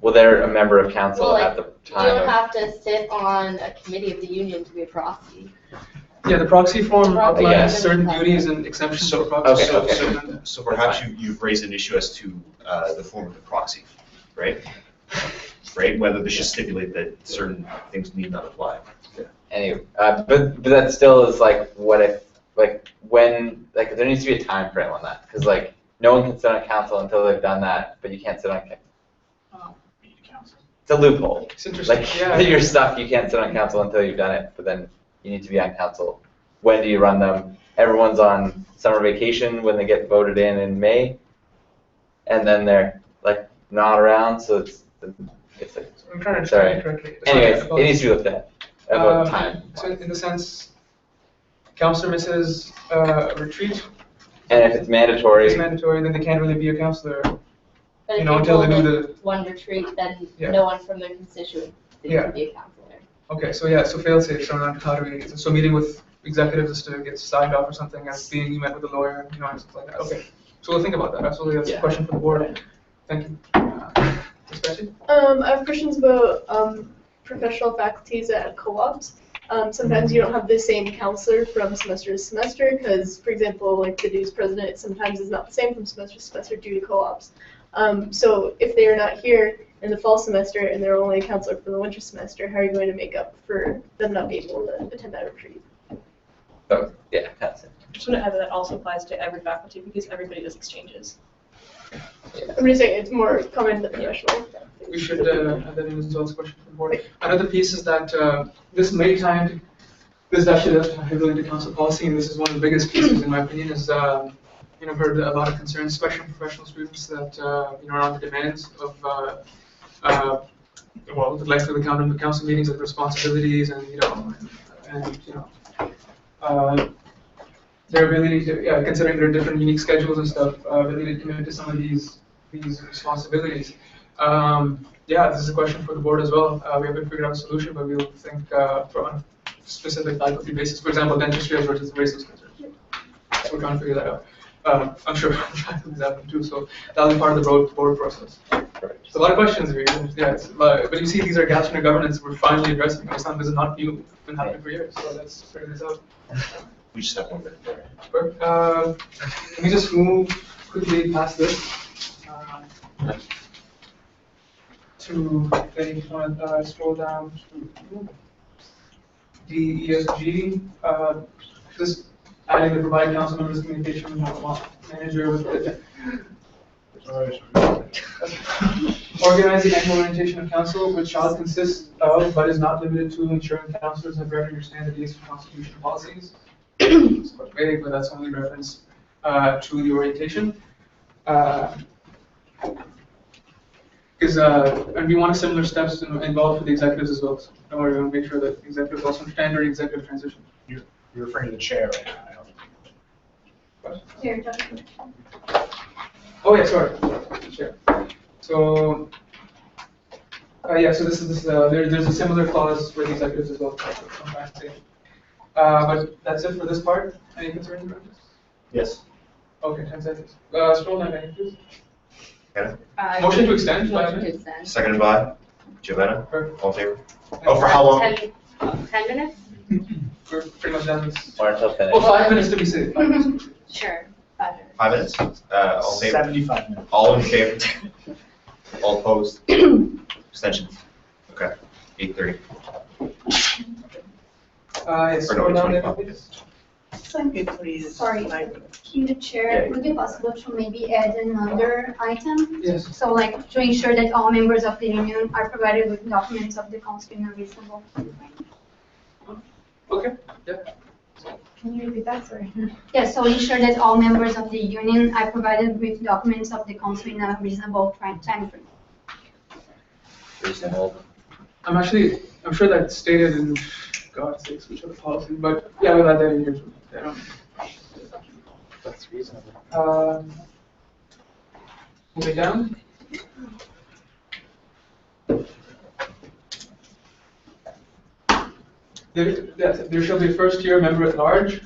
well they're a member of council at the time. You don't have to sit on a committee of the union to be a proxy. Yeah, the proxy form outlines Yes. certain duties and exemptions for proxies. So perhaps you've raised an issue as to the form of the proxy, right? Right, whether they should stipulate that certain things need not apply. Anyway, but that still is like, what if, like, when, like, there needs to be a time frame on that, because, like, no one can sit on council until they've done that, but you can't sit on council. It's a loophole. It's interesting. Like, Yeah. you're stuck, you can't sit on council until you've done it, but then you need to be on council. When do you run them? Everyone's on summer vacation when they get voted in May, and then they're, like, not around, so it's like, I'm trying to sorry. explain it correctly. Anyways, it needs to be looked at, about time. So in the sense, councillor misses a retreat. And if it's mandatory. It's mandatory, then they can't really be a councillor. But if Until they do miss the. one retreat, then Yeah. no one from their constituency Yeah. can be a councillor. Okay, so fail safe. So not how do we? So meeting with executives is to get signed off or something, and being you met with a lawyer, and stuff like that. Okay, so we'll think about that. Absolutely, that's a question for the board. Thank you. Ms. Betsy? I have questions about professional faculties at co-ops. Sometimes you don't have the same counselor from semester to semester because, for example, like the dues president sometimes is not the same from semester to semester due to co-ops. So if they are not here in the fall semester and they're only a counselor for the winter semester, how are you going to make up for them not being able to attend that retreat? Oh, yeah, that's it. I just want to add that also applies to every faculty because everybody does exchanges. I'm just saying it's more common in the professional. We should add that in as well as a question from the board. Another piece is that this may tie this actually does tie heavily into council policy, and this is one of the biggest pieces in my opinion. Is I've heard a lot of concerns, especially from professional students, that around the demands of the life of the council meetings, like responsibilities, and their ability to, considering their different unique schedules and stuff, ability to commit to some of these responsibilities. This is a question for the board as well. We haven't figured out a solution, but we'll think on a specific faculty basis. For example, dentistry versus races concerns. So we're trying to figure that out. I'm sure faculty have them too, so that'll be part of the board process. So a lot of questions here. But you see, these are gaps in our governance we're finally addressing. This is not new. It's been happening for years, so let's figure this out. We just have 1 minute. Can we just move quickly past this to then you want to scroll down to the ESG. Just adding the provide council members communication manager with the organizing annual orientation of council, which shall consist of, but is not limited to, ensuring councilors have read and understand the DSU constitution policies. It's quite vague, but that's only reference to the orientation. And we want similar steps involved for the executives as well. So don't worry, we want to make sure that the executives also understand during executive transition. You're referring to the chair right now. Here, Oh yeah, sorry. Sure. So so this is there's a similar clause for the executives as well. But that's it for this part. Any concerns about this? Yes. Okay, 10 seconds. Scroll down, please. Hannah? Motion to extend. Motion to extend. Seconded by Giovanna. All in favor? Oh, for how long? 10 minutes? We're pretty much done. Or until finished. Oh, 5 minutes to be safe. 5 minutes. Sure. 5 minutes. 5 minutes? All in favor? 75 minutes. All in favor? All opposed? Abstention? Okay. 8:30. Yes, Or no, scroll down 25. there, please. Sorry, through the chair, would it be possible to maybe add another item? Yes. So like to ensure that all members of the union are provided with documents of the council in a reasonable time. Okay. Yeah. Can you repeat that? Sorry. Yeah, so ensure that all members of the union are provided with documents of the council in a reasonable time frame. Reasonable. I'm sure that's stated in God's sakes, which are the policy, but yeah, we'll add that in here too. That's reasonable. Moving down. There shall be a first-year member at large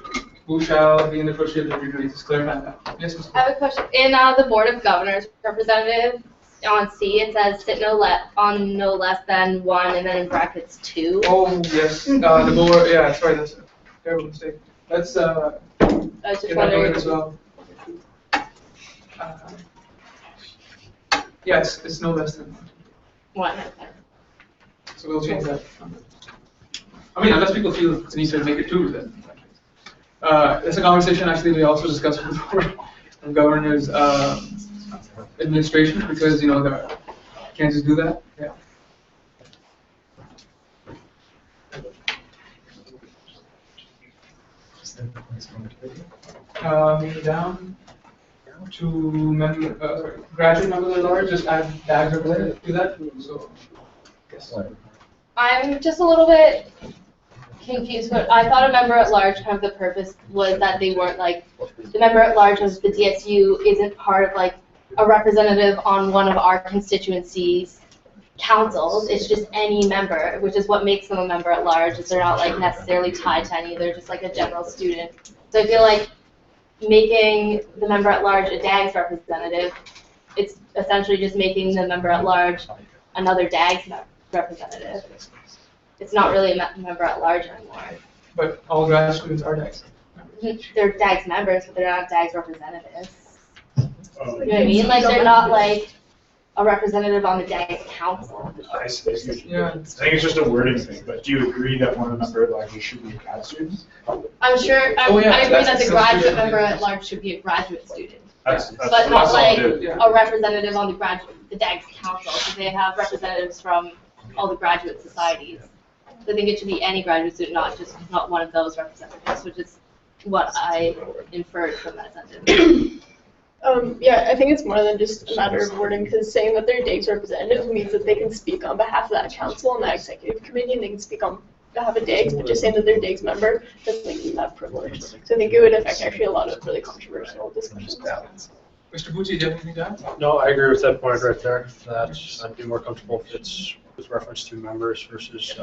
who shall be in the first year of the degree. Just clarify that. Yes, Mr. I have a question. In the Board of Governors representative, on C, it says sit no less than 1, and then in brackets 2. Oh, yes. The board, yeah, sorry, that's a terrible mistake. Let's I was just get that wondering. noted as well. Yes, it's no less than 1. Okay. So we'll change that. I mean, unless people feel the need to make it 2, then. It's a conversation actually we also discussed with the board and governors administration, because you can't just do that. Yeah. Moving down to graduate members at large, just add tags over there. Do that. So, yes. I'm just a little bit confused, but I thought a member at large, kind of the purpose was that they weren't like, the member at large of the DSU isn't part of like a representative on one of our constituencies' councils. It's just any member, which is what makes them a member at large, is they're not like necessarily tied to any, they're just like a general student. So I feel like making the member at large a DAGS representative, it's essentially just making the member at large another DAGS representative. It's not really a member at large anymore. But all grad students are DAGS. They're DAGS members, but they're not DAGS representatives. You know what I mean? Like they're not like a representative on the DAG's council. I see. Yeah. I think it's just a wording thing, but do you agree that one of the member at large should be a grad student? I'm sure, I Oh, yeah, I agree that's- that the that's graduate true. member at large should be a graduate student. That's But what not I'll like do. Yeah. a representative on the DAG's council, because they have representatives from all the graduate societies. So I think it should be any graduate student, not one of those representatives, which is what I inferred from that sentence. Yeah, I think it's more than just a matter of wording, because saying that they're DAG's representative means that they can speak on behalf of that council and that executive committee, and they can speak on behalf of DAG's, but just saying that they're DAG's member doesn't make them that privileged. So I think it would affect actually a lot of really controversial discussions. Mr. Bucci, do you have anything to add? No, I agree with that point right there, that I'd be more comfortable if it's with reference to members versus,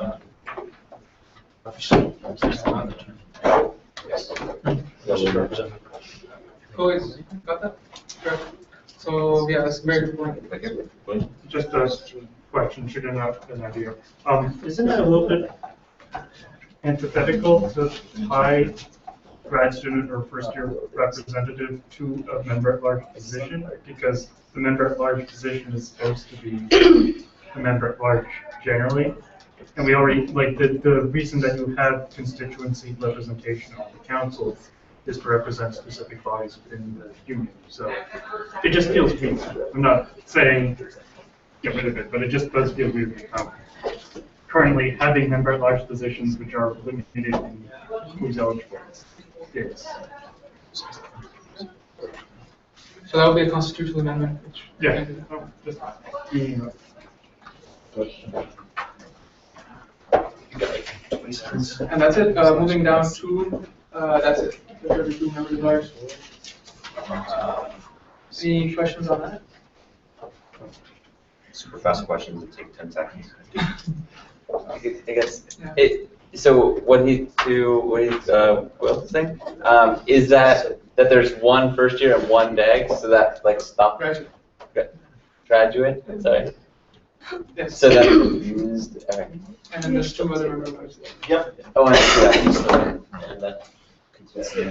versus representative. Always got that? Correct. So, yeah, that's a very good point. Just a question, should have an idea. Isn't that a little bit antithetical to tie grad student or first year representative to a member at large position? Because the member at large position is supposed to be a member at large generally. And we already, like, the reason that you have constituency representation on the council is to represent specific bodies within the union. So it just feels weird. I'm not saying get rid of it, but it just does feel weird. Currently having member at large positions which are limited in who's eligible. Yes. So that would be a constitutional amendment. Which Yeah. Just, And that's it. Moving down to, that's it. The 32 members at large. Any questions on that? Super fast questions that take 10 seconds. I guess so. What he's saying is that there's one first year and one DAG, so that like stop graduate. Sorry. Yes. So that confused. Right. And then there's two other members. Yep. Oh, I see that. And that Is there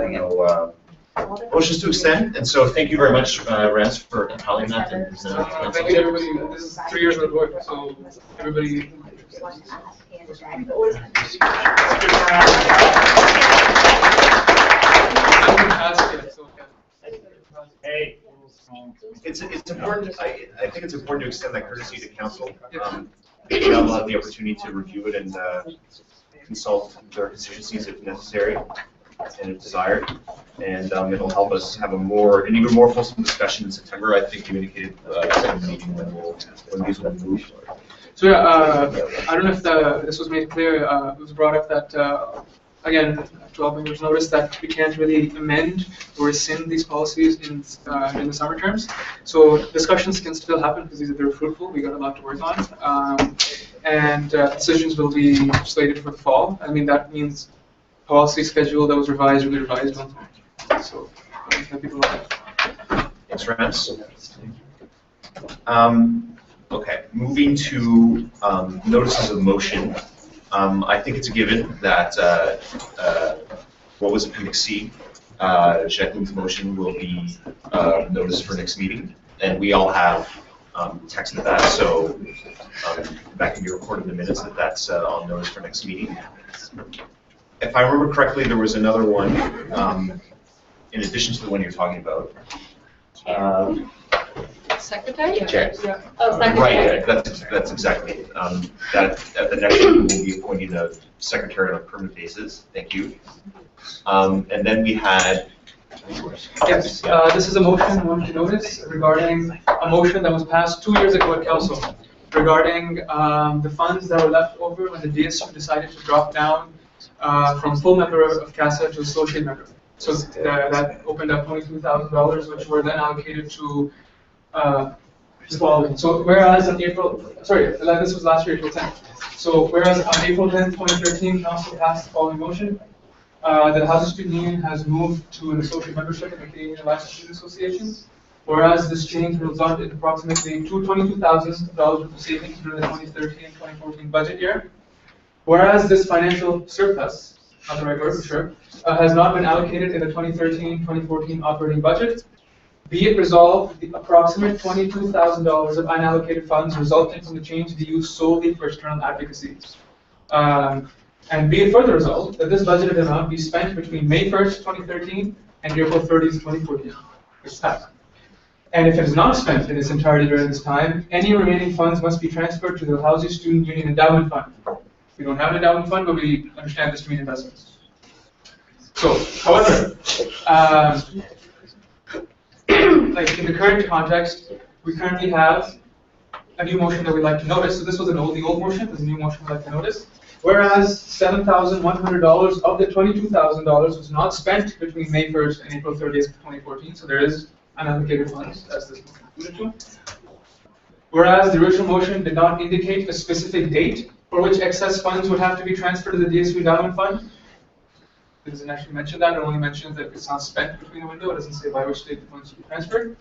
no motions to extend? And so thank you very much, Rance, for compiling that. Thank you, everybody. This is 3 years of work, so everybody. Hey. It's important. I think it's important to extend that courtesy to council. They'll have the opportunity to review it and consult their constituencies if necessary and if desired. And it'll help us have an even more fulsome discussion in September. I think you indicated in the meeting when these will be moved. So yeah, I don't know if this was made clear. It was brought up that again, 12 members noticed that we can't really amend or rescind these policies in the summer terms. So discussions can still happen because they're fruitful. We got a lot to work on, and decisions will be slated for the fall. I mean that means policy schedule that was revised will be revised once more. So people know. Thanks, Rance. Okay, moving to notices of motion. I think it's a given that what was Appendix C, Jacqueline's motion will be noticed for next meeting, and we all have text of that, so that can be recorded in the minutes that that's on notice for next meeting. If I remember correctly, there was another one in addition to the one you're talking about. Secretary? Chair. Oh, secretary. Right, that's exactly it. That at the next meeting we'll be appointing a secretary on a permanent basis. Thank you. And then we had. Yes, this is a motion, one to notice, regarding a motion that was passed 2 years ago at council regarding the funds that were left over when the DSU decided to drop down from full member of CASA to associate member. So that opened up $22,000, which were then allocated to the following. So whereas on April, sorry, this was last year, April 10th. So whereas on April 10th, 2013, council passed the following motion. The Housing Student Union has moved to an associate membership in the Canadian Licensed Student Association. Whereas this change will result in approximately $22,000 worth of savings during the 2013-2014 budget year. Whereas this financial surplus, not the right word for sure, has not been allocated in the 2013-2014 operating budget. Be it resolved, the approximate $22,000 of unallocated funds resulting from the change be used solely for external advocacy. And be it further resolved that this budgeted amount be spent between May 1st, 2013 and April 30th, 2014. It's passed. And if it is not spent in its entirety during this time, any remaining funds must be transferred to the Housing Student Union Endowment Fund. We don't have an endowment fund, but we understand this to mean investments. So, however, like in the current context, we currently have a new motion that we'd like to notice. So this was the old motion. There's a new motion we'd like to notice. Whereas $7,100 of the $22,000 was not spent between May 1st and April 30th, 2014. So there is unallocated funds, as this motion alluded to. Whereas the original motion did not indicate a specific date for which excess funds would have to be transferred to the DSU Endowment Fund. It doesn't actually mention that. It only mentions that it's not spent between the window. It doesn't say by which date the funds will be transferred.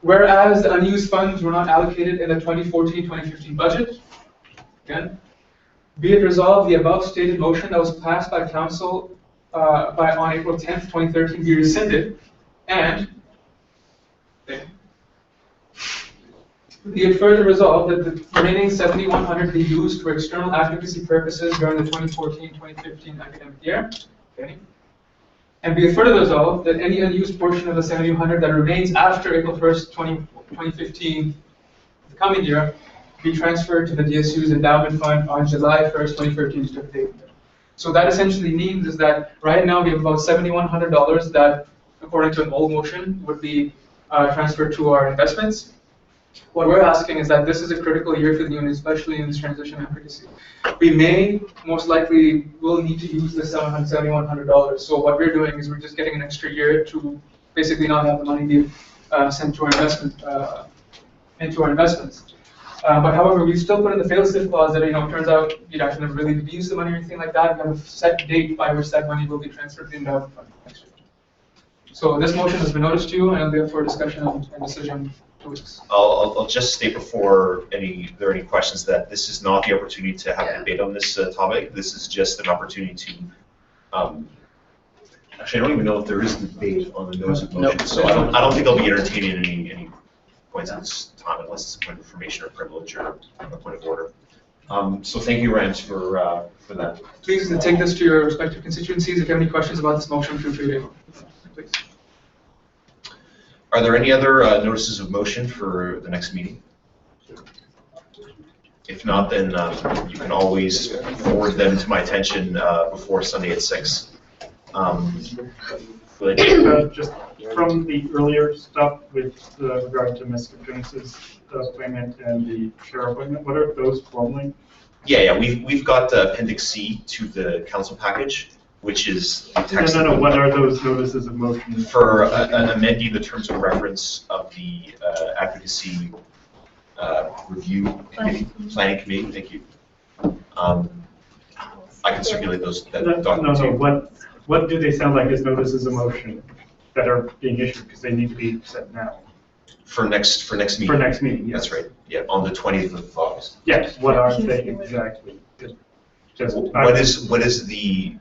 Whereas the unused funds were not allocated in the 2014-2015 budget. Again, be it resolved, the above stated motion that was passed by Council on April 10th, 2013 be rescinded, and be it further resolved that the remaining $7,100 be used for external advocacy purposes during the 2014-2015 academic year. Okay. And be it further resolved that any unused portion of the $7,100 that remains after April 1st, 2015, the coming year, be transferred to the DSU's endowment fund on July 1st, 2013 to the date. So that essentially means is that right now we have about $7,100 that, according to an old motion, would be transferred to our investments. What we're asking is that this is a critical year for the union, especially in this transition advocacy. We may, most likely, will need to use the $7,100. So what we're doing is we're just getting an extra year to basically not have the money be sent to our into our investments. But however, we still put in the fail-safe clause that, it turns out you'd actually never really use the money or anything like that. We have a set date by which that money will be transferred to the endowment fund next year. So this motion has been noticed to you, and it'll be up for discussion and decision. I'll just state before there are any questions that this is not the opportunity to have a debate on this topic. This is just an opportunity to. Actually, I don't even know if there is a debate on the notice of motion, so I don't think I'll be entertaining any points at this time unless it's a point of information or privilege or a point of order. So thank you, Rand, for that. Please take this to your respective constituencies. If you have any questions about this motion, feel free to. Please. Are there any other notices of motion for the next meeting? If not, then you can always forward them to my attention before Sunday at 6. Just from the earlier stuff with regard to Ms. Katrina's appointment and the chair appointment, what are those formally? Yeah, we've got Appendix C to the council package, which is the text. No. What are those notices of motion? For amending the terms of reference of the advocacy review committee, planning committee. Thank you. I can circulate those. No. What do they sound like as notices of motion that are being issued because they need to be set now? For next meeting. For next meeting. Yes. That's right. Yeah, on the 20th of August. Yes. What are they exactly? What is the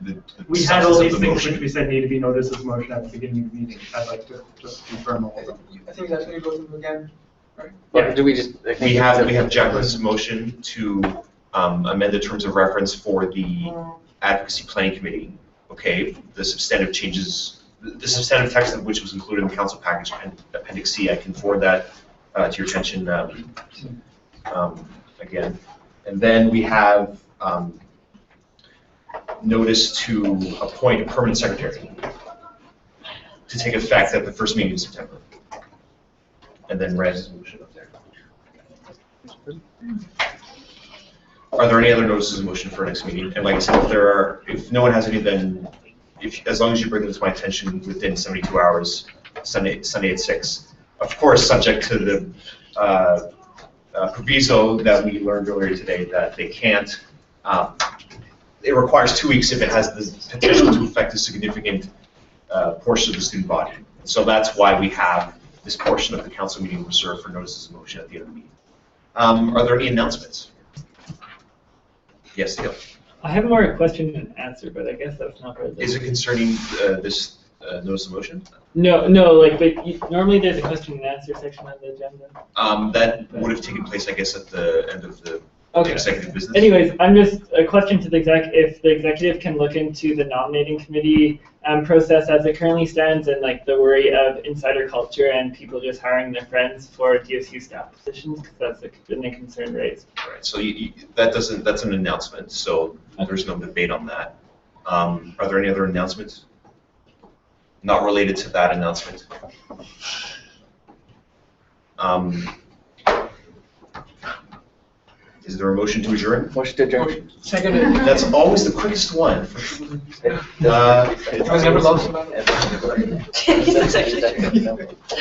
we had all these things which we said need to be noticed as motion at the beginning of the meeting. I'd like to just confirm all of them. I think that's going to go through again, right? Yeah. Do we just? We have Jacqueline's motion to amend the terms of reference for the advocacy planning committee. Okay, the substantive changes, the substantive text of which was included in the council package Appendix C. I can forward that to your attention again, and then we have. Notice to appoint a permanent secretary to take effect at the first meeting in September. And then resolution up there. Are there any other notices of motion for next meeting? And like I said, if no one has any, then as long as you bring them to my attention within 72 hours, Sunday at 6. Of course, subject to the proviso that we learned earlier today that they can't. It requires 2 weeks if it has the potential to affect a significant portion of the student body. So that's why we have this portion of the council meeting reserved for notices of motion at the end of the meeting. Are there any announcements? Yes, Dale. I have more a question than answer, but I guess that's not really. Is it concerning this notice of motion? No, but normally there's a question and answer section on the agenda. That would have taken place, I guess, at the end of the executive business. Anyways, I'm just a question to the if the executive can look into the nominating committee process as it currently stands, and like the worry of insider culture and people just hiring their friends for DSU staff positions, because that's been a concern raised. All right. So that's an announcement. So there's no debate on that. Are there any other announcements? Not related to that announcement. Is there a motion to adjourn? Motion to adjourn. Seconded. That's always the quickest one.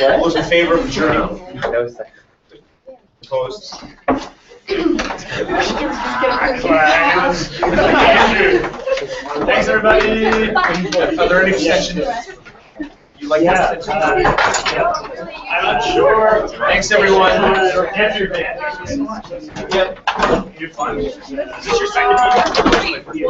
All those in favor of adjourning? Opposed? Thanks, everybody. Are there any extensions? You like this? I'm not sure. Thanks, everyone. Answer your band. Yep. You're fine. Is this your second meeting?